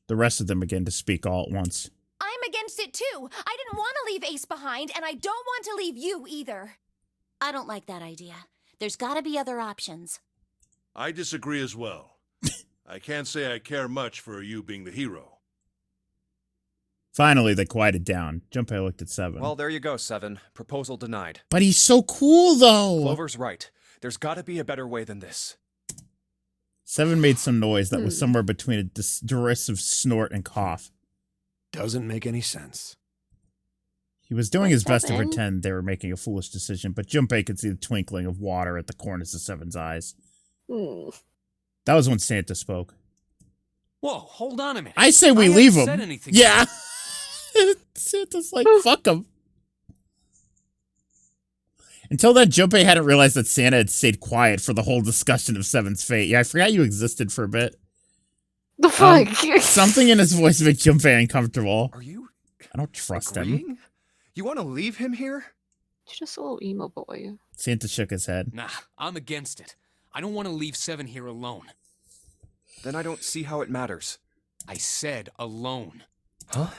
The rest of them began to speak all at once. I'm against it too. I didn't want to leave Ace behind, and I don't want to leave you either. I don't like that idea. There's gotta be other options. I disagree as well. I can't say I care much for you being the hero. Finally, they quieted down. Junpei looked at Seven. Well, there you go, Seven. Proposal denied. But he's so cool, though! Clover's right. There's gotta be a better way than this. Seven made some noise that was somewhere between a derisive snort and cough. Doesn't make any sense. He was doing his best to Seven? pretend they were making a foolish decision, but Junpei could see the twinkling of water at the corners of Seven's eyes. That was when Santa spoke. Whoa, hold on a minute. I say we I leave haven't him. said anything Yeah. Santa's like, fuck him. Until then, Junpei hadn't realized that Santa had stayed quiet for the whole discussion of Seven's fate. Yeah, I forgot you existed for a bit. The fuck? Something in his voice made Junpei uncomfortable. Are you I don't trust him. agreeing? You want to leave him here? He's just a little emo boy. Santa shook his head. Nah, I'm against it. I don't want to leave Seven here alone. Then I don't see how it matters. I said alone. Huh?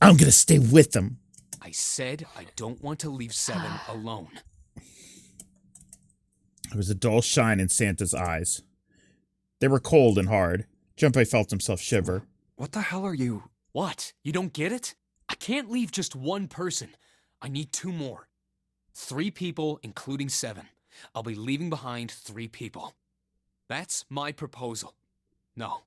I'm gonna stay with them. I said I don't want to leave Seven alone. There was a dull shine in Santa's eyes. They were cold and hard. Junpei felt himself shiver. What the hell are you? What? You don't get it? I can't leave just one person. I need 2 more. 3 people, including Seven. I'll be leaving behind 3 people. That's my proposal. No,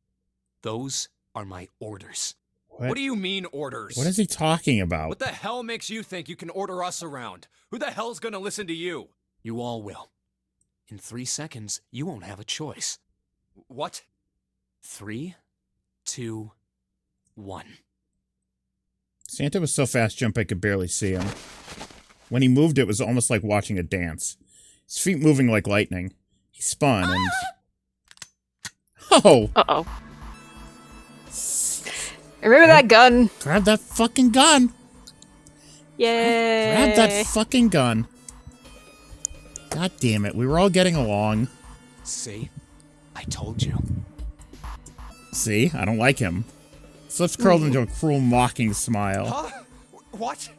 those are my orders. What do you mean, orders? What is he talking about? What the hell makes you think you can order us around? Who the hell's gonna listen to you? You all will. In 3 seconds, you won't have a choice. What? 3, 2, 1. Santa was so fast Junpei could barely see him. When he moved, it was almost like watching a dance. His feet moving like lightning. He spun and... Oh! Uh-oh. Remember that gun? Grab that fucking gun! Yay! Grab that fucking gun. God damn it, we were all getting along. See? I told you. See? I don't like him. His lips curled into a cruel, mocking smile. Huh? What?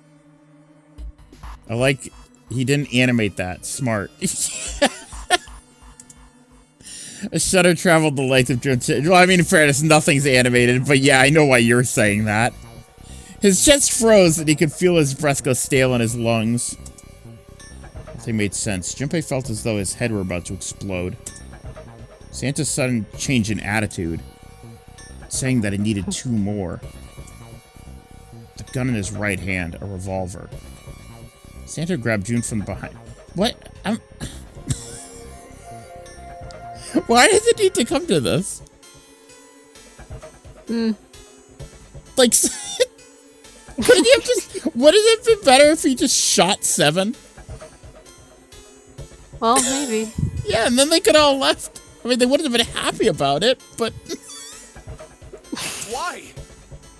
I like... He didn't animate that. Smart. A shudder traveled the length of Junpei. Well, I mean, in fairness, nothing's animated, but yeah, I know why you're saying that. His chest froze and he could feel his breath go stale in his lungs. Nothing made sense. Junpei felt as though his head were about to explode. Santa's sudden change in attitude, saying that he needed 2 more. The gun in his right hand, a revolver. Santa grabbed June from behind. What? Why does it need to come to this? Like, could you have just... Would it have been better if he just shot 7? Well, maybe. Yeah, and then they could all left. I mean, they wouldn't have been happy about it, but... Why?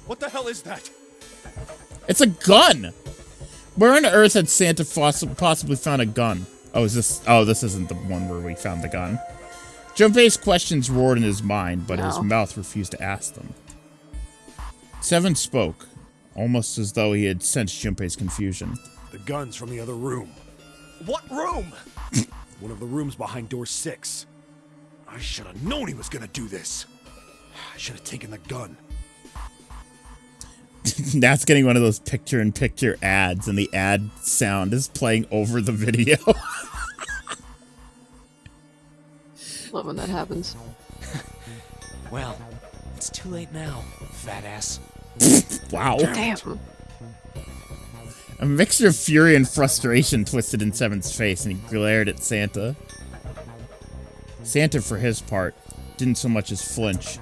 What the hell is that? It's a gun! Where on earth had Santa possibly found a gun? Oh, this isn't the one where we found the gun. Junpei's questions roared in his mind, but his mouth refused to ask them. Seven spoke, almost as though he had sensed Junpei's confusion. The gun's from the other room. What room? One of the rooms behind door 6. I should have known he was gonna do this. I should have taken the gun. Nat's getting one of those picture-in-picture ads, and the ad sound is playing over the video. Love when that happens. Well, it's too late now, fat ass. Wow. Damn. A mixture of fury and frustration twisted in Seven's face, and he glared at Santa. Santa, for his part, didn't so much as flinch.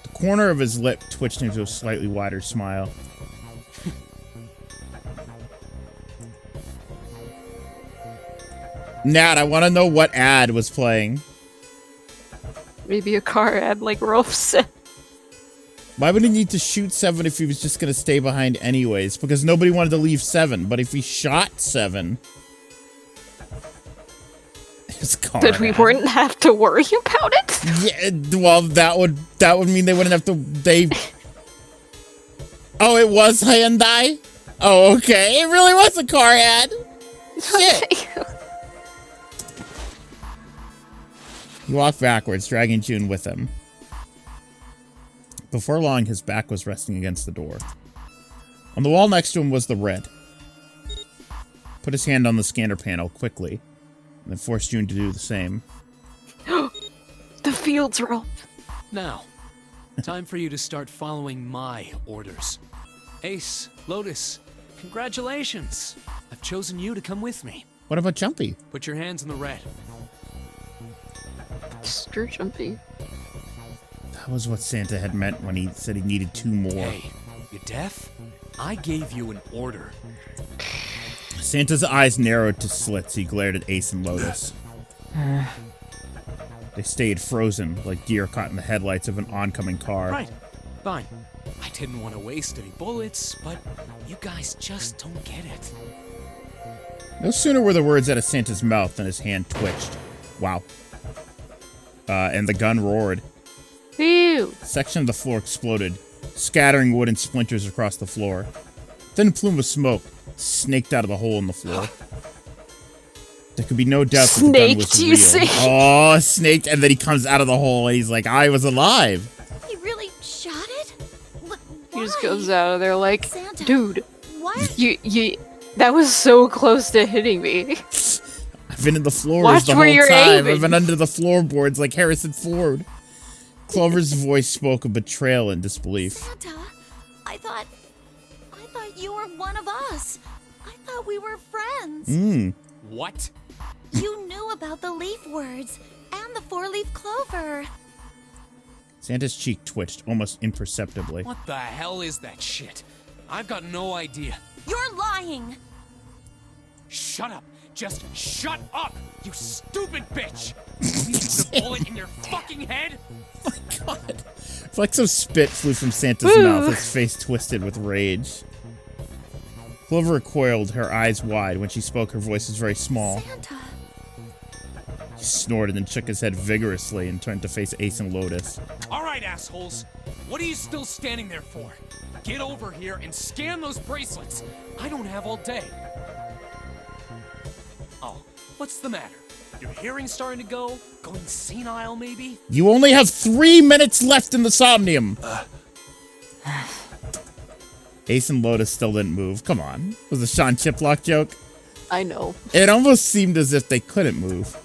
The corner of his lip twitched into a slightly wider smile. Nat, I want to know what ad was playing. Maybe a car ad like Rolf said. Why would he need to shoot 7 if he was just going to stay behind anyways? Because nobody wanted to leave 7, but if he shot 7... His car Then we ad. wouldn't have to worry about it? Yeah, well, that would mean they wouldn't have to... Oh, it was Hyundai? Oh, okay. It really was a car ad. Shit. He walked backwards, dragging June with him. Before long, his back was resting against the door. On the wall next to him was the red. Put his hand on the scanner panel quickly, and then forced June to do the same. The fields, Rolf. Now, time for you to start following my orders. Ace, Lotus, congratulations. I've chosen you to come with me. What about Jumpy? Put your hands in the red. Screw Jumpy. That was what Santa had meant when he said he needed 2 more. Hey, you deaf? I gave you an order. Santa's eyes narrowed to slits. He glared at Ace and Lotus. They stayed frozen, like deer caught in the headlights of an oncoming car. Right. Fine. I didn't want to waste any bullets, but you guys just don't get it. No sooner were the words out of Santa's mouth than his hand twitched. Wow. And the gun roared. Ew. A section of the floor exploded, scattering wooden splinters across the floor. Then a plume of smoke snaked out of the hole in the floor. There could be no doubt that the gun was Snaked, you real. say? Oh, snaked, and then he comes out of the hole and he's like, I was alive. You really shot it? But He why? just comes out of there like, Santa. dude, What? you, that was so close to hitting me. I've been in the floors Watch the where whole you're time. aiming. I've been under the floorboards like Harrison Ford. Clover's voice spoke of betrayal and disbelief. Santa, I thought you were one of us. I thought we were friends. What? You knew about the leaf words and the four-leaf clover. Santa's cheek twitched, almost imperceptibly. What the hell is that shit? I've got no idea. You're lying. Shut up. Just shut up, you stupid bitch! You put a bullet in your fucking head? Oh my god. Flecks of spit flew from Santa's mouth, his face twisted with rage. Clover recoiled, her eyes wide. When she spoke, her voice was very small. Santa. He snorted and shook his head vigorously and turned to face Ace and Lotus. Alright, assholes. What are you still standing there for? Get over here and scan those bracelets. I don't have all day. Oh, what's the matter? Your hearing starting to go? Going senile, maybe? You only have 3 minutes left in the Somnium! Ace and Lotus still didn't move. Come on. Was a Sean Chiplock joke? I know. It almost seemed as if they couldn't move.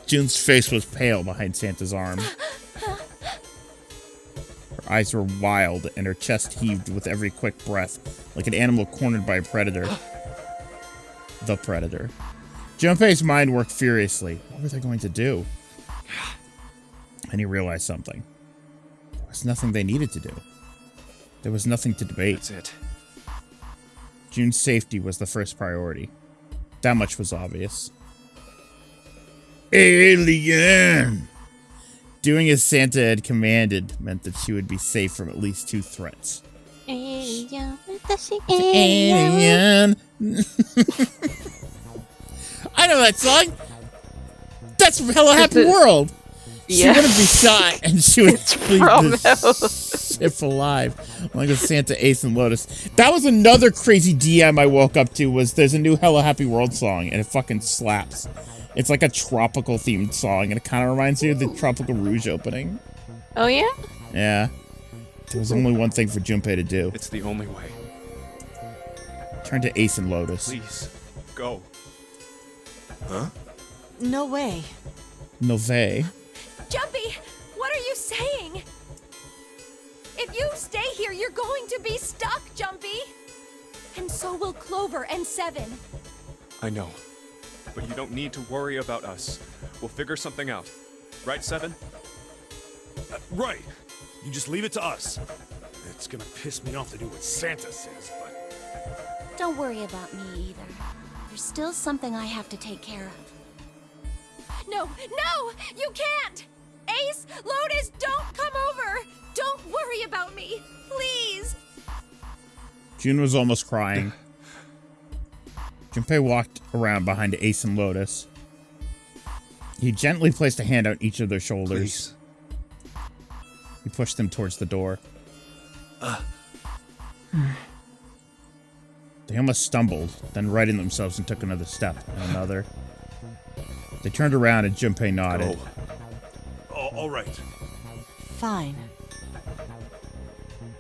June's face was pale behind Santa's arm. Her eyes were wild, and her chest heaved with every quick breath, like an animal cornered by a predator. The predator. Junpei's mind worked furiously. What were they going to do? And he realized something. There was nothing they needed to do. There was nothing to debate. That's it. June's safety was the first priority. That much was obvious. Alien! Doing as Santa had commanded meant that she would be safe from at least 2 threats. Alien! I know that song! That's from Hello Happy World! She Yeah. wouldn't be shot, and she would leave from the ship alive. Like with Santa, Ace, and Lotus. That was another crazy DM I woke up to, was there's a new Hello Happy World song, and it fucking slaps. It's like a tropical themed song, and it kind of reminds me of the Tropical Rouge opening. Oh yeah? Yeah. There was only one thing for Junpei to do. It's the only way. Turn to Ace and Lotus. Please, go. Huh? No way. Nove. Jumpy, what are you saying? If you stay here, you're going to be stuck, Jumpy. And so will Clover and Seven. I know. But you don't need to worry about us. We'll figure something out. Right, Seven? Right. You just leave it to us. It's gonna piss me off to do what Santa says, but... Don't worry about me either. There's still something I have to take care of. No, no, you can't! Ace, Lotus, don't come over! Don't worry about me, please! June was almost crying. Junpei walked around behind Ace and Lotus. He gently placed a hand on each of their shoulders. Please. He pushed them towards the door. They almost stumbled, then righted themselves and took another step, and another. They turned around and Junpei nodded. all right. Fine.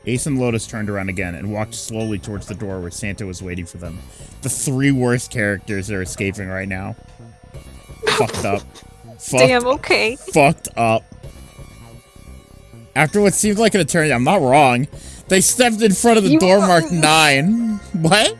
Ace and Lotus turned around again and walked slowly towards the door where Santa was waiting for them. The 3 worst characters are escaping right now. Fucked up. Damn, okay. Fucked up. After what seemed like an eternity, I'm not wrong. They stepped in front of the door marked 9. What?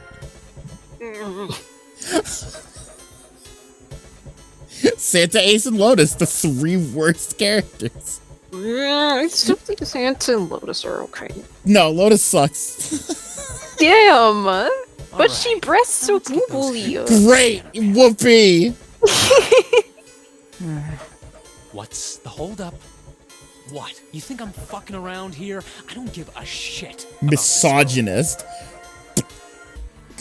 Santa, Ace, and Lotus, the 3 worst characters. I still think Santa and Lotus are okay. No, Lotus sucks. Damn! But Alright. she breasts so googly. Great! Whoopee! What's the holdup? What? You think I'm fucking around here? I don't give a shit. Misogynist.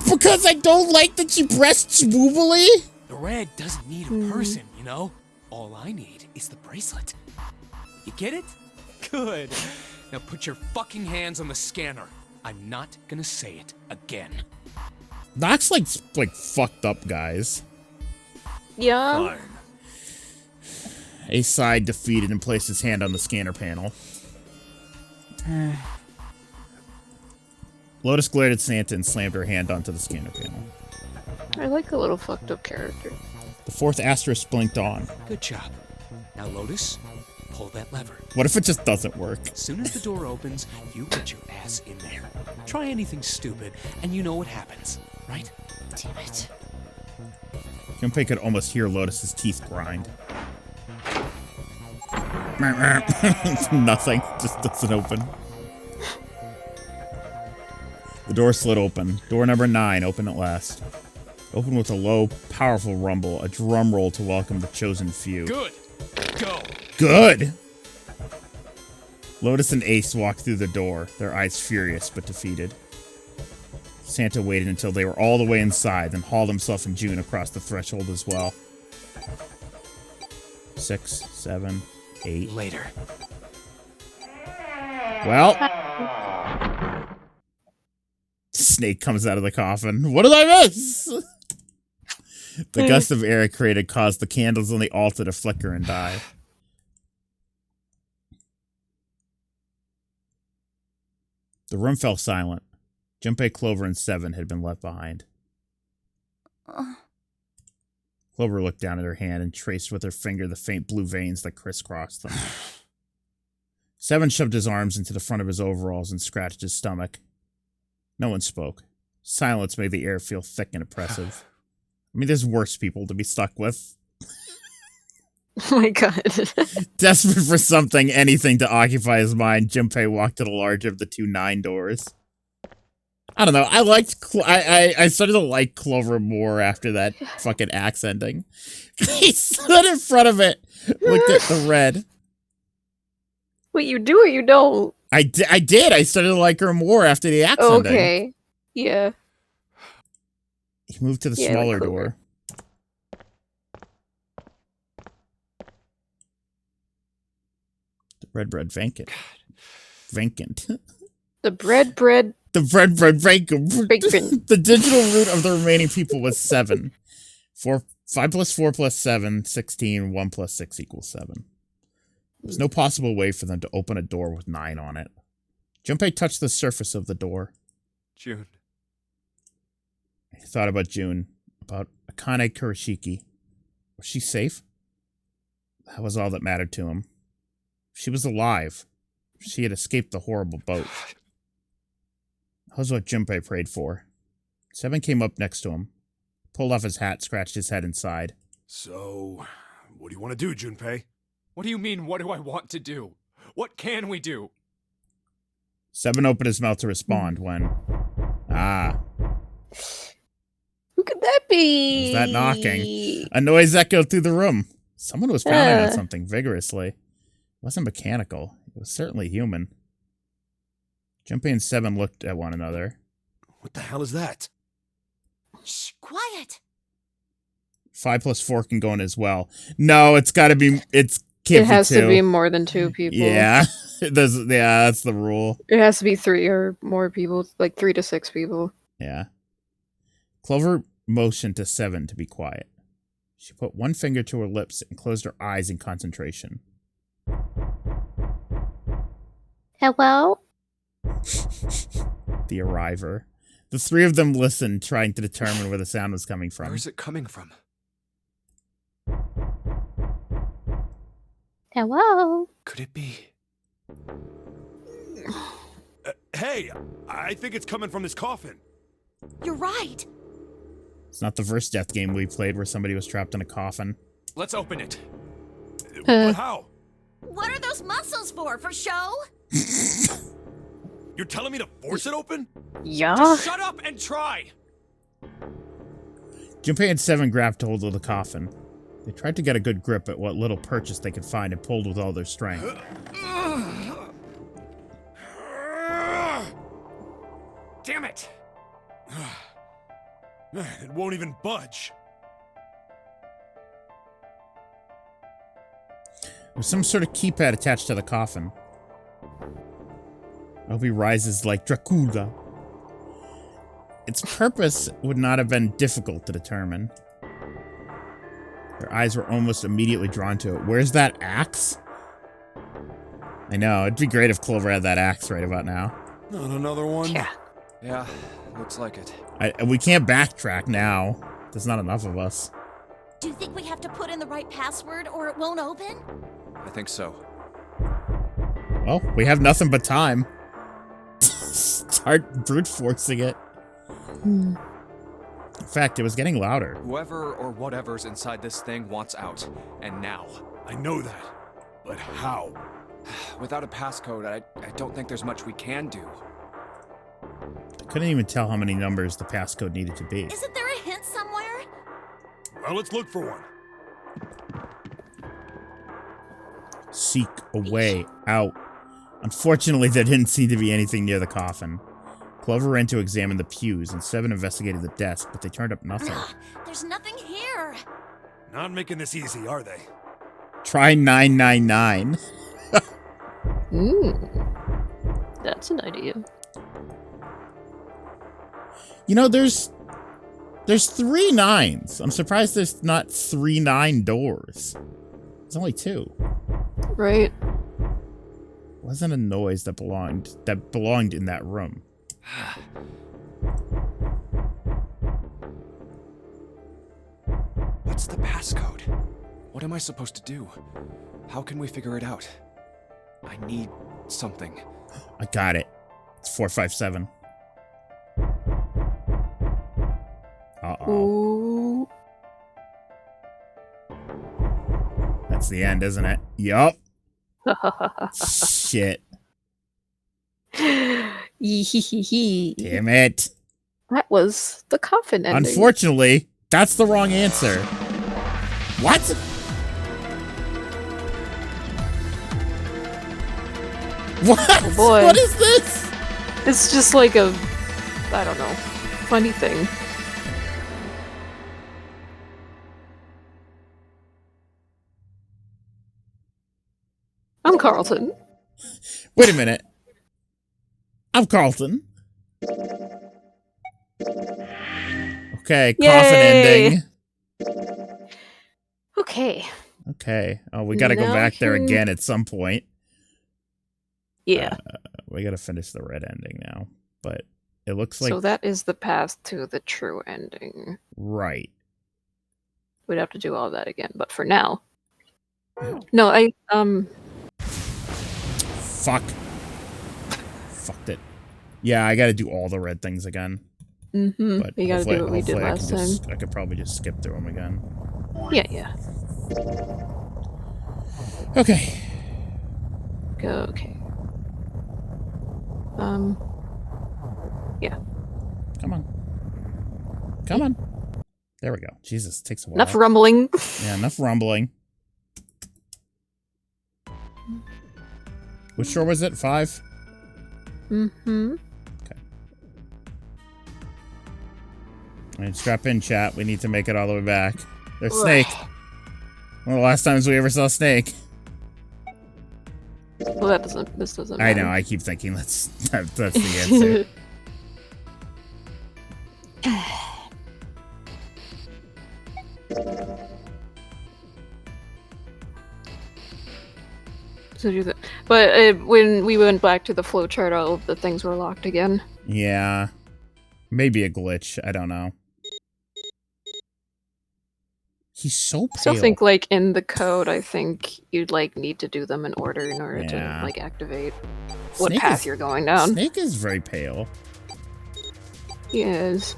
Because I don't like that she breasts swoobly? The red doesn't need a person, you know? All I need is the bracelet. You get it? Good. Now put your fucking hands on the scanner. I'm not gonna say it again. Nox like fucked up, guys. Yeah. Fine. Ace sighed, defeated, and placed his hand on the scanner panel. Lotus glared at Santa and slammed her hand onto the scanner panel. I like a little fucked up character. The fourth asterisk blinked on. Good job. Now, Lotus, pull that lever. What if it just doesn't work? As soon as the door opens, you put your ass in there. Try anything stupid, and you know what happens, right? Damn it. Junpei could almost hear Lotus's teeth grind. Nothing. Just doesn't open. The door slid open. Door number 9 opened at last. Opened with a low, powerful rumble, a drum roll to welcome the chosen few. Good. Go. Good! Lotus and Ace walked through the door, their eyes furious but defeated. Santa waited until they were all the way inside, then hauled himself and June across the threshold as well. 6, 7, 8. Later. Well. Snake comes out of the coffin. What did I miss? The gust of air it created caused the candles on the altar to flicker and die. The room fell silent. Junpei, Clover, and Seven had been left behind. Clover looked down at her hand and traced with her finger the faint blue veins that crisscrossed them. Seven shoved his arms into the front of his overalls and scratched his stomach. No one spoke. Silence made the air feel thick and oppressive. I mean, there's worse people to be stuck with. Oh my god. Desperate for something, anything to occupy his mind, Junpei walked to the larger of the 2 9 doors. I don't know. I liked. I started to like Clover more after that fucking axe ending. He stood in front of it, looked at the red. Wait, you do or you don't? I did. I started to like her more after the axe ending. Okay. Yeah. He moved to the Yeah, smaller like door. The bread vacant. Vacant. The bread. The bread vacant. Bacon. The digital root of the remaining people was 7. 5 plus 4 plus 7, 16. 1 plus 6 equals 7. There's no possible way for them to open a door with 9 on it. Junpei touched the surface of the door. June. He thought about June, about Akane Kurashiki. Was she safe? That was all that mattered to him. She was alive. She had escaped the horrible boat. That was what Junpei prayed for. Seven came up next to him, pulled off his hat, scratched his head and sighed. So, what do you want to do, Junpei? What do you mean, what do I want to do? What can we do? Seven opened his mouth to respond when... Ah. Who could that be? Who's that knocking? A noise echoed through the room. Someone was pounding on something vigorously. It wasn't mechanical. It was certainly human. Junpei and Seven looked at one another. What the hell is that? Shh, quiet. 5 plus 4 can go in as well. No, it's got to be... It has to be more than 2 people. Yeah. That's the rule. It has to be 3 or more people, like 3 to 6 people. Yeah. Clover motioned to Seven to be quiet. She put one finger to her lips and closed her eyes in concentration. Hello? The arriver. The 3 of them listened, trying to determine where the sound was coming from. Where is it coming from? Hello? Could it be? Hey, I think it's coming from this coffin. You're right. It's not the first death game we played where somebody was trapped in a coffin. Let's open it. But how? What are those muscles for? For show? You're telling me to force it open? Yeah. Just shut up and try! Junpei and Seven grabbed hold of the coffin. They tried to get a good grip at what little purchase they could find and pulled with all their strength. Damn it! It won't even budge. There's some sort of keypad attached to the coffin. I hope he rises like Dracula. Its purpose would not have been difficult to determine. Their eyes were almost immediately drawn to it. Where's that axe? I know, it'd be great if Clover had that axe right about now. Not another one? Yeah, looks like it. We can't backtrack now. There's not enough of us. Do you think we have to put in the right password or it won't open? I think so. Well, we have nothing but time. Start brute forcing it. In fact, it was getting louder. Whoever or whatever's inside this thing wants out. And now. I know that. But how? Without a passcode, I don't think there's much we can do. I couldn't even tell how many numbers the passcode needed to be. Isn't there a hint somewhere? Well, let's look for one. Seek a way out. Unfortunately, there didn't seem to be anything near the coffin. Clover ran to examine the pews, and Seven investigated the desk, but they turned up nothing. There's nothing here. Not making this easy, are they? Try 999. That's an idea. You know, there's 3 9s. I'm surprised there's not 3 9 doors. There's only 2. Right. Wasn't a noise that belonged in that room. What's the passcode? What am I supposed to do? How can we figure it out? I need something. I got it. It's 457. Uh-oh. Ooh. That's the end, isn't it? Yup. Shit. Damn it. That was the coffin ending. Unfortunately, that's the wrong answer. What? What? Oh boy. What is this? It's just like a, I don't know, funny thing. I'm Carlton. Wait a minute. I'm Carlton. Okay, coffin Yay. ending. Okay. Okay. Oh, we gotta go Now back there can- again at some point. Yeah. We gotta finish the red ending now. But it looks like... So that is the path to the true ending. Right. We'd have to do all that again, but for now. No, Fuck. Fucked it. Yeah, I gotta do all the red things again. Mm-hmm. But We gotta do what we did last time. I could probably just skip through them again. Yeah. Okay. Okay. Yeah. Come on. Come on. There we go. Jesus, it takes a while. Enough rumbling. Yeah, enough rumbling. Which shore was it? 5? Mm-hmm. Okay. Alright, strap in, chat. We need to make it all the way back. There's Snake. One of the last times we ever saw Snake. Well, this doesn't I matter. know, I keep thinking that's the answer. So do that. But when we went back to the flowchart, all of the things were locked again. Yeah. Maybe a glitch. I don't know. He's so pale. I still think, like, in the code, I think you'd, like, need to do them in order Yeah. to, like, activate what Snake path is- you're going down. Snake is very pale. He is.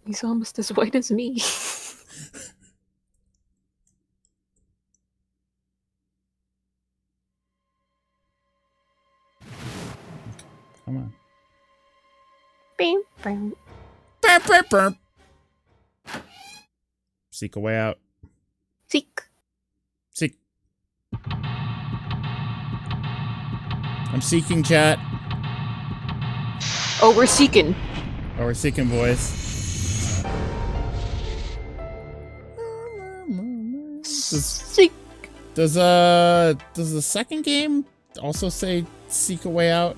He's almost as white as me. Come on. Bing, bing. Burp, burp, burp. Seek a way out. Seek. Seek. I'm seeking, chat. Oh, we're seeking. Oh, we're seeking, boys. Seek. Does the second game also say seek a way out?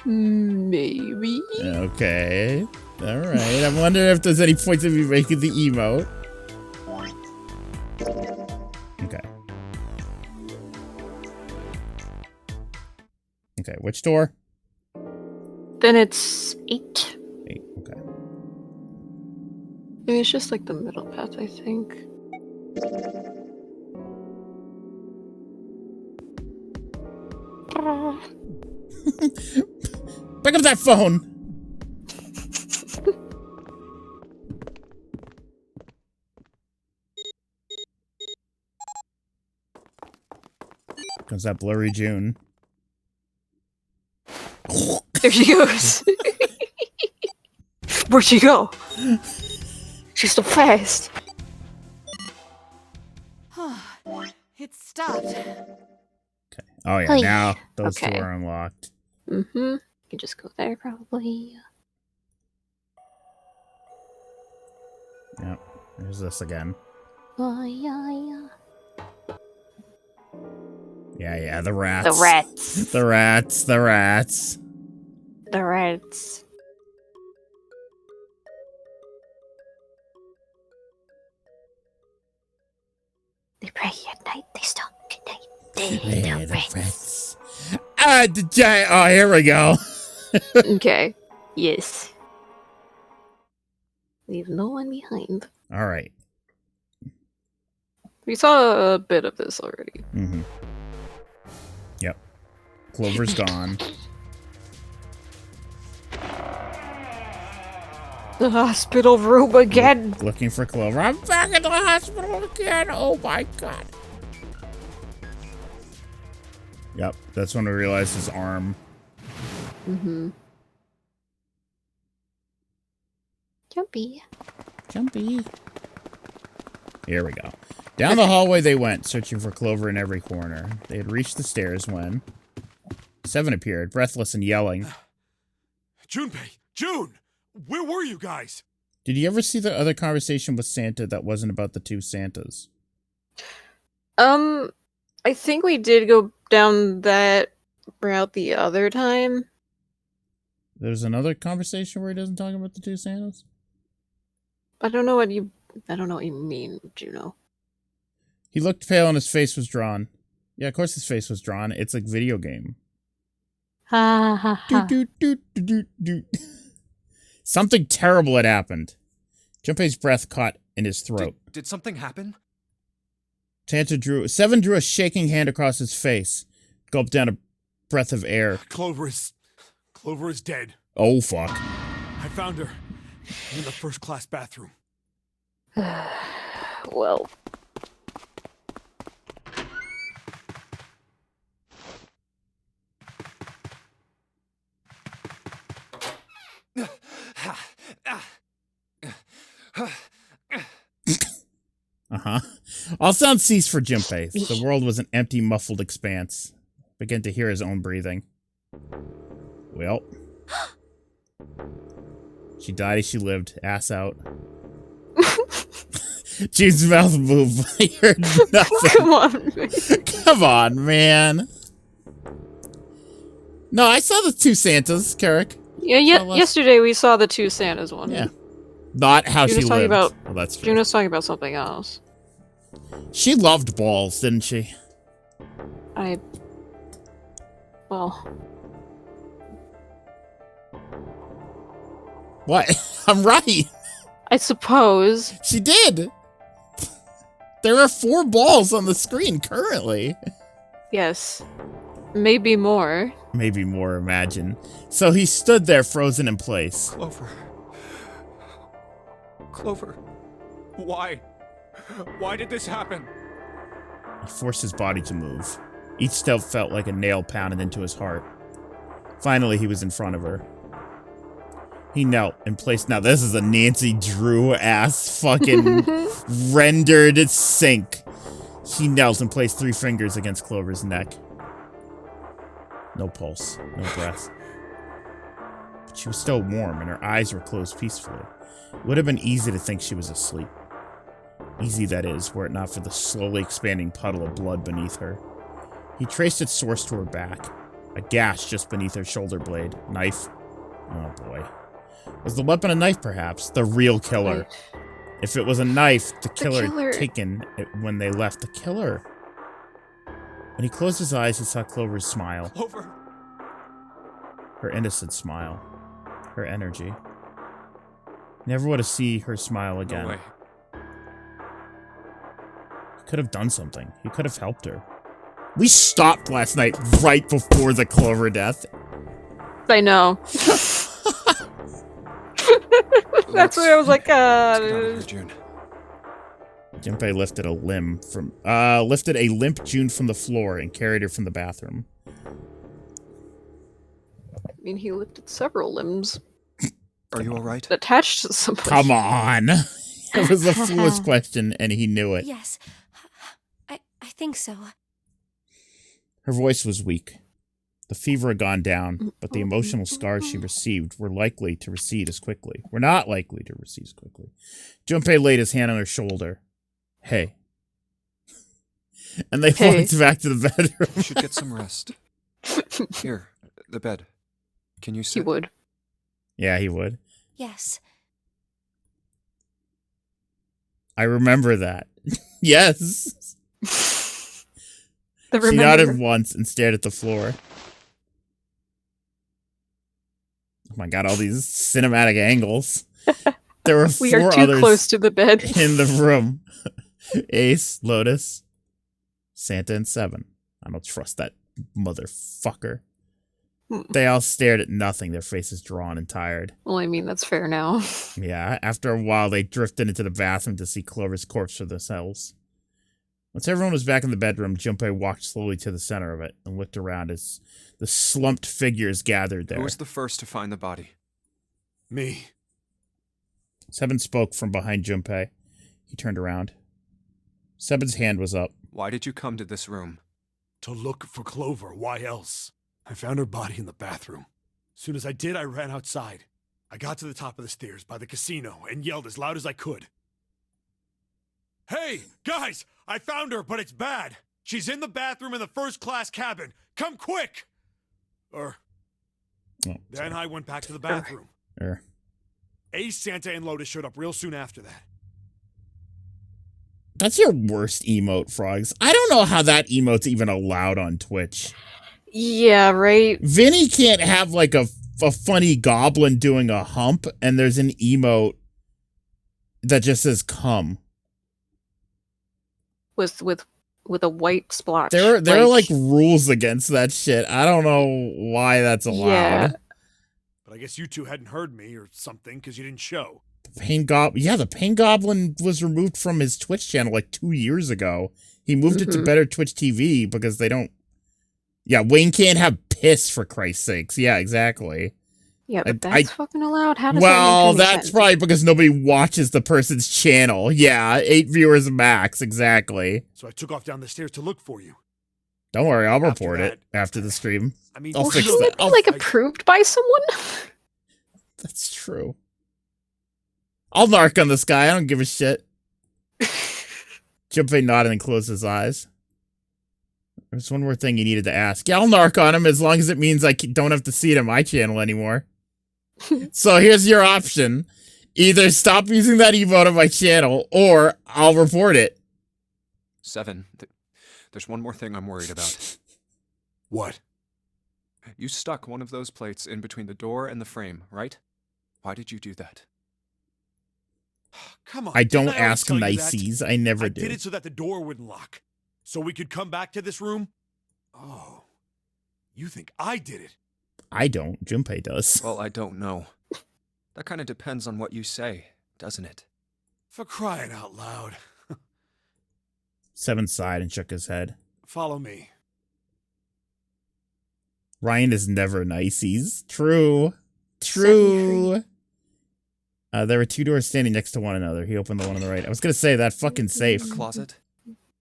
Maybe. Okay. All right. I'm wondering if there's any points of you making the emote. Okay. Okay, which door? Then it's 8. 8, okay. Maybe it's just like the middle path, I think. Pick up that phone! Comes that blurry June. There she goes. Where'd she go? She's so fast. It stopped. Okay. Oh yeah, Hi. now those Okay. two are unlocked. Mm-hmm. You can just go there, probably. Yep. There's this again. Oh, yeah. Yeah, the rats. The rats. The rats, the rats. The rats. They pray at night, they stalk at night. Yeah, the rats. Oh, here we go. Okay. Yes. Leave no one behind. All right. We saw a bit of this already. Mm-hmm. Yep. Clover's gone. The hospital room again. Looking for Clover. I'm back in the hospital again. Oh my god. Yep. That's when I realized his arm. Mm-hmm. Jumpy. Jumpy. Here we go. Down the hallway they went, searching for Clover in every corner. They had reached the stairs when 7 appeared, breathless and yelling. Junpei! June! Where were you guys? Did you ever see the other conversation with Santa that wasn't about the 2 Santas? I think we did go down that route the other time. There's another conversation where he doesn't talk about the 2 Santas? I don't know what you mean, Juno. He looked pale and his face was drawn. Yeah, of course his face was drawn. It's like video game. Ha ha ha. Doot. Something terrible had happened. Junpei's breath caught in his throat. Did something happen? Seven drew a shaking hand across his face, gulped down a breath of air. Clover is dead. Oh, fuck. I found her in the first-class bathroom. Well. Uh-huh. All sound ceased for Junpei. The world was an empty, muffled expanse. Began to hear his own breathing. Well. She died as she lived, ass out. June's mouth moved. I heard nothing. Come on, man. Come on, man. No, I saw the 2 Santas, Carrick. Yeah, yesterday we saw the 2 Santas one. Yeah. Not how Juno's she talking lived. about, Well, that's true. Juno's talking about something else. She loved balls, didn't she? Well. What? I'm right. I suppose. She did. There are 4 balls on the screen currently. Yes. Maybe more. Maybe more, imagine. So he stood there frozen in place. Clover. Why? Why did this happen? He forced his body to move. Each step felt like a nail pounded into his heart. Finally, he was in front of her. He knelt and placed... Now, this is a Nancy Drew-ass fucking rendered sink. He knelt and placed 3 fingers against Clover's neck. No pulse, no breath. But she was still warm, and her eyes were closed peacefully. It would have been easy to think she was asleep. Easy, that is, were it not for the slowly expanding puddle of blood beneath her. He traced its source to her back. A gash just beneath her shoulder blade. Knife. Oh, boy. Was the weapon a knife, perhaps? The real killer. If it was a knife, the killer had taken it when they left. The killer. When he closed his eyes, he saw Clover's smile. Clover! Her innocent smile. Her energy. Never would have seen her smile again. No way. He could have done something. He could have helped her. We stopped last night right before the Clover death. I know. That's why I was like, June. Junpei lifted a limp June from the floor and carried her from the bathroom. I mean, he lifted several limbs. Are you alright? Attached to somebody. Come on. It was a foolish question, and he knew it. Yes. I think so. Her voice was weak. The fever had gone down, but the emotional scars she received were not likely to recede as quickly. Junpei laid his hand on her shoulder. Hey. And they walked back to the bedroom. You should get some rest. Here, the bed. Can you sit? He would. Yeah, he would. Yes. I remember that. Yes. She nodded once and stared at the floor. Oh my god, all these cinematic angles. There were we 4 are too others close to the bed. in the room. Ace, Lotus, Santa, and Seven. I don't trust that motherfucker. They all stared at nothing, their faces drawn and tired. Well, I mean, that's fair now. Yeah, after a while, they drifted into the bathroom to see Clover's corpse for themselves. Once everyone was back in the bedroom, Junpei walked slowly to the center of it and looked around as the slumped figures gathered there. Who was the first to find the body? Me. Seven spoke from behind Junpei. He turned around. Seven's hand was up. Why did you come to this room? To look for Clover. Why else? I found her body in the bathroom. As soon as I did, I ran outside. I got to the top of the stairs by the casino and yelled as loud as I could. Hey, guys! I found her, but it's bad. She's in the bathroom in the first-class cabin. Come quick! Then I went back to the bathroom. Ace, Santa, and Lotus showed up real soon after that. That's your worst emote, Frogs. I don't know how that emote's even allowed on Twitch. Yeah, right? Vinny can't have, like, a funny goblin doing a hump, and there's an emote that just says come. With a white splotch. There are like rules against that shit. I don't know why that's allowed. Yeah. But I guess you two hadn't heard me or something because you didn't show. The Pain Goblin was removed from his Twitch channel like 2 years ago. He moved it to Better Twitch TV because they don't... Yeah, Wayne can't have piss, for Christ's sakes. Yeah, exactly. Yeah, but that's fucking allowed? How does well, that that's probably because nobody watches the person's channel. Yeah, 8 viewers max, exactly. So I took off down the stairs to look for you. Don't worry, I'll report it after the stream. I mean, I'll fix that. Like approved by someone? That's true. I'll narc on this guy. I don't give a shit. Junpei nodded and closed his eyes. There's one more thing you needed to ask. Yeah, I'll narc on him as long as it means I don't have to see it on my channel anymore. So here's your option. Either stop using that emote on my channel, or I'll report it. 7. There's one more thing I'm worried about. What? You stuck one of those plates in between the door and the frame, right? Why did you do that? Come on. I don't ask niceties. I never do. I did it so that the door wouldn't lock. So we could come back to this room? Oh. You think I did it? I don't. Junpei does. Well, I don't know. That kind of depends on what you say, doesn't it? For crying out loud. 7 sighed and shook his head. Follow me. Ryan is never niceties. True. There were 2 doors standing next to one another. He opened the one on the right. I was gonna say that fucking safe. Closet?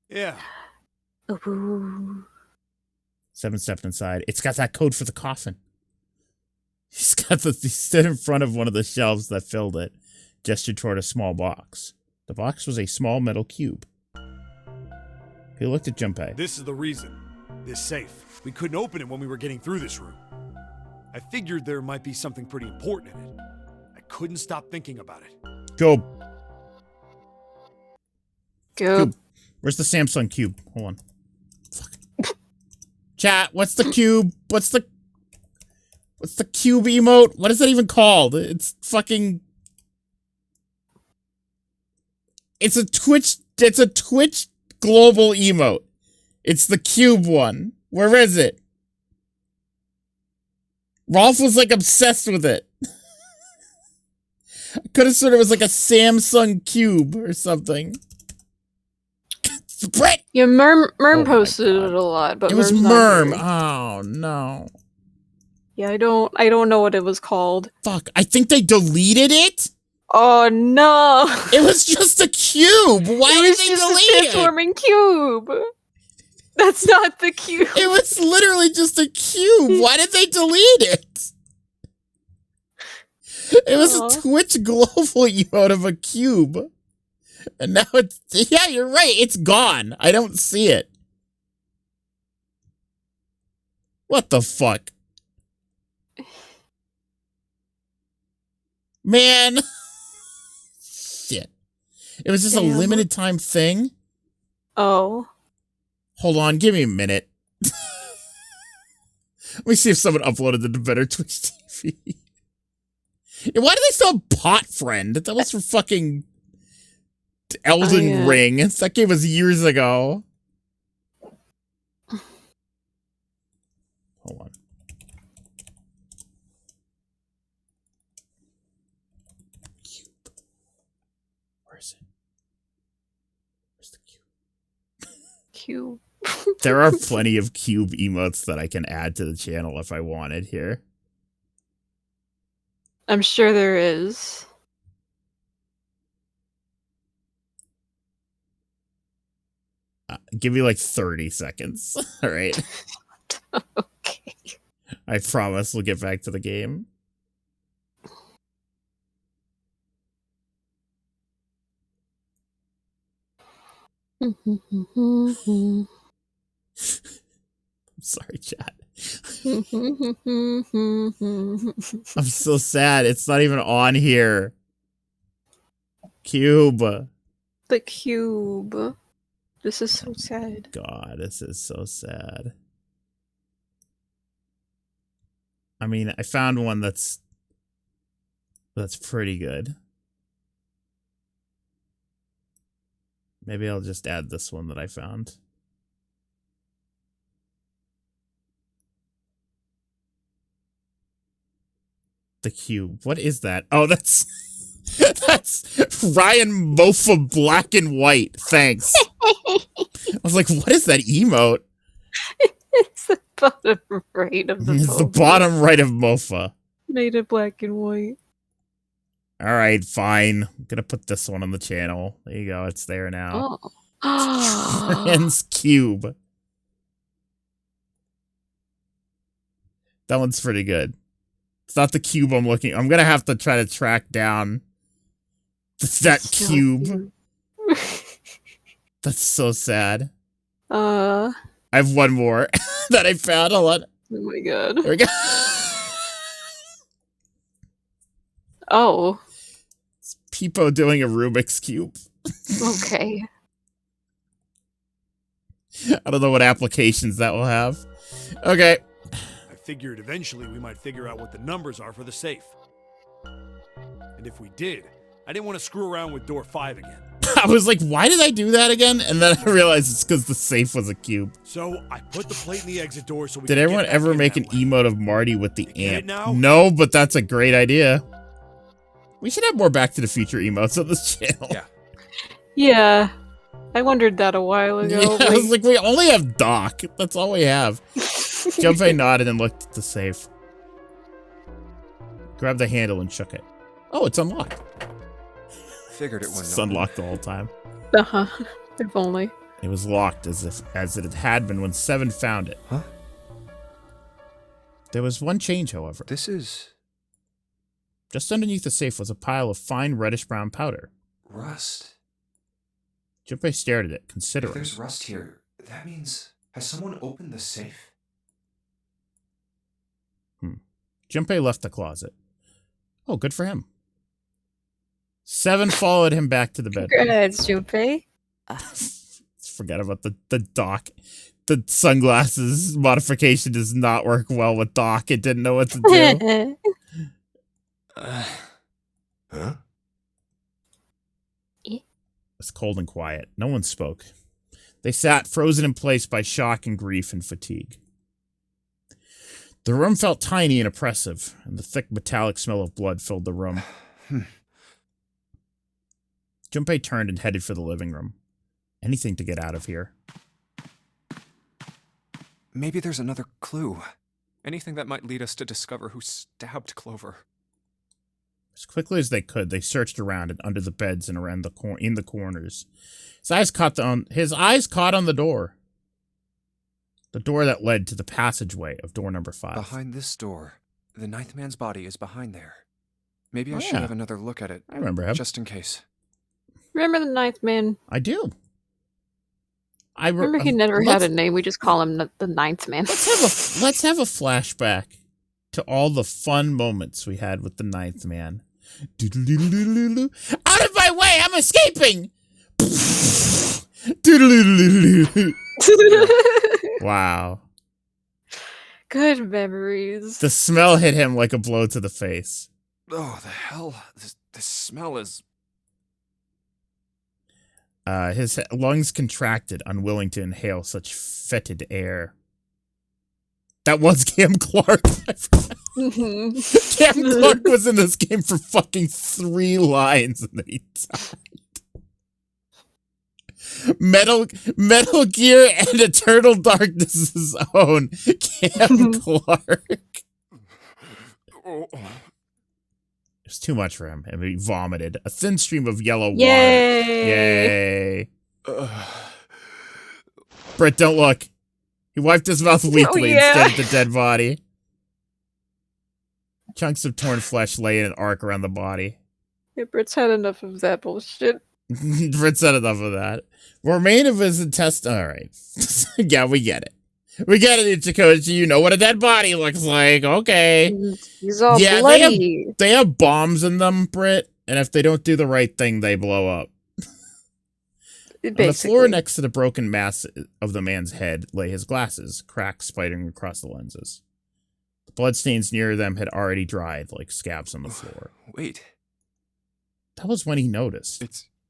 Yeah. Ooh. 7 stepped inside. It's got that code for the coffin. He stood in front of one of the shelves that filled it, gestured toward a small box. The box was a small metal cube. He looked at Junpei. This is the reason. This safe. We couldn't open it when we were getting through this room. I figured there might be something pretty important in it. I couldn't stop thinking about it. Cube. Cube. Where's the Samsung cube? Hold on. Fuck. Chat, what's the cube? What's the cube emote? What is that even called? It's fucking... It's a Twitch global emote. It's the cube one. Where is it? Rolf was like obsessed with it. I could have sworn it was like a Samsung cube or something. Brett! Yeah, Merm Oh posted it a lot, but it was Merm's not Merm. here. Oh no. Yeah, I don't know what it was called. Fuck, I think they deleted it? Oh no! It was just a cube! Why did they delete a it? transforming cube! That's not the cube! It was literally just a cube! Why did they delete it? It was a Twitch global emote of a cube. And now it's... Yeah, you're right, it's gone. I don't see it. What the fuck? Man! Shit. It was just a limited time thing? Oh. Hold on, give me a minute. Let me see if someone uploaded it to Better Twitch TV. Why do they still have Pot Friend? That was for fucking Elden Ring. That game was years ago. Hold on. Cube. There are plenty of cube emotes that I can add to the channel if I wanted here. I'm sure there is. Give me like 30 seconds. All right. Okay. I promise we'll get back to the game. I'm sorry, chat. I'm so sad. It's not even on here. Cube. The cube. This is so sad. God, this is so sad. I mean, I found one that's pretty good. Maybe I'll just add this one that I found. The cube. What is that? Oh, that's Ryan Mofa Black and White. Thanks. I was like, what is that emote? It's the bottom right of the It's the bottom right of Mofa. Made it black and white. All right, fine. I'm gonna put this one on the channel. There you go. It's there now. Oh. Ryan's cube. That one's pretty good. It's not the cube I'm looking. I'm gonna have to try to track down that cube. That's so sad. I have one more that I found. Hold on. Oh my god. There we go. Oh. It's Peepo doing a Rubik's Cube. Okay. I don't know what applications that will have. Okay. I figured eventually we might figure out what the numbers are for the safe. And if we did, I didn't want to screw around with door 5 again. I was like, why did I do that again? And then I realized it's because the safe was a cube. So I put the plate in the exit door so we Did could everyone get back ever in make that an way. emote of Marty with the Get it amp? now? No, but that's a great idea. We should have more Back to the Future emotes on this channel. Yeah. Yeah. I wondered that a while ago. Yeah, I was like, we only have Doc. That's all we have. Junpei nodded and looked at the safe. Grabbed the handle and shook it. Oh, it's unlocked. Figured it wouldn't. It's unlocked the whole time. Uh-huh. If only. It was locked as it had been when Seven found it. Huh? There was one change, however. This is... Just underneath the safe was a pile of fine reddish-brown powder. rust. Junpei stared at it, considering. If there's rust here, that means... Has someone opened the safe? Junpei left the closet. Oh, good for him. Seven followed him back to the bedroom. Congrats, Junpei. Forget about the Doc. The sunglasses modification does not work well with Doc. It didn't know what to do. Huh? It's cold and quiet. No one spoke. They sat frozen in place by shock and grief and fatigue. The room felt tiny and oppressive, and the thick metallic smell of blood filled the room. Junpei turned and headed for the living room. Anything to get out of here. Maybe there's another clue. Anything that might lead us to discover who stabbed Clover. As quickly as they could, they searched around and under the beds and around in the corners. His eyes caught on the door. The door that led to the passageway of door number 5. Behind this door. The ninth man's body is behind there. Maybe I Oh, should yeah. have another look at it. I remember him. Just in case. Remember the Ninth Man? I do. Remember he never had a name. We just call him the Ninth Man. Let's have a flashback to all the fun moments we had with the Ninth Man. Doodle-doodle-doodle-doodle. Out of my way! I'm escaping! Doodle-doodle-doodle-doodle. Wow. Good memories. The smell hit him like a blow to the face. Oh, the hell? This smell is... His lungs contracted, unwilling to inhale such fetid air. That was Cam Clark. I forgot. Cam Clark was in this game for fucking 3 lines and then he died. Metal Gear and Eternal Darkness's own Cam Clark. It was too much for him, and he vomited. A thin stream of yellow water. Yay! Britt, don't look. He wiped his mouth weakly instead of the dead body. Chunks of torn flesh lay in an arc around the body. Yeah, Britt's had enough of that bullshit. Britt said enough of that. Remain of his intestine. All right. Yeah, we get it. We get it, Ichikochi. You know what a dead body looks like. Okay. He's all bloody. They have bombs in them, Britt, and if they don't do the right thing, they blow up. On the floor next to the broken mass of the man's head lay his glasses, cracks spidering across the lenses. The bloodstains near them had already dried like scabs on the floor. Wait. That was when he noticed.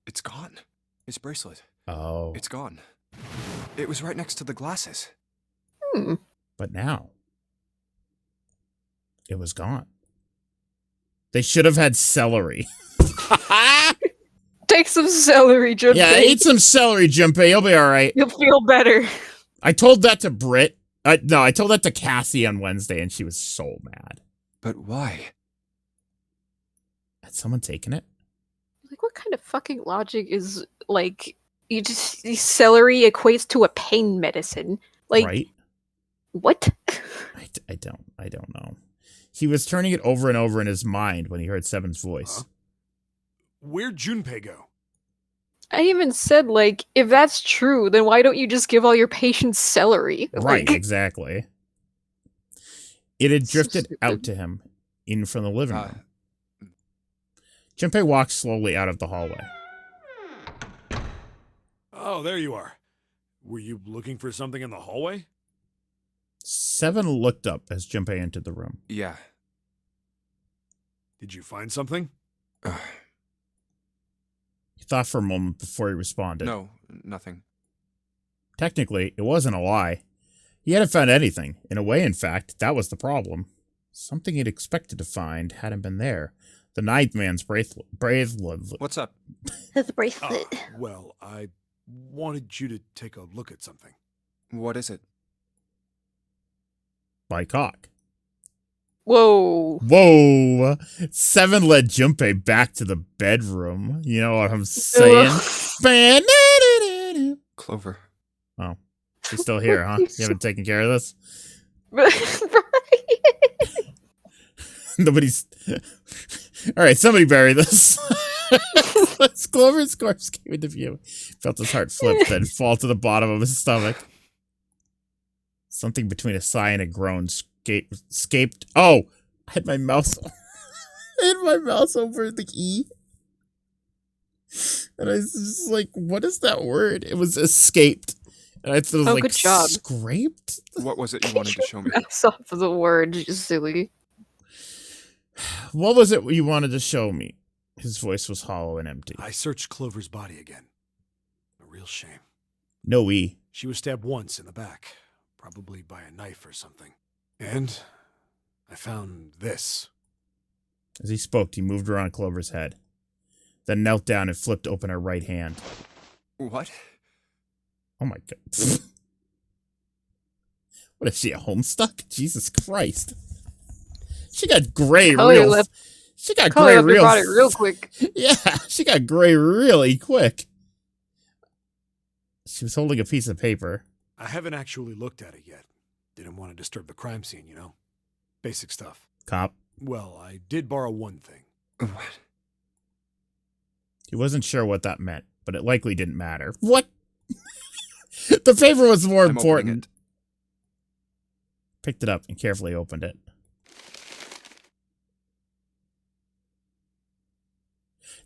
It's gone. His bracelet. Oh. It's gone. It was right next to the glasses. But now, it was gone. They should have had celery. Take some celery, Junpei. Yeah, eat some celery, Junpei. You'll be all right. You'll feel better. I told that to Britt. No, I told that to Cassie on Wednesday, and she was so mad. But why? Had someone taken it? Like, what kind of fucking logic is, like, celery equates to a pain medicine? Like, right? What? I don't know. He was turning it over and over in his mind when he heard Seven's voice. Where'd Junpei go? I even said, like, if that's true, then why don't you just give all your patients celery? Right, Like, exactly. It had So drifted stupid. out to him in from the living room. Junpei walked slowly out of the hallway. Oh, there you are. Were you looking for something in the hallway? Seven looked up as Junpei entered the room. Yeah. Did you find something? He thought for a moment before he responded. No, nothing. Technically, it wasn't a lie. He hadn't found anything. In a way, in fact, that was the problem. Something he'd expected to find hadn't been there. The Ninth Man's bracelet. What's up? The bracelet. Well, I wanted you to take a look at something. What is it? My cock. Whoa. Whoa. 7 led Junpei back to the bedroom. You know what I'm saying? Clover. Oh. She's still here, huh? You haven't taken care of this? Nobody's... Alright, somebody bury this. Clover's corpse came into view. Felt his heart flip, then fall to the bottom of his stomach. Something between a sigh and a groan escaped. Oh! I had my mouse... I had my mouse over the E. And I was just like, what is that word? It was escaped. And I thought it was like, good job. Scraped? What was it you wanted to show me? Mouse off of the word, you silly. What was it you wanted to show me? His voice was hollow and empty. I searched Clover's body again. A real shame. No E. She was stabbed once in the back, probably by a knife or something. And I found this. As he spoke, he moved around Clover's head, then knelt down and flipped open her right hand. What? Oh my god. What is she, a homestuck? Jesus Christ. She got gray real... She got gray real... brought it real quick. Yeah, she got gray really quick. She was holding a piece of paper. I haven't actually looked at it yet. Didn't want to disturb the crime scene, you know? Basic stuff. Cop. Well, I did borrow one thing. What? He wasn't sure what that meant, but it likely didn't matter. What? The paper was more important. Picked it up and carefully opened it.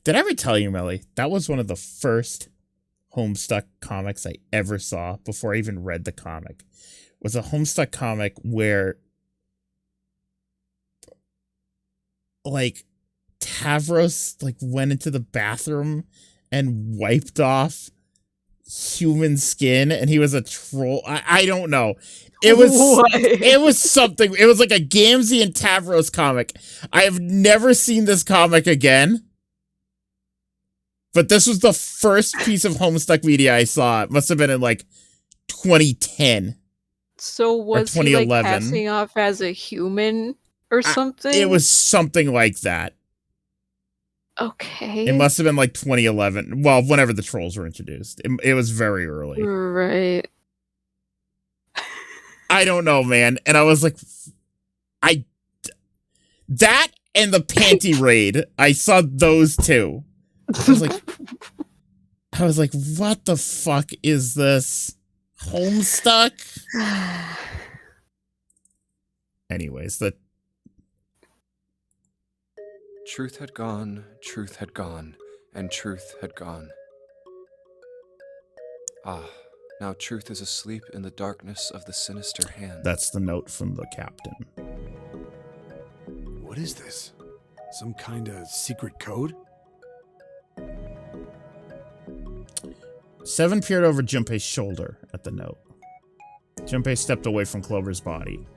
Did I ever tell you, Melly, that was one of the first Homestuck comics I ever saw before I even read the comic. It was a Homestuck comic where, like, Tavros, like, went into the bathroom and wiped off human skin, and he was a troll. I don't know. It was something. It was like a Gamzee and Tavros comic. I have never seen this comic again. But this was the first piece of Homestuck media I saw. It must have been in, like, 2010. So was he, like, passing off as a human or something? It was something like that. Okay. It must have been, like, 2011. Well, whenever the trolls were introduced. It was very early. Right. I don't know, man. And I was like... That and the Panty Raid. I saw those two. I was like, what the fuck is this? Homestuck? Anyways, Truth had gone, and truth had gone. Ah, now truth is asleep in the darkness of the sinister hand. That's the note from the captain. What is this? Some kind of secret code? 7 peered over Junpei's shoulder at the note. Junpei stepped away from Clover's body.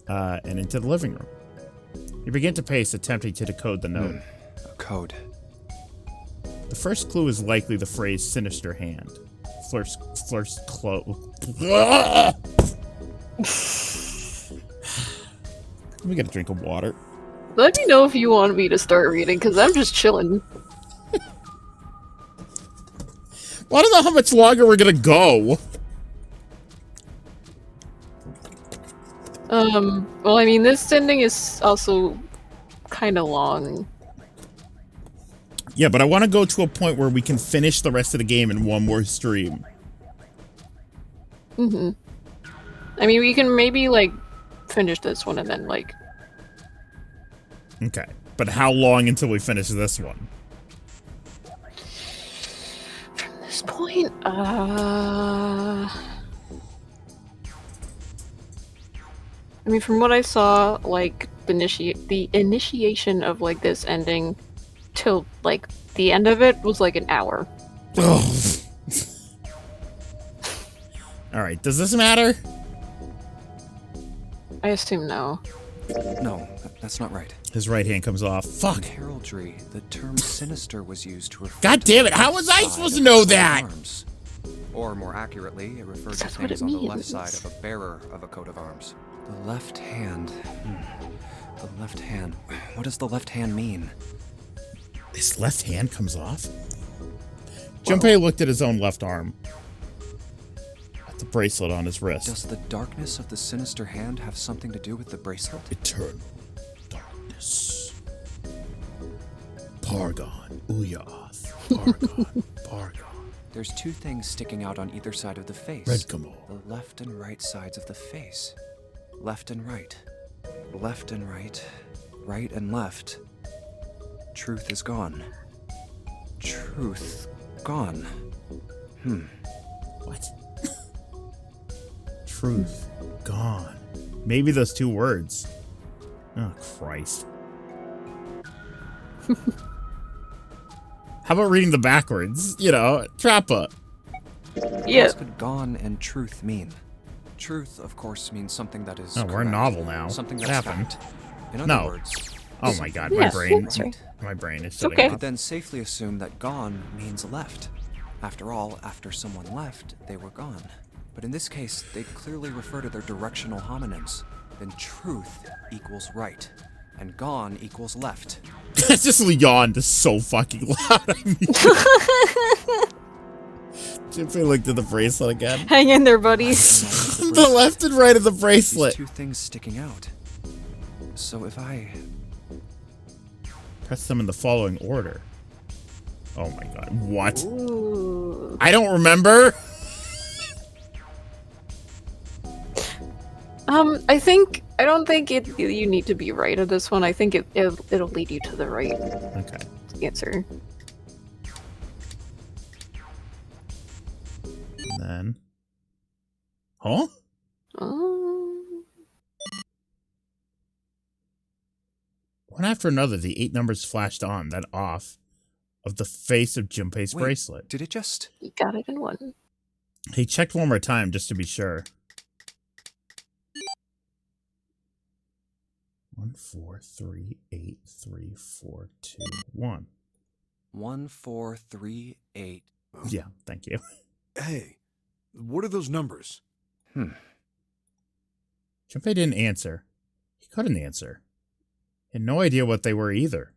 And into the living room. He began to pace, attempting to decode the note. A code. The first clue is likely the phrase sinister hand. Let me get a drink of water. Let me know if you want me to start reading, because I'm just chilling. Well, I don't know how much longer we're gonna go. Well, I mean, this ending is also kind of long. Yeah, but I want to go to a point where we can finish the rest of the game in one more stream. Mm-hmm. I mean, we can maybe, like, finish this one and then, like... Okay, but how long until we finish this one? From this point, I mean, from what I saw, like, the initiation of, like, this ending till, like, the end of it was, like, an hour. Alright, does this matter? I assume no. No, that's not right. His right hand comes off. Fuck. In heraldry, the term sinister was used to refer God damn it, how was I supposed to know that? Arms. Or more accurately, it referred to That's what things it on the left means. side of a bearer of a coat of arms. The left hand. The left hand. What does the left hand mean? His left hand comes off? Junpei looked at his own left arm. At the bracelet on his wrist. Does the darkness of the sinister hand have something to do with the bracelet? Eternal darkness. Pargon. Uyath. Pargon. Pargon. There's two things sticking out on either side of the face. Red Kamal. The left and right sides of the face. Left and right. Left and right. Right and left. Truth is gone. Truth gone. What? Truth gone. Maybe those two words. Oh, Christ. How about reading the backwards? You know, Trappa. Yeah. What could gone and truth mean? Truth, of course, means something that is Oh, we're a correct. novel now. Something What that's happened? fact. In other No. words, Oh my god, Yeah, my brain. that's right. My brain is Okay. shutting could off. then safely assume that gone means left. After all, after someone left, they were gone. But in this case, they clearly refer to their directional homonyms. Then truth equals right, and gone equals left. It's just yawned is so fucking loud. I mean, Junpei looked at the bracelet again. Hang in there, buddies. The left and right of the These bracelet. two things sticking out. So if I... Press them in the following order. Oh my god. What? Ooh. I don't remember. I don't think you need to be right at this one. I think it'll lead you to the right Okay. answer. And then. Huh? One after another, the 8 numbers flashed on, then off, of the face of Junpei's Wait, bracelet. did it just... You got it in one. He checked one more time just to be sure. 1, 4, 3, 8, 3, 4, 2, 1. 1, 4, 3, 8. Yeah, thank you. Hey, what are those numbers? Junpei didn't answer. He couldn't answer. He had no idea what they were either.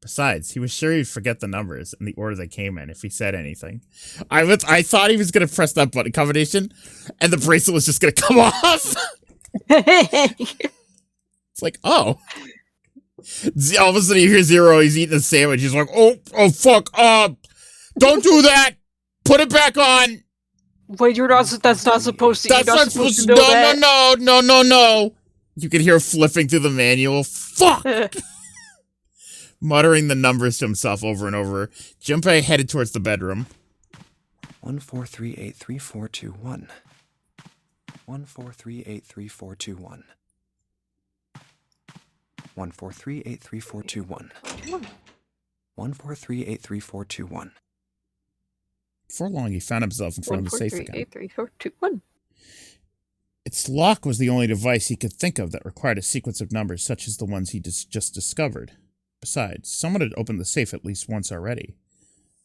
Besides, he was sure he'd forget the numbers and the order they came in if he said anything. I thought he was going to press that button combination and the bracelet was just going to come off. It's like, oh. All of a sudden you hear Zero, he's eating a sandwich. He's like, oh fuck, don't do that. Put it back on. Wait, that's not supposed to. That's you're not supposed to. know that. No. You could hear flipping through the manual. Fuck! Muttering the numbers to himself over and over, Junpei headed towards the bedroom. 1, 4, 3, 8, 3, 4, 2, 1. 1, 4, 3, 8, 3, 4, 2, 1. 1, 4, 3, 8, 3, 4, 2, 1. 1, 4, 3, 8, 3, 4, 2, 1. Before long, he found himself in front of the safe 3, again. 8, 3, 4, 2, 1. Its lock was the only device he could think of that required a sequence of numbers such as the ones he just discovered. Besides, someone had opened the safe at least once already.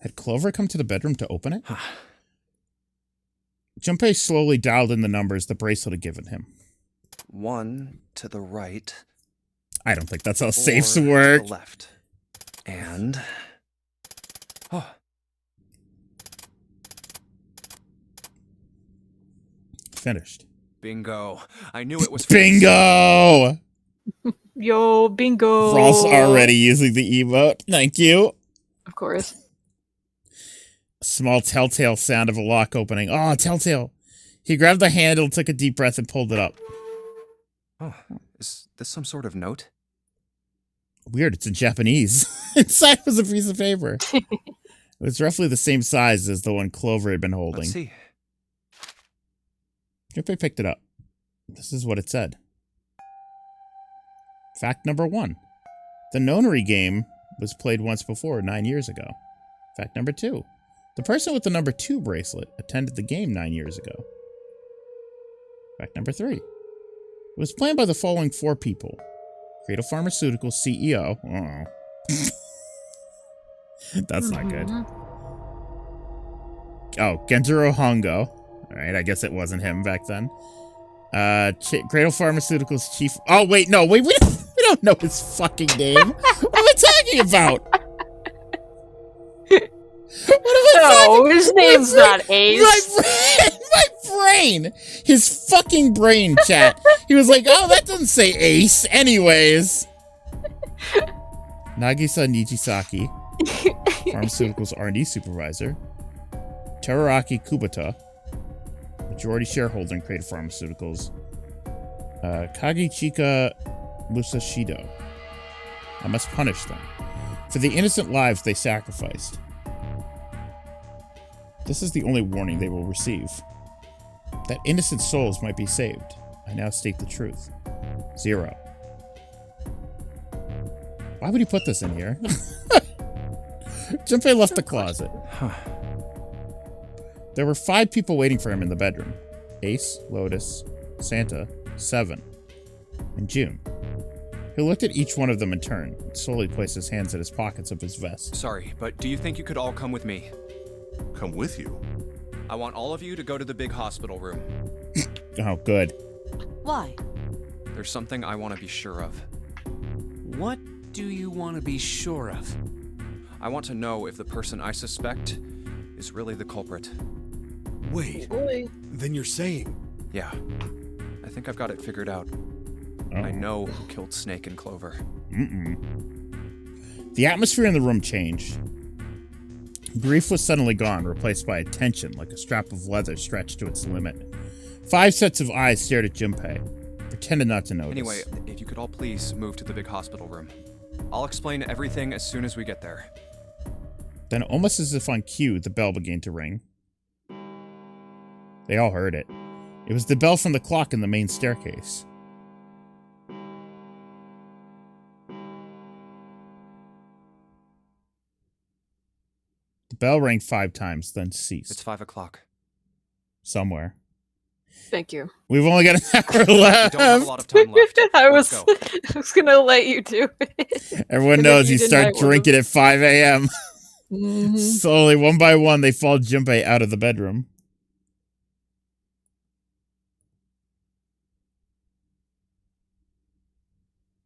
Had Clover come to the bedroom to open it? Junpei slowly dialed in the numbers the bracelet had given him. 1 to the right. I don't think that's how 4 safes to work. the left. And... Oh, Finished. bingo. I knew it was... Bingo! Yo, bingo. Ross already using the emote. Thank you. Of course. A small telltale sound of a lock opening. Oh, telltale. He grabbed the handle, took a deep breath, and pulled it up. Oh, is this some sort of note? Weird, it's in Japanese. Inside was a piece of paper. It was roughly the same size as the one Clover had been holding. Let's see. Junpei picked it up. This is what it said. Fact number 1. The Nonary game was played once before, 9 years ago. Fact number 2. The person with the number 2 bracelet attended the game 9 years ago. Fact number 3. It was planned by the following 4 people. Creative Pharmaceuticals CEO. Oh. That's not good. Oh, Genzuro Hongo. Alright, I guess it wasn't him back then. Cradle Pharmaceuticals chief... Oh, wait, no, wait, we don't know his fucking name. What am I talking about? No, his name's not Ace. My brain! His fucking brain, chat. He was like, oh, that doesn't say Ace. Anyways. Nagisa Nijisaki, Pharmaceuticals R&D Supervisor. Teraraki Kubota, majority shareholder in Cradle Pharmaceuticals. Kagichika Musashido. I must punish them for the innocent lives they sacrificed. This is the only warning they will receive. That innocent souls might be saved. I now state the truth. 0. Why would he put this in here? Junpei left the closet. There were 5 people waiting for him in the bedroom. Ace, Lotus, Santa, 7, and June. He looked at each one of them in turn, and slowly placed his hands in his pockets of his vest. Sorry, but do you think you could all come with me? Come with you? I want all of you to go to the big hospital room. Oh, good. Why? There's something I want to be sure of. What do you want to be sure of? I want to know if the person I suspect is really the culprit. Wait, then you're saying... Yeah, I think I've got it figured out. Oh. I know who killed Snake and Clover. The atmosphere in the room changed. Grief was suddenly gone, replaced by attention, like a strap of leather stretched to its limit. 5 sets of eyes stared at Junpei, pretended not to notice. Anyway, if you could all please move to the big hospital room. I'll explain everything as soon as we get there. Then, almost as if on cue, the bell began to ring. They all heard it. It was the bell from the clock in the main staircase. The bell rang 5 times, then ceased. It's 5 o'clock. Somewhere. Thank you. We've only got an hour We left. don't have a lot of time left. I Let's was, go. I was gonna let you do it. Everyone And knows then you didn't, start I would've. drinking at 5 a.m. Mhm. Slowly, one by one, they followed Junpei out of the bedroom.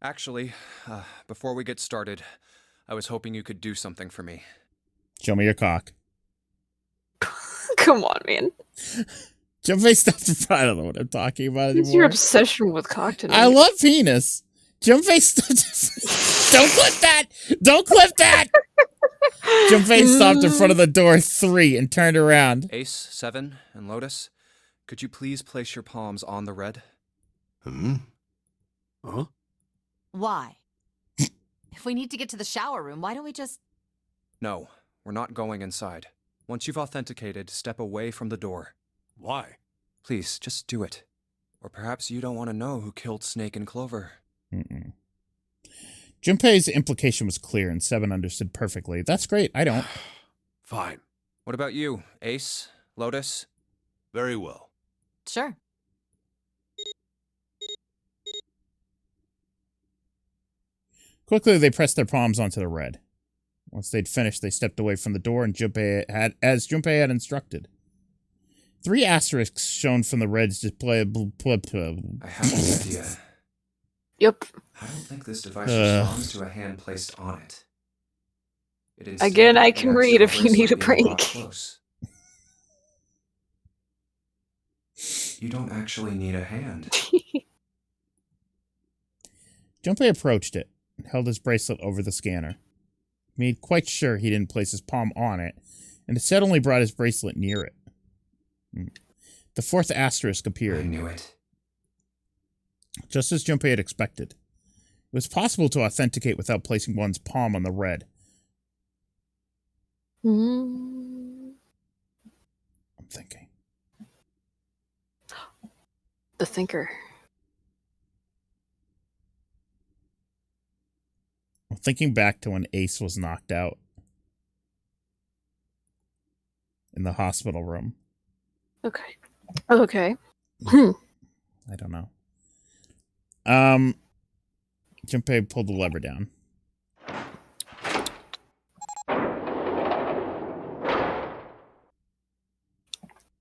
Actually, before we get started, I was hoping you could do something for me. Show me your cock. Come on, man. Junpei stopped in front. I don't know what I'm talking about It's your anymore. obsession with cock tonight. I love penis. Junpei stopped. Don't clip that! Don't clip that! Junpei stopped in front of the door 3 and turned around. Ace, 7, and Lotus, could you please place your palms on the red? Huh? Why? If we need to get to the shower room, why don't we just... No, we're not going inside. Once you've authenticated, step away from the door. Why? Please, just do it. Or perhaps you don't want to know who killed Snake and Clover. Junpei's implication was clear, and 7 understood perfectly. That's great. I don't. Fine. What about you, Ace? Lotus? Very well. Sure. Quickly, they pressed their palms onto the red. Once they'd finished, they stepped away from the door, and Junpei had instructed. 3 asterisks shown from the red's display. I have an idea. Yep. I don't think this device responds to a hand placed on it. Again, I can read if you need a break. Close. You don't actually need a hand. Junpei approached it and held his bracelet over the scanner. He made quite sure he didn't place his palm on it, and instead only brought his bracelet near it. The 4th asterisk appeared. I knew it. Just as Junpei had expected. It was possible to authenticate without placing one's palm on the red. Mm. I'm thinking. The thinker. I'm thinking back to when Ace was knocked out. In the hospital room. Okay. Okay. I don't know. Junpei pulled the lever down.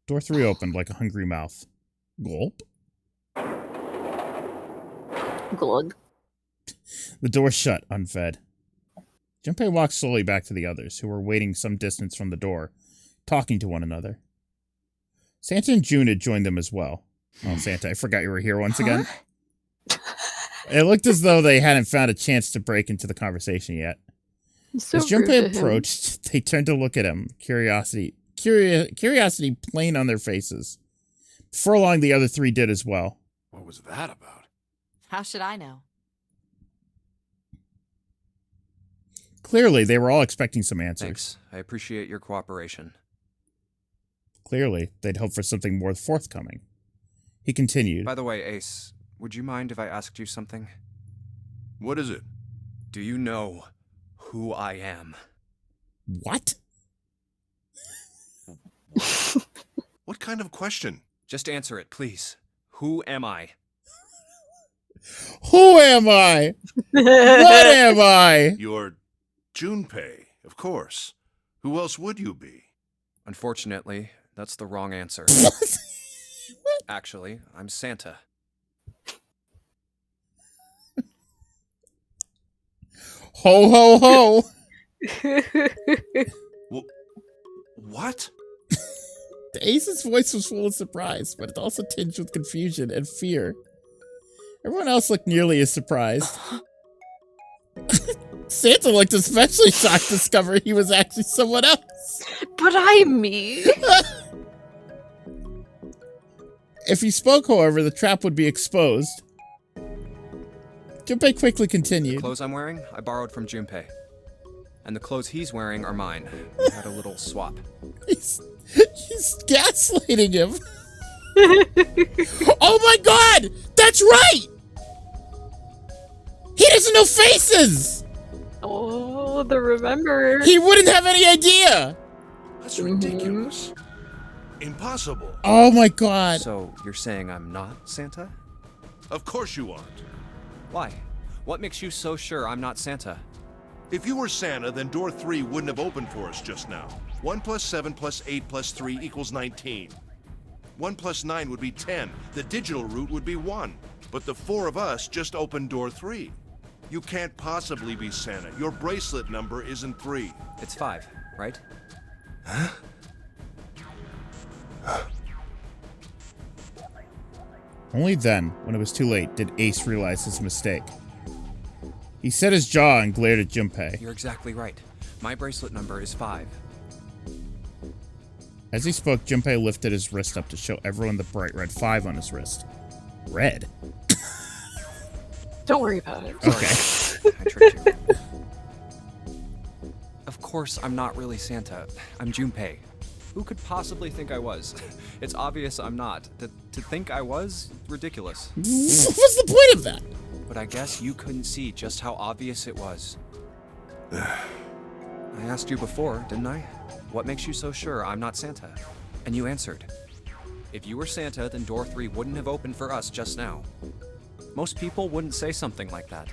Door 3 opened like a hungry mouth. Gulp. Glug. The door shut, unfed. Junpei walked slowly back to the others, who were waiting some distance from the door, talking to one another. Santa and June had joined them as well. Oh, Santa, I forgot you were here once again. It looked as though they hadn't found a chance to break into the conversation yet. So As Junpei approached, they turned to look at him, curiosity plain on their faces. Before long, the other three did as well. What was that about? How should I know? Clearly, they were all expecting some answers. Thanks. I appreciate your cooperation. Clearly, they'd hoped for something more forthcoming. He continued. By the way, Ace, would you mind if I asked you something? What is it? Do you know who I am? What? What kind of question? Just answer it, please. Who am I? Who am I? What am I? You're Junpei, of course. Who else would you be? Unfortunately, that's the wrong answer. Actually, I'm Santa. Ho, ho, ho. What? The Ace's voice was full of surprise, but it also tinged with confusion and fear. Everyone else looked nearly as surprised. Santa looked especially shocked to discover he was actually someone else. But I'm me. If he spoke, however, the trap would be exposed. Junpei quickly continued. The clothes I'm wearing, I borrowed from Junpei. And the clothes he's wearing are mine. We had a little swap. He's gaslighting him. Oh my god! That's right! He doesn't know faces! Oh, the remember. He wouldn't have any idea! That's ridiculous. Impossible. Oh my god. So, you're saying I'm not Santa? Of course you aren't. Why? What makes you so sure I'm not Santa? If you were Santa, then door 3 wouldn't have opened for us just now. 1 plus 7 plus 8 plus 3 equals 19. 1 plus 9 would be 10. The digital route would be 1. But the 4 of us just opened door 3. You can't possibly be Santa. Your bracelet number isn't 3. It's 5, right? Huh? Only then, when it was too late, did Ace realize his mistake. He set his jaw and glared at Junpei. You're exactly right. My bracelet number is 5. As he spoke, Junpei lifted his wrist up to show everyone the bright red 5 on his wrist. Red? Don't worry about it. Okay. I tricked you. Of course, I'm not really Santa. I'm Junpei. Who could possibly think I was? It's obvious I'm not. To think I was? Ridiculous. What's the point of that? But I guess you couldn't see just how obvious it was. I asked you before, didn't I? What makes you so sure I'm not Santa? And you answered. If you were Santa, then door 3 wouldn't have opened for us just now. Most people wouldn't say something like that.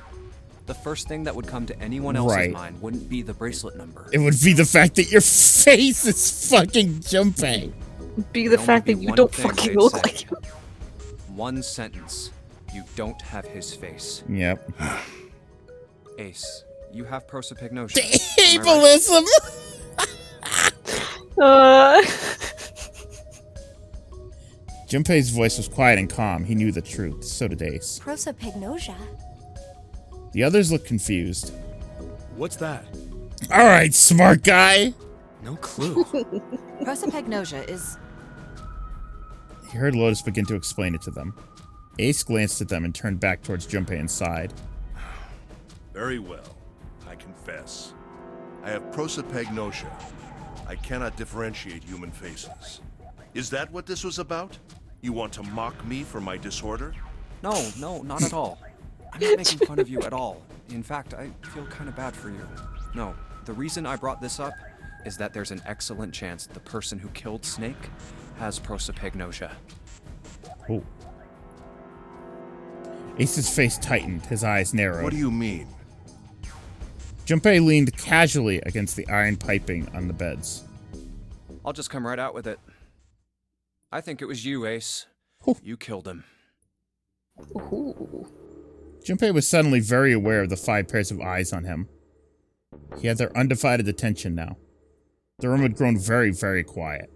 The first thing that would come to anyone else's mind wouldn't be the bracelet number. It would be the fact that your face is fucking Junpei. Be the fact that you don't fucking look like him. One sentence. You don't have his face. Yep. Ace, you have prosopagnosia. Ableism! Junpei's voice was quiet and calm. He knew the truth. So did Ace. Prosopagnosia? The others looked confused. What's that? Alright, smart guy! No clue. Prosopagnosia is... He heard Lotus begin to explain it to them. Ace glanced at them and turned back towards Junpei and sighed. Very well. I confess. I have prosopagnosia. I cannot differentiate human faces. Is that what this was about? You want to mock me for my disorder? No, not at all. I'm not making fun of you at all. In fact, I feel kind of bad for you. No, the reason I brought this up is that there's an excellent chance the person who killed Snake has prosopagnosia. Oh. Ace's face tightened, his eyes narrowed. What do you mean? Junpei leaned casually against the iron piping on the beds. I'll just come right out with it. I think it was you, Ace. Whew. You killed him. Ooh. Junpei was suddenly very aware of the 5 pairs of eyes on him. He had their undivided attention now. The room had grown very, very quiet.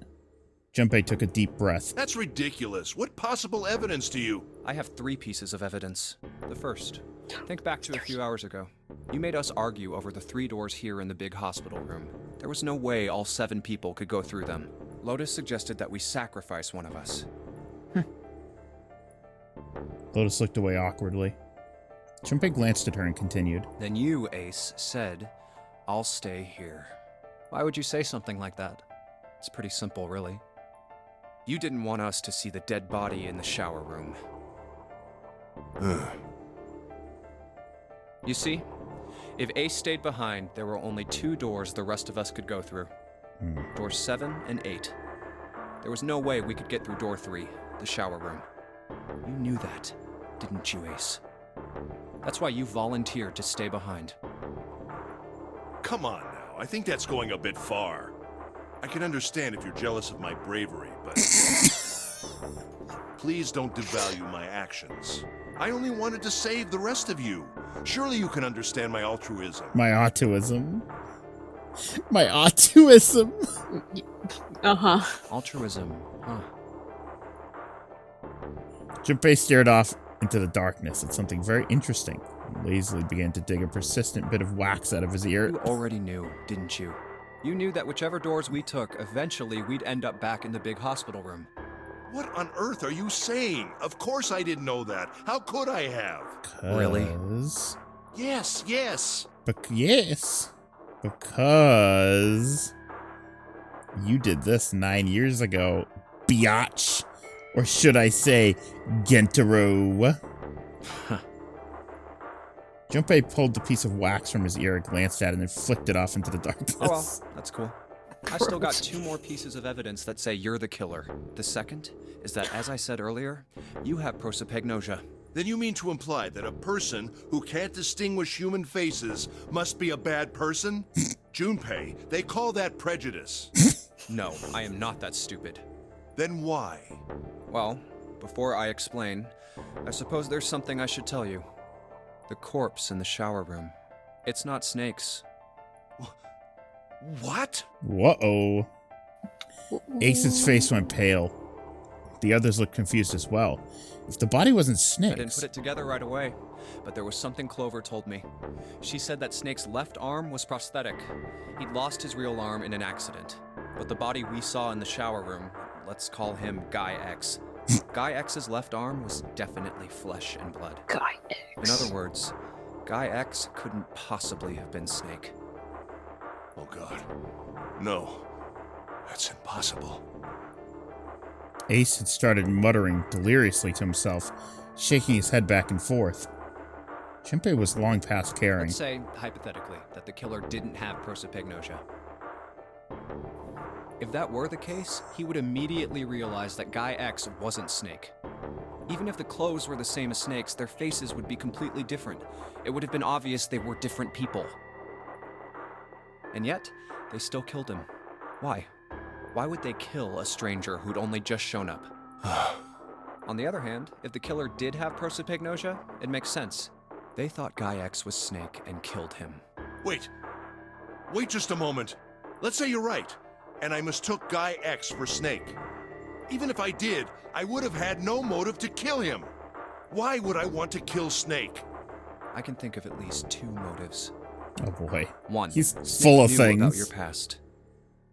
Junpei took a deep breath. That's ridiculous. What possible evidence do you... I have 3 pieces of evidence. The first, think back to a few hours ago. You made us argue over the 3 doors here in the big hospital room. There was no way all 7 people could go through them. Lotus suggested that we sacrifice one of us. Lotus looked away awkwardly. Junpei glanced at her and continued. Then you, Ace, said, I'll stay here. Why would you say something like that? It's pretty simple, really. You didn't want us to see the dead body in the shower room. You see, if Ace stayed behind, there were only 2 doors the rest of us could go through. Doors 7 and 8. There was no way we could get through door 3, the shower room. You knew that, didn't you, Ace? That's why you volunteered to stay behind. Come on now, I think that's going a bit far. I can understand if you're jealous of my bravery, but... Please don't devalue my actions. I only wanted to save the rest of you. Surely you can understand my altruism. My altruism. My altruism. Uh-huh. Altruism, huh? Junpei stared off into the darkness at something very interesting and lazily began to dig a persistent bit of wax out of his ear. You already knew, didn't you? You knew that whichever doors we took, eventually we'd end up back in the big hospital room. What on earth are you saying? Of course I didn't know that. How could I have? Really? Yes, yes. Yes. Because you did this 9 years ago, biatch. Or should I say, Gentaro? Junpei pulled the piece of wax from his ear, glanced at it, and flicked it off into the darkness. Oh well, that's cool. I've still got 2 more pieces of evidence that say you're the killer. The second is that, as I said earlier, you have prosopagnosia. Then you mean to imply that a person who can't distinguish human faces must be a bad person? Junpei, they call that prejudice. No, I am not that stupid. Then why? Well, before I explain, I suppose there's something I should tell you. The corpse in the shower room. It's not Snake's. What? Whoa. Ace's face went pale. The others looked confused as well. If the body wasn't I didn't Snake's... put it together right away, but there was something Clover told me. She said that Snake's left arm was prosthetic. He'd lost his real arm in an accident. But the body we saw in the shower room, let's call him Guy X. Guy X's left arm was definitely flesh and blood. Guy X. In other words, Guy X couldn't possibly have been Snake. Oh God. No. That's impossible. Ace had started muttering deliriously to himself, shaking his head back and forth. Junpei was long past caring. Let's say, hypothetically, that the killer didn't have prosopagnosia. If that were the case, he would immediately realize that Guy X wasn't Snake. Even if the clothes were the same as Snake's, their faces would be completely different. It would have been obvious they were different people. And yet, they still killed him. Why? Why would they kill a stranger who'd only just shown up? On the other hand, if the killer did have prosopagnosia, it makes sense. They thought Guy X was Snake and killed him. Wait. Wait just a moment. Let's say you're right, and I mistook Guy X for Snake. Even if I did, I would have had no motive to kill him. Why would I want to kill Snake? I can think of at least 2 motives. Oh boy. 1. He's Snake full of knew things. about your past.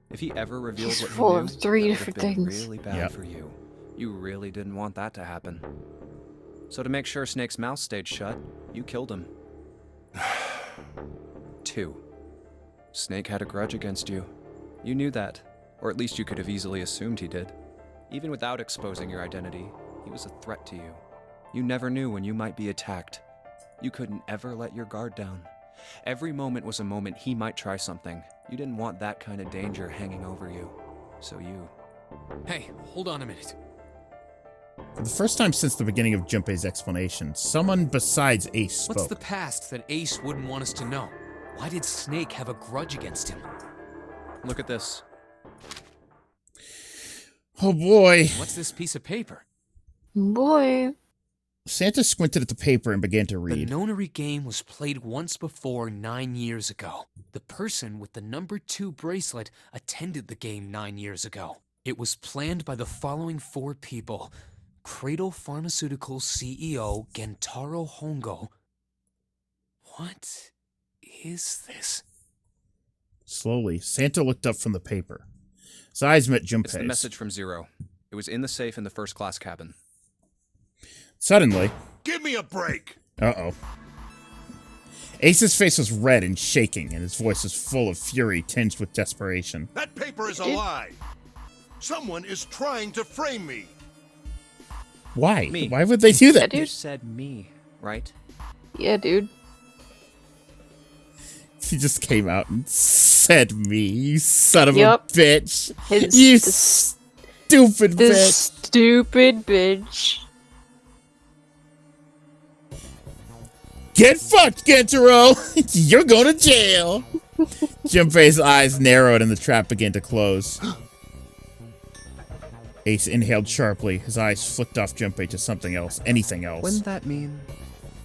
If he ever revealed He's what full he of knew, 3 that would different have been things. really bad Yep. for you. You really didn't want that to happen. So to make sure Snake's mouth stayed shut, you killed him. 2. Snake had a grudge against you. You knew that, or at least you could have easily assumed he did. Even without exposing your identity, he was a threat to you. You never knew when you might be attacked. You couldn't ever let your guard down. Every moment was a moment he might try something. You didn't want that kind of danger hanging over you. So you... Hey, hold on a minute. For the first time since the beginning of Junpei's explanation, someone besides Ace spoke. What's the past that Ace wouldn't want us to know? Why did Snake have a grudge against him? Look at this. Oh boy. What's this piece of paper? Boy. Santa squinted at the paper and began to The read. Nonary game was played once before 9 years ago. The person with the number 2 bracelet attended the game 9 years ago. It was planned by the following 4 people. Cradle Pharmaceuticals CEO Gentaro Hongo. What is this? Slowly, Santa looked up from the paper. His eyes met Junpei's. It's the message from Zero. It was in the safe in the first class cabin. Suddenly... Give me a break! Uh-oh. Ace's face was red and shaking, and his voice was full of fury tinged with desperation. That paper is a lie! Someone is trying to frame me! Why? Me. Why would they do that? You said me, right? Yeah, dude. He just came out and said me, you son of a Yep. bitch. His- You this- stupid This bitch. stupid bitch. Get fucked, Gentaro! You're going to jail! Junpei's eyes narrowed and the trap began to close. Ace inhaled sharply. His eyes flicked off Junpei to something else. Anything else. Wouldn't that mean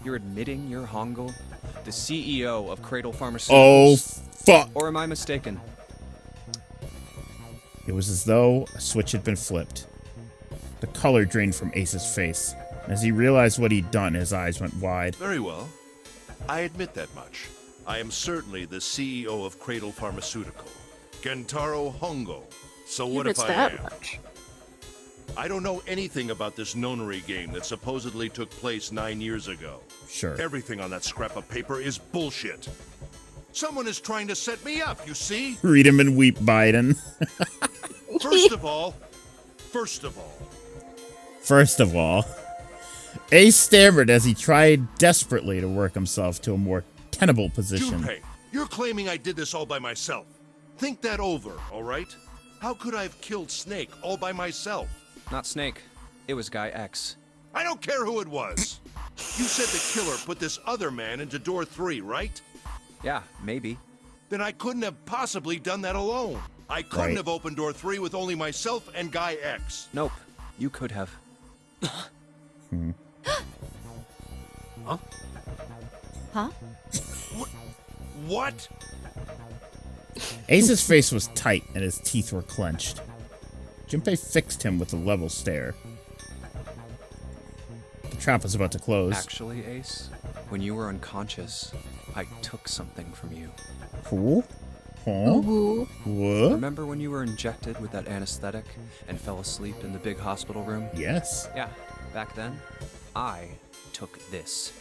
you're admitting you're Hongo, the CEO of Cradle Pharmaceuticals? Oh, fuck! Or am I mistaken? It was as though a switch had been flipped. The color drained from Ace's face. As he realized what he'd done, his eyes went wide. Very well. I admit that much. I am certainly the CEO of Cradle Pharmaceutical, Gentaro Hongo. So what if I that am? much? I don't know anything about this Nonary game that supposedly took place 9 years ago. Sure. Everything on that scrap of paper is bullshit. Someone is trying to set me up, you see? Read him and weep, Biden. First of all, Ace stammered as he tried desperately to work himself to a more tenable position. Junpei, you're claiming I did this all by myself. Think that over, all right? How could I have killed Snake all by myself? Not Snake. It was Guy X. I don't care who it was. You said the killer put this other man into door 3, right? Yeah, maybe. Then I couldn't have possibly done that alone. I couldn't Right. have opened door 3 with only myself and Guy X. Nope. You could have. Huh? What? Ace's face was tight and his teeth were clenched. Junpei fixed him with a level stare. The trap was about to close. Actually, Ace, when you were unconscious, I took something from you. Who? Huh? What? Remember when you were injected with that anesthetic and fell asleep in the big hospital room? Yes. Yeah, back then, I took this.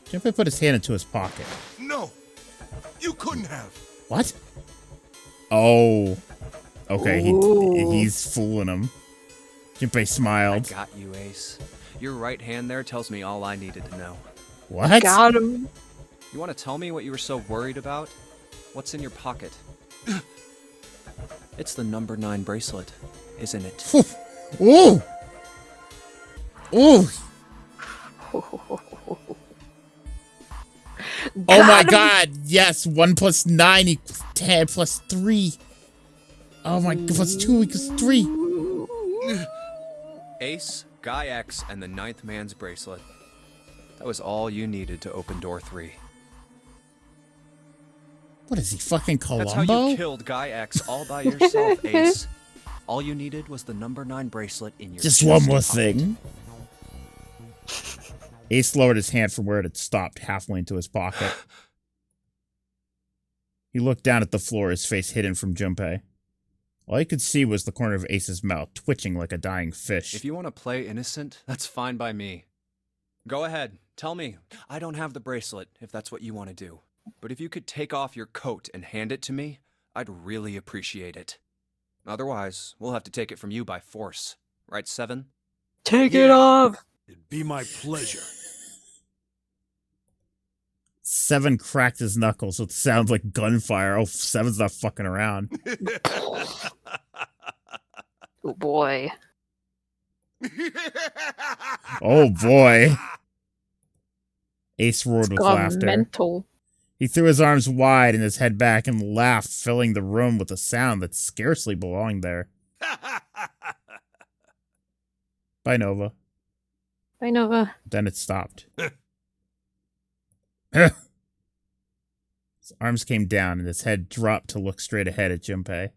Junpei put his hand into his pocket. No! You couldn't have! What? Oh. Okay, he's fooling him. Junpei I smiled. got you, Ace. Your right hand there tells me all I needed to know. What? Got him. You want to tell me what you were so worried about? What's in your pocket? It's the number 9 bracelet, isn't it? Ooh! Ooh! Oh my god, yes, 1 plus 9 equals 10 plus 3. Oh my god, plus 2 equals 3. Ace, Guy X, and the 9th man's bracelet. That was all you needed to open door 3. What is he, fucking Columbo? That's how you killed Guy X all by yourself, Ace. All you needed was the number 9 bracelet in your Just chest one more pocket. thing. Ace lowered his hand from where it had stopped halfway into his pocket. He looked down at the floor, his face hidden from Junpei. All he could see was the corner of Ace's mouth, twitching like a dying fish. If you want to play innocent, that's fine by me. Go ahead, tell me. I don't have the bracelet, if that's what you want to do. But if you could take off your coat and hand it to me, I'd really appreciate it. Otherwise, we'll have to take it from you by force. Right, Seven? Take it off. It'd be my pleasure. 7 cracked his knuckles with sounds like gunfire. Oh, 7's not fucking around. Oh boy. Oh boy. Ace roared with Gone laughter. mental. He threw his arms wide and his head back and laughed, filling the room with a sound that scarcely belonged there. Bye, Nova. Bye, Nova. Then it stopped. His arms came down and his head dropped to look straight ahead at Junpei.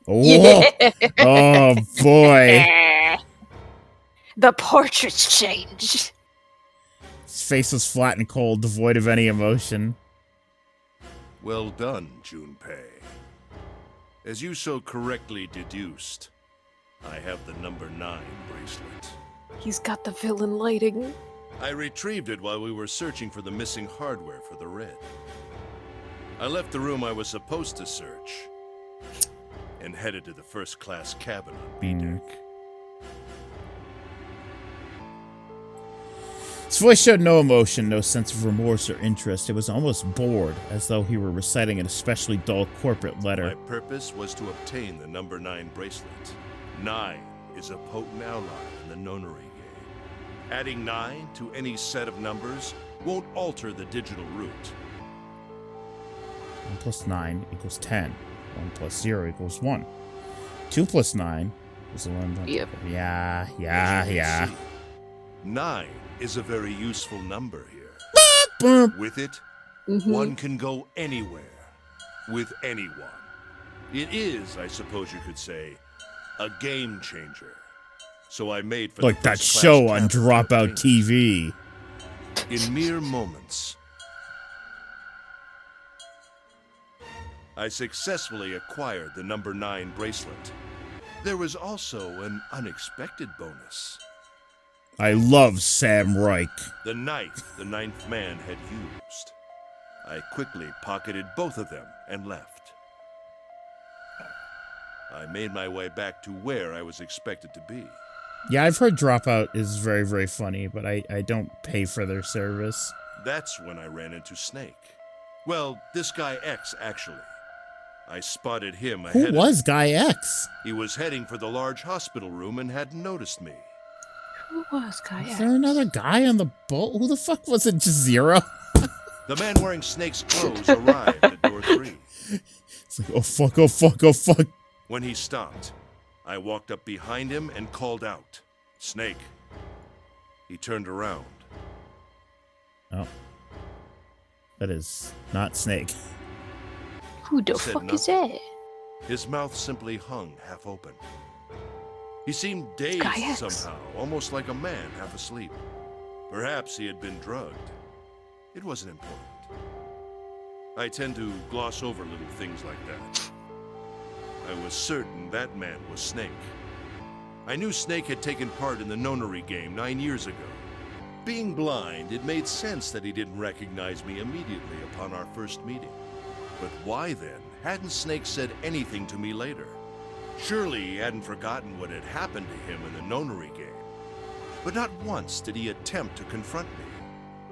Oh, Yeah. oh boy. The portrait's changed. His face was flat and cold, devoid of any emotion. Well done, Junpei. As you so correctly deduced, I have the number 9 bracelet. He's got the villain lighting. I retrieved it while we were searching for the missing hardware for the red. I left the room I was supposed to search and headed to the first-class cabin on B-deck. His voice showed no emotion, no sense of remorse or interest. It was almost bored, as though he were reciting an especially dull corporate letter. My purpose was to obtain the number 9 bracelet. 9 is a potent ally in the Nonary game. Adding 9 to any set of numbers won't alter the digital root. 1 plus 9 equals 10. 1 plus 0 equals 1. 2 plus 9 is 11. Yep. Yeah. As you can see, 9 is a very useful number here. With it, one can go anywhere with anyone. It is, I suppose you could say, a game changer. So I made for like that show on Dropout TV. In mere moments, I successfully acquired the number 9 bracelet. There was also an unexpected bonus. I love Sam Reich. The knife the 9th man had used. I quickly pocketed both of them and left. I made my way back to where I was expected to be. Yeah, I've heard Dropout is very, very funny, but I don't pay for their service. That's when I ran into Snake. Well, this guy X, actually. I spotted him ahead Who was Guy X? He was heading for the large hospital room and hadn't noticed me. Who was Guy X? Is there another guy on the boat? Who the fuck was it? Just Zero? The man wearing Snake's clothes arrived at door 3. It's like, oh fuck, oh fuck, oh fuck. When he stopped, I walked up behind him and called out, "Snake." He turned around. Oh. That is not Snake. Who the Said fuck is nothing. that? His mouth simply hung half open. He seemed dazed Guy X. somehow, almost like a man half asleep. Perhaps he had been drugged. It wasn't important. I tend to gloss over little things like that. I was certain that man was Snake. I knew Snake had taken part in the Nonary game 9 years ago. Being blind, it made sense that he didn't recognize me immediately upon our first meeting. But why then hadn't Snake said anything to me later? Surely he hadn't forgotten what had happened to him in the Nonary game. But not once did he attempt to confront me.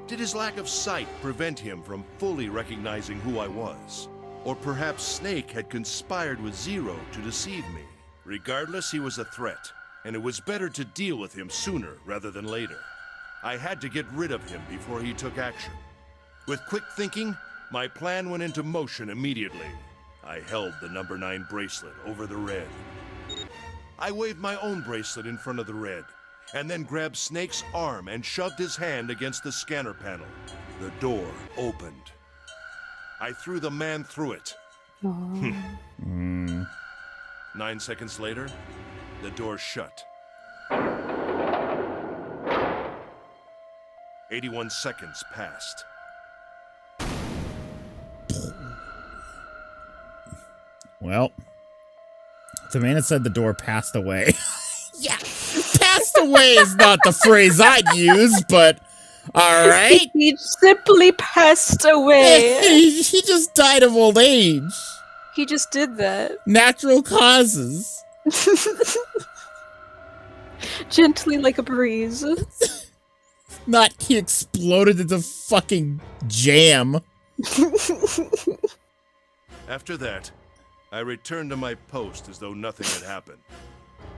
Did his lack of sight prevent him from fully recognizing who I was? Or perhaps Snake had conspired with Zero to deceive me. Regardless, he was a threat, and it was better to deal with him sooner rather than later. I had to get rid of him before he took action. With quick thinking, my plan went into motion immediately. I held the number 9 bracelet over the red. I waved my own bracelet in front of the red, and then grabbed Snake's arm and shoved his hand against the scanner panel. The door opened. I threw the man through it. 9 seconds later, the door shut. 81 seconds passed. Well, the man inside the door passed away. Yeah, passed away is not the phrase I'd use, but all right. He simply passed away. He just died of old age. He just did that. Natural causes. Gently like a breeze. Not he exploded into fucking jam. After that, I returned to my post as though nothing had happened.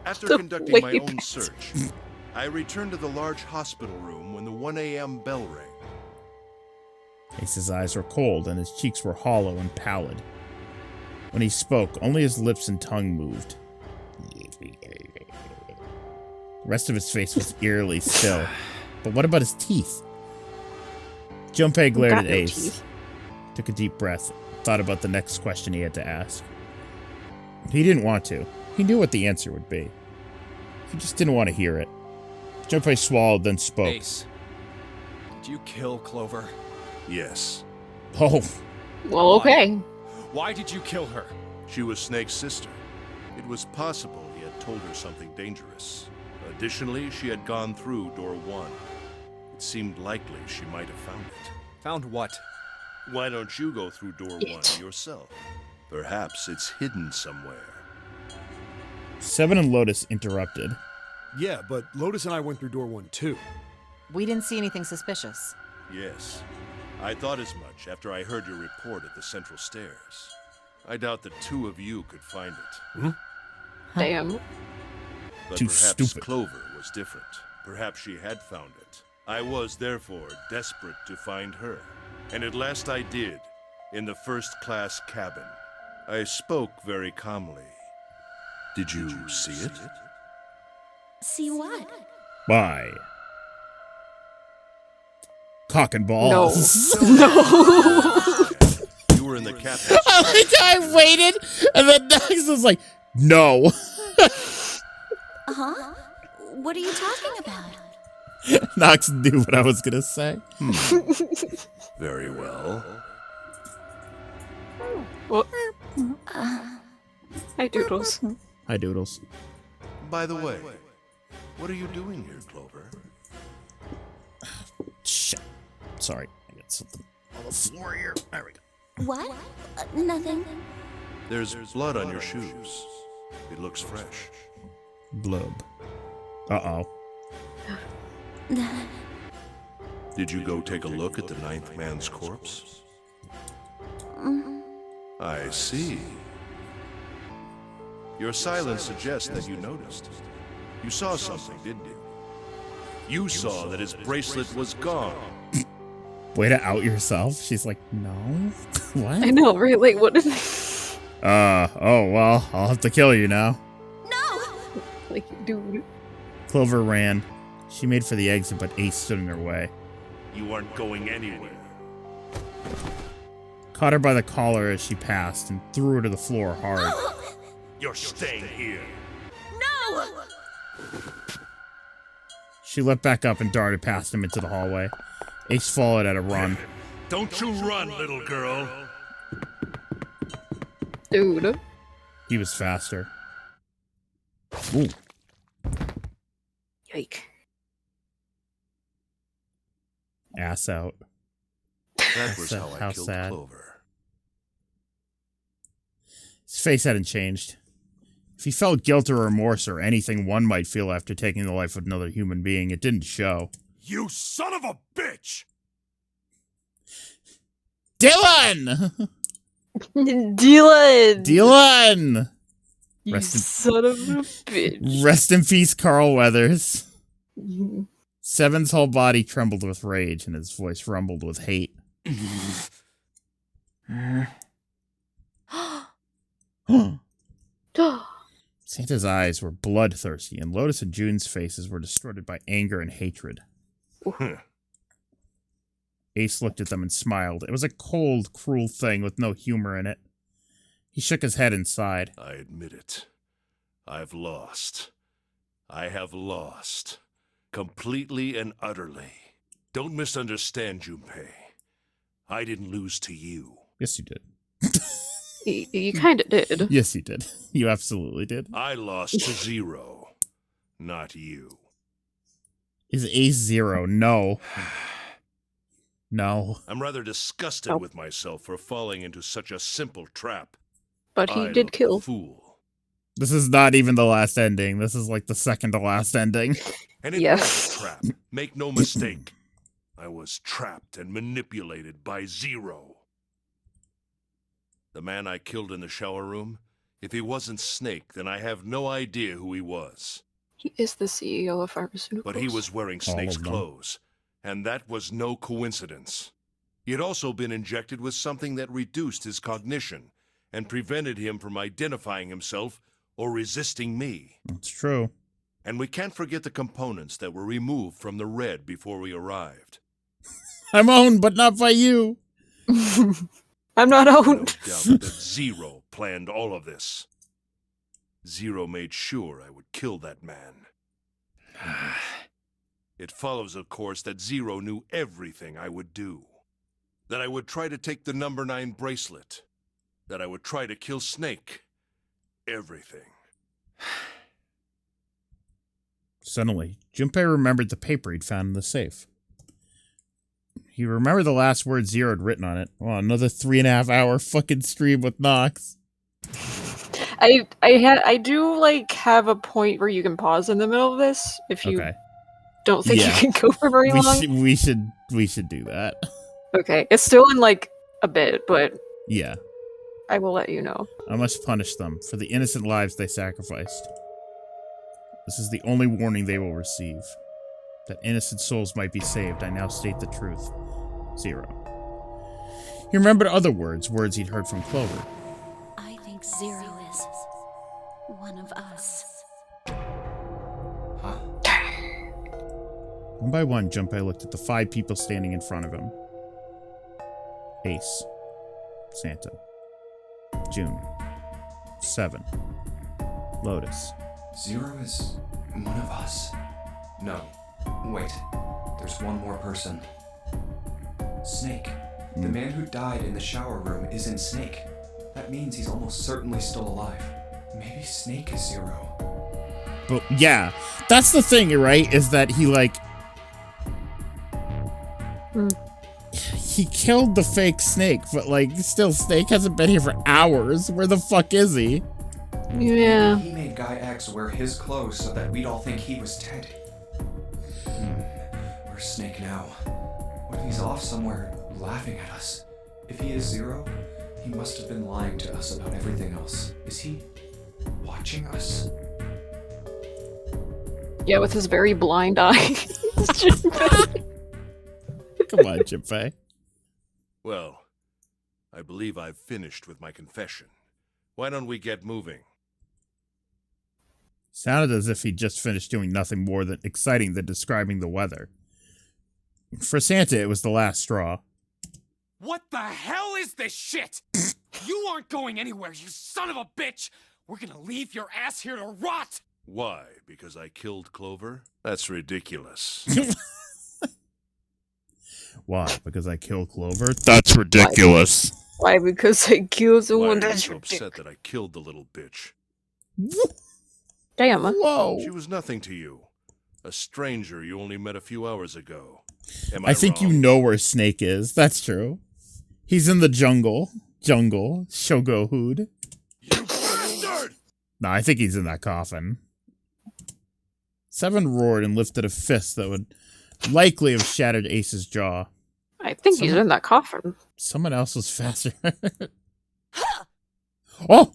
After conducting my own search, I returned to the large hospital room when the 1 a.m. bell rang. Ace's eyes were cold and his cheeks were hollow and pallid. When he spoke, only his lips and tongue moved. The rest of his face was eerily still. But what about his teeth? Junpei glared at Ace, took a deep breath, thought about the next question he had to ask. He didn't want to. He knew what the answer would be. He just didn't want to hear it. Junpei swallowed, then spoke. Ace, did you kill Clover? Yes. Oh. Well, okay. Why did you kill her? She was Snake's sister. It was possible he had told her something dangerous. Additionally, she had gone through door 1. It seemed likely she might have found it. Found what? Why don't you go through door 1 yourself? Perhaps it's hidden somewhere. Seven and Lotus interrupted. Yeah, but Lotus and I went through door 1 too. We didn't see anything suspicious. Yes. I thought as much after I heard your report at the central stairs. I doubt the two of you could find it. Hmm? Damn. But Too perhaps stupid. Clover was different. Perhaps she had found it. I was therefore desperate to find her. And at last I did, in the first-class cabin. I spoke very calmly. Did you see it? See what? Bye. Cock and balls. No. You were in the cap hatch. I like how I waited, and then Knox was like, no. Uh-huh. What are you talking about? Knox knew what I was going to say. Very well. What? Hi, Doodles. Hi, Doodles. By the way, what are you doing here, Clover? Shit. Sorry. I got something on the floor here. There we go. What? Nothing. There's blood on your shoes. It looks fresh. Blub. Uh-oh. Did you go take a look at the 9th man's corpse? I see. Your silence suggests that you noticed. You saw something, didn't you? You saw that his bracelet was gone. Way to out yourself. She's like, no. What? I know, right? Like, what is Oh, well, I'll have to kill you now. No! like, dude. Clover ran. She made for the exit, but Ace stood in her way. You aren't going anywhere. Caught her by the collar as she passed and threw her to the floor hard. You're staying here. No! She leapt back up and darted past him into the hallway. Ace followed at a run. Don't you run, little girl. Dude. He was faster. Ooh. Yike. Ass out. That was how I How killed sad. Clover. His face hadn't changed. If he felt guilt or remorse or anything one might feel after taking the life of another human being, it didn't show. You son of a bitch! Dylan! Dylan! Dylan! You Rest in- son of a bitch. Rest in peace, Carl Weathers. Seven's whole body trembled with rage, and his voice rumbled with hate. Santa's eyes were bloodthirsty, and Lotus and June's faces were distorted by anger and hatred. Ace looked at them and smiled. It was a cold, cruel thing with no humor in it. He shook his head and sighed. I admit it. I've lost. I have lost. Completely and utterly. Don't misunderstand, Junpei. I didn't lose to you. Yes, you did. You kind of did. Yes, you did. You absolutely did. I lost to Zero, not you. Is Ace zero? No. No. I'm rather disgusted with myself for falling into such a simple trap. But he I did look kill. a fool. This is not even the last ending. This is like the second to last ending. And it was a trap. Make no mistake. I was trapped and manipulated by Zero. The man I killed in the shower room, if he wasn't Snake, then I have no idea who he was. He is the CEO of pharmaceuticals. But he was wearing All Snake's of them. clothes, and that was no coincidence. He had also been injected with something that reduced his cognition, and prevented him from identifying himself or resisting me. That's true. And we can't forget the components that were removed from the red before we arrived. I'm owned, but not by you. I'm not No owned. doubt that Zero planned all of this. Zero made sure I would kill that man. It follows, of course, that Zero knew everything I would do. That I would try to take the number 9 bracelet. That I would try to kill Snake. Everything. Suddenly, Junpei remembered the paper he'd found in the safe. He remembered the last word Zero had written on it. Well, another 3.5-hour fucking stream with Nox. I do like have a point where you can pause in the middle of this if you don't think you can go for very long. We should do that. Okay, it's still in like a bit, but yeah, I will let you know. I must punish them for the innocent lives they sacrificed. This is the only warning they will receive. That innocent souls might be saved, I now state the truth. Zero. He remembered other words he'd heard from Clover. I think Zero is one of us. Huh? One by one, Junpei looked at the 5 people standing in front of him. Ace. Santa. June. 7. Lotus. Zero is one of us? No. Wait. There's one more person. Snake. The man who died in the shower room isn't Snake. That means he's almost certainly still alive. Maybe Snake is Zero. But yeah, that's the thing, right? Is that he he killed the fake Snake, but still Snake hasn't been here for hours. Where the fuck is he? Yeah. He made Guy X wear his clothes so that we'd all think he was dead. Where's Snake now? What if he's off somewhere laughing at us? If he is Zero, he must have been lying to us about everything else. Is he watching us? Yeah, with his very blind eye. Come on, Junpei. Well, I believe I've finished with my confession. Why don't we get moving? Sounded as if he'd just finished doing nothing more than exciting than describing the weather. For Santa, it was the last straw. What the hell is this shit? You aren't going anywhere, you son of a bitch! We're gonna leave your ass here to rot! Why? Because I killed Clover? That's ridiculous. Why? Because I killed Clover? That's ridiculous. Why? Because I killed the one Why are you that's so upset that I killed the little bitch? Damn. Whoa. She was nothing to you. A stranger you only met a few hours ago. I think wrong? you know where Snake is. That's true. He's in the jungle. Shogohood. You bastard! No, I think he's in that coffin. 7 roared and lifted a fist that would likely have shattered Ace's jaw. I think he's in that coffin. Someone else was faster. Oh!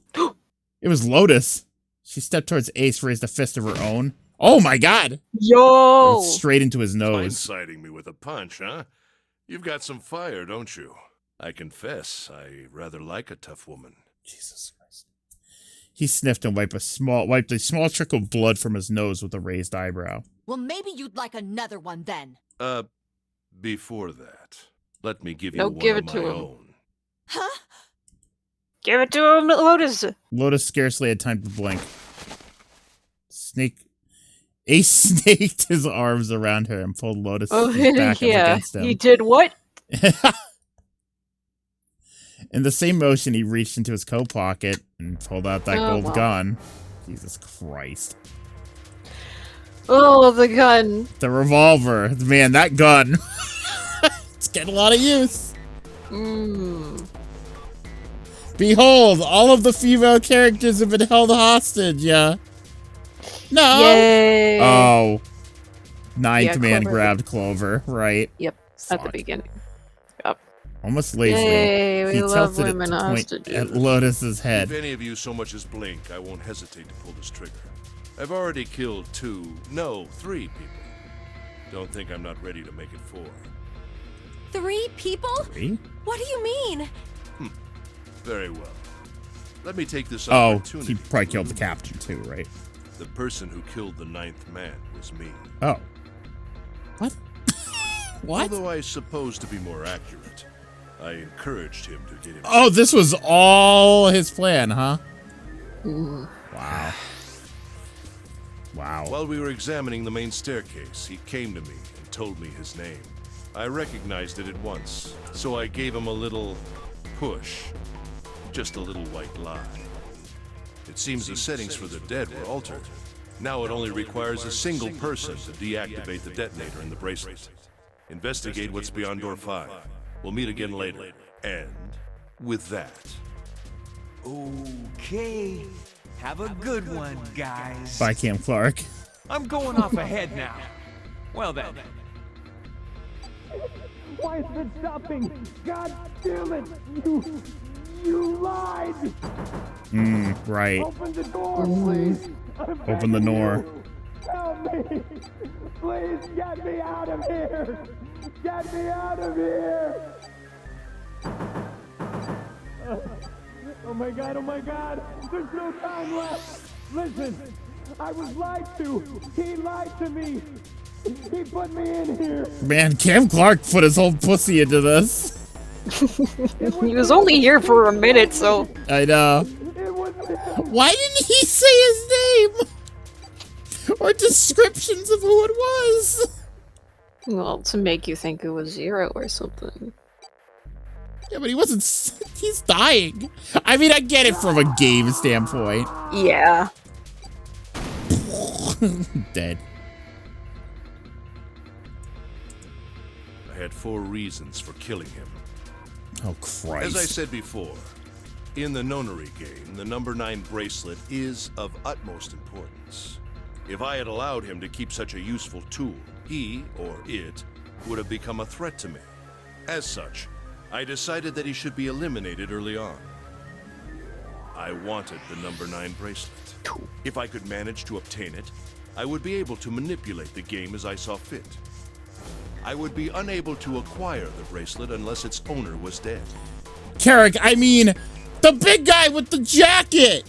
It was Lotus. She stepped towards Ace, raised a fist of her own. Oh my god! Yo! Straight into his nose. Blindsiding me with a punch, huh? You've got some fire, don't you? I confess, I rather like a tough woman. Jesus Christ. He sniffed and wiped a small trickle of blood from his nose with a raised eyebrow. Well, maybe you'd like another one then. Before that, let me give you No, one give of it to my him. own. Huh? Give it to him, Lotus! Lotus scarcely had time to blink. Ace snaked his arms around her and pulled Lotus back against him. He did what? In the same motion, he reached into his coat pocket and pulled out that gold gun. Jesus Christ. Oh, the gun. The revolver. Man, that gun. It's getting a lot of use. Behold, all of the female characters have been held hostage, yeah. No. Yay. Oh. Ninth man Clover. grabbed Clover, right. Yep, Fuck. at the beginning. Yep. Almost lazily, Yay, we he love tilted it women to point hostages. at Lotus's head. If any of you so much as blink, I won't hesitate to pull this trigger. I've already killed 3 people. Don't think I'm not ready to make it 4. 3 people? 3? What do you mean? Very well. Let me take this Oh, opportunity. he probably killed the captain too, right? The person who killed the 9th man was me. Oh. What? What? Although I suppose to be more accurate, I encouraged him to get him. Oh, this was all his plan, huh? Wow. Wow. While we were examining the main staircase, he came to me and told me his name. I recognized it at once, so I gave him a little push. Just a little white lie. It seems the settings for the dead were altered. Now it only requires a single person to deactivate the detonator in the bracelet. Investigate what's beyond door 5. We'll meet again later. And with that... Okay. Have a good one, guys. Bye, Cam Clark. I'm going off ahead now. Well then. Why is it stopping? God damn it! You lied! Right. Open the door, please! Open the door. Help me! Please get me out of here! Get me out of here! Oh my god, oh my god! There's no time left! Listen! I was lied to! He lied to me! He put me in here! Man, Cam Clark put his whole pussy into this. He was only here for a minute, so... I know. Why didn't he say his name? Or descriptions of who it was? Well, to make you think it was Zero or something. Yeah, but he wasn't... He's dying. I mean, I get it from a game standpoint. Yeah. Dead. I had 4 reasons for killing him. Oh, Christ. As I said before, in the Nonary game, the number 9 bracelet is of utmost importance. If I had allowed him to keep such a useful tool, he, or it, would have become a threat to me. As such, I decided that he should be eliminated early on. I wanted the number 9 bracelet. If I could manage to obtain it, I would be able to manipulate the game as I saw fit. I would be unable to acquire the bracelet unless its owner was dead. Carrick, I mean, the big guy with the jacket!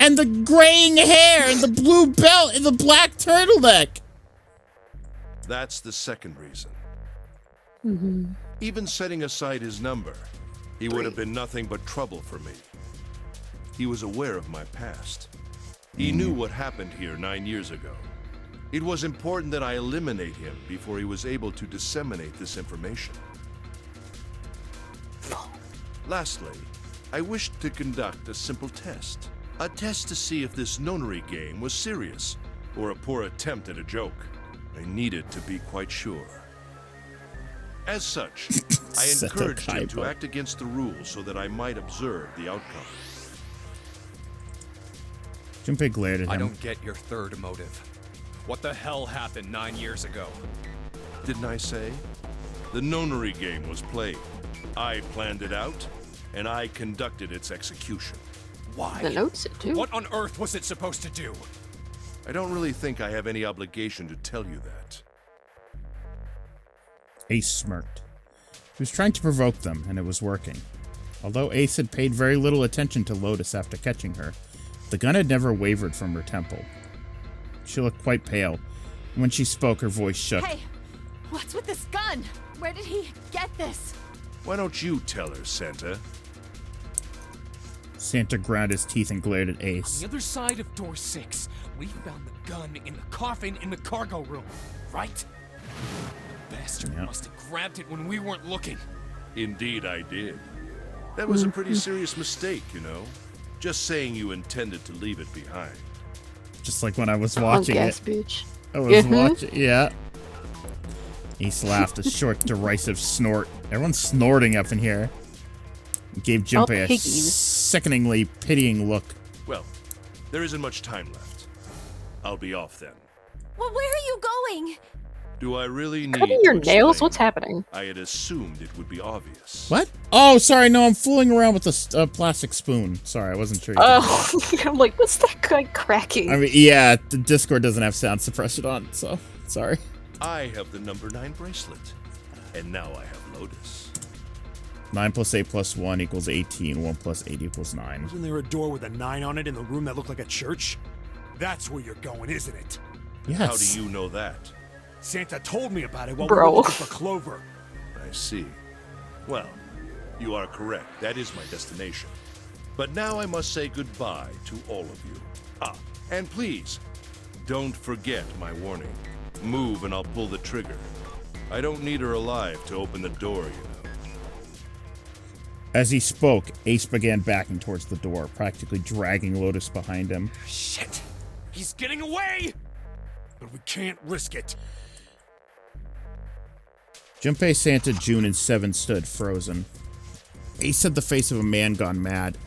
And the graying hair, and the blue belt, and the black turtleneck! That's the second reason. Even setting aside his number, he would have been nothing but trouble for me. He was aware of my past. He knew what happened here 9 years ago. It was important that I eliminate him before he was able to disseminate this information. Lastly, I wished to conduct a simple test. A test to see if this Nonary game was serious, or a poor attempt at a joke. I needed to be quite sure. As such, I encouraged him to act against the rules so that I might observe the outcome. Junpei glared at him. I don't get your third motive. What the hell happened 9 years ago? Didn't I say? The Nonary game was played. I planned it out, and I conducted its execution. Why? The notes it too. What on earth was it supposed to do? I don't really think I have any obligation to tell you that. Ace smirked. He was trying to provoke them, and it was working. Although Ace had paid very little attention to Lotus after catching her, the gun had never wavered from her temple. She looked quite pale. When she spoke, her voice shook. Hey, what's with this gun? Where did he get this? Why don't you tell her, Santa? Santa ground his teeth and glared at On Ace. the other side of door 6, we found the gun in the coffin in the cargo room, right? The bastard must have grabbed it when we weren't looking. Indeed I did. That was a pretty serious mistake, you know. Just saying you intended to leave it behind. Just like when I was watching it. Bitch. I was watching, yeah. Ace laughed, a short, derisive snort. Everyone's snorting up in here. He gave Junpei a sickeningly pitying look. Well, there isn't much time left. I'll be off then. Well, where are you going? Do I really need Cutting your to nails? explain? What's happening? I had assumed it would be obvious. What? Oh, sorry, no, I'm fooling around with a plastic spoon. Sorry, I wasn't sure. Oh, I'm like, what's that guy cracking? I mean, yeah, the Discord doesn't have sound suppression on, so sorry. I have the number 9 bracelet, and now I have Lotus. 9 plus 8 plus 1 equals 18. 1 plus 8 equals 9. Wasn't there a door with a 9 on it in the room that looked like a church? That's where you're going, isn't it? Yes. How do you know that? Santa told me about it while Bro. we were looking for Clover. I see. Well, you are correct. That is my destination. But now I must say goodbye to all of you. Ah, and please, don't forget my warning. Move and I'll pull the trigger. I don't need her alive to open the door, you know. As he spoke, Ace began backing towards the door, practically dragging Lotus behind him. Shit! He's getting away! But we can't risk it. Junpei, Santa, June, and Seven stood frozen. Ace had the face of a man gone mad.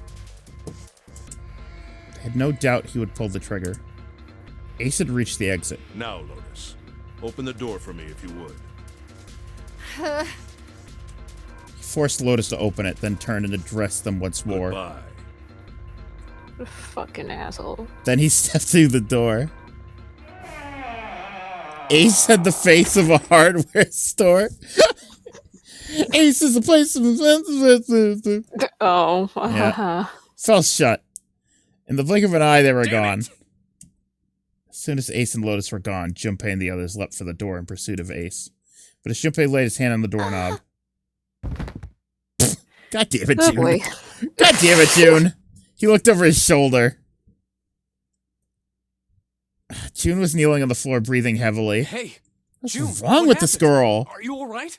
They had no doubt he would pull the trigger. Ace had reached the exit. Now, Lotus, open the door for me if you would. He forced Lotus to open it, then turned and addressed them once more. Goodbye. Fucking asshole. Then he stepped through the door. Ace had the face of a hardware store. Ace is a place of... Oh. Yeah. Fell shut. In the blink of an eye, they were gone. As soon as Ace and Lotus were gone, Junpei and the others leapt for the door in pursuit of Ace. But as Junpei laid his hand on the doorknob... God damn it, June. boy. God damn it, June. He looked over his shoulder. June was kneeling on the floor, breathing heavily. Hey, What's June, wrong what with this happened? girl? Are you all right?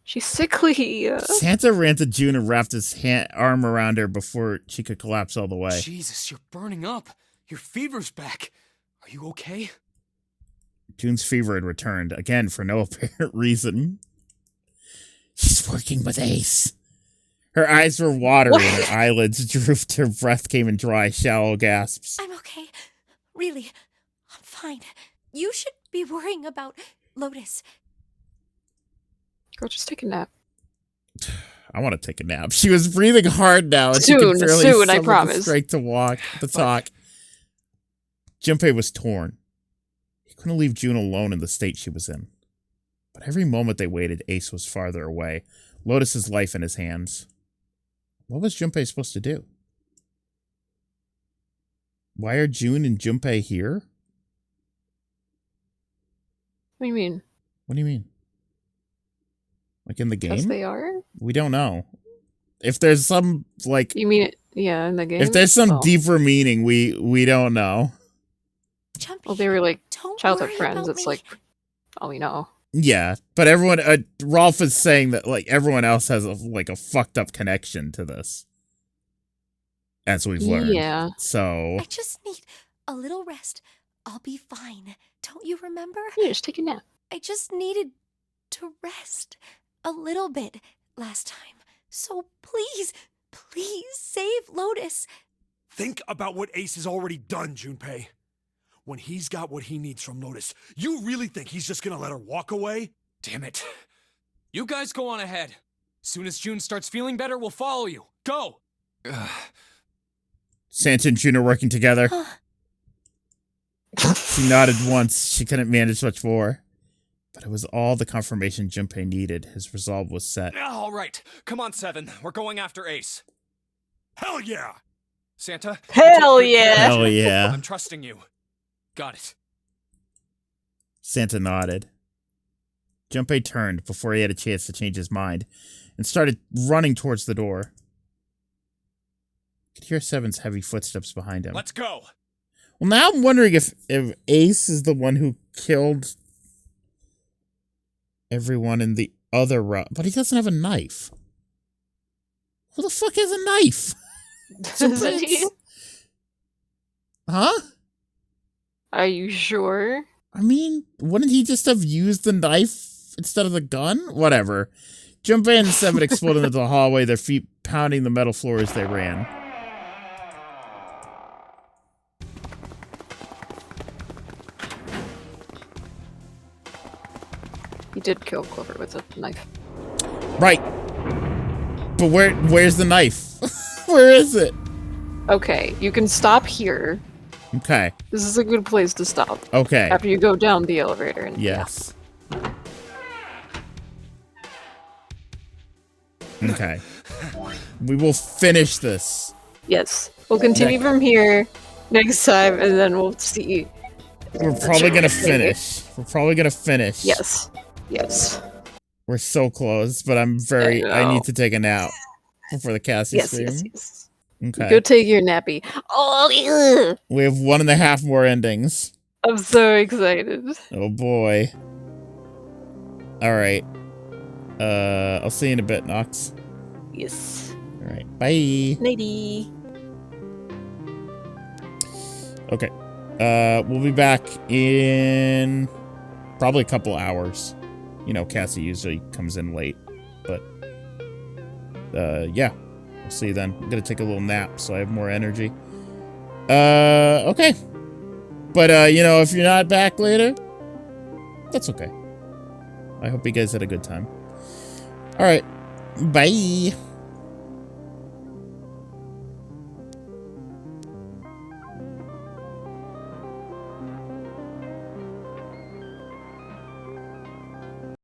She's sickly. Santa ran to June and wrapped his arm around her before she could collapse all the way. Jesus, you're burning up. Your fever's back. Are you okay? June's fever had returned, again for no apparent reason. She's working with Ace. Her eyes were watery and her eyelids drooped. Her breath came in dry, shallow gasps. I'm okay. Really, I'm fine. You should be worrying about Lotus. Girl, just take a nap. I want to take a nap. She was breathing hard now, and she Soon, could barely soon, I summon the promise. strength to walk, to talk. Junpei was torn. He couldn't leave June alone in the state she was in. But every moment they waited, Ace was farther away, Lotus's life in his hands. What was Junpei supposed to do? Why are June and Junpei here? What do you mean? What do you mean? Like in the Because game? they are? We don't know. If there's some, like... You mean it? Yeah, in the game? If there's some Oh. deeper meaning, we don't know. Well, they were like Don't childhood worry friends. about It's me. like all we know. Yeah, but everyone, Rolf is saying that like everyone else has a fucked up connection to this, as we've learned. Yeah. So I just need a little rest. I'll be fine. Don't you remember? Yeah, just take a nap. I just needed to rest a little bit last time. So please, please save Lotus. Think about what Ace has already done, Junpei. When he's got what he needs from Lotus, you really think he's just gonna let her walk away? Damn it. You guys go on ahead. Soon as June starts feeling better, we'll follow you. Go! Santa and June are working together. She nodded once. She couldn't manage much more. But it was all the confirmation Junpei needed. His resolve was set. All right. Come on, Seven. We're going after Ace. Hell yeah! Santa? Hell yeah! Hell yeah. I'm trusting you. Got it. Santa nodded. Junpei turned before he had a chance to change his mind and started running towards the door. He could hear Seven's heavy footsteps behind him. Let's go. Well, now I'm wondering if Ace is the one who killed everyone in the other route. But he doesn't have a knife. Who the fuck has a knife? Doesn't he? Huh? Are you sure? I mean, wouldn't he just have used the knife instead of the gun? Whatever. Junpei and Seven exploded into the hallway, their feet pounding the metal floor as they ran. He did kill Clover with a knife. Right. But where's the knife? Where is it? Okay, you can stop here. Okay. This is a good place to stop. Okay. After you go down the elevator. And Yes. Okay. We will finish this. Yes. We'll continue from here next time, and then we'll see. We're probably gonna finish. We're probably gonna finish. Yes. Yes. We're so close, but I need to take a nap before the Cassie stream. Yes. Okay. Go take your nappy. Oh, yeah. We have 1.5 more endings. I'm so excited. Oh boy. Alright. I'll see you in a bit, Nox. Yes. Alright, bye. Nighty. Okay. We'll be back in probably a couple hours. You know, Cassie usually comes in late, but yeah. We'll see you then. I'm gonna take a little nap so I have more energy. Okay. But, you know, if you're not back later, that's okay. I hope you guys had a good time. Alright. Bye.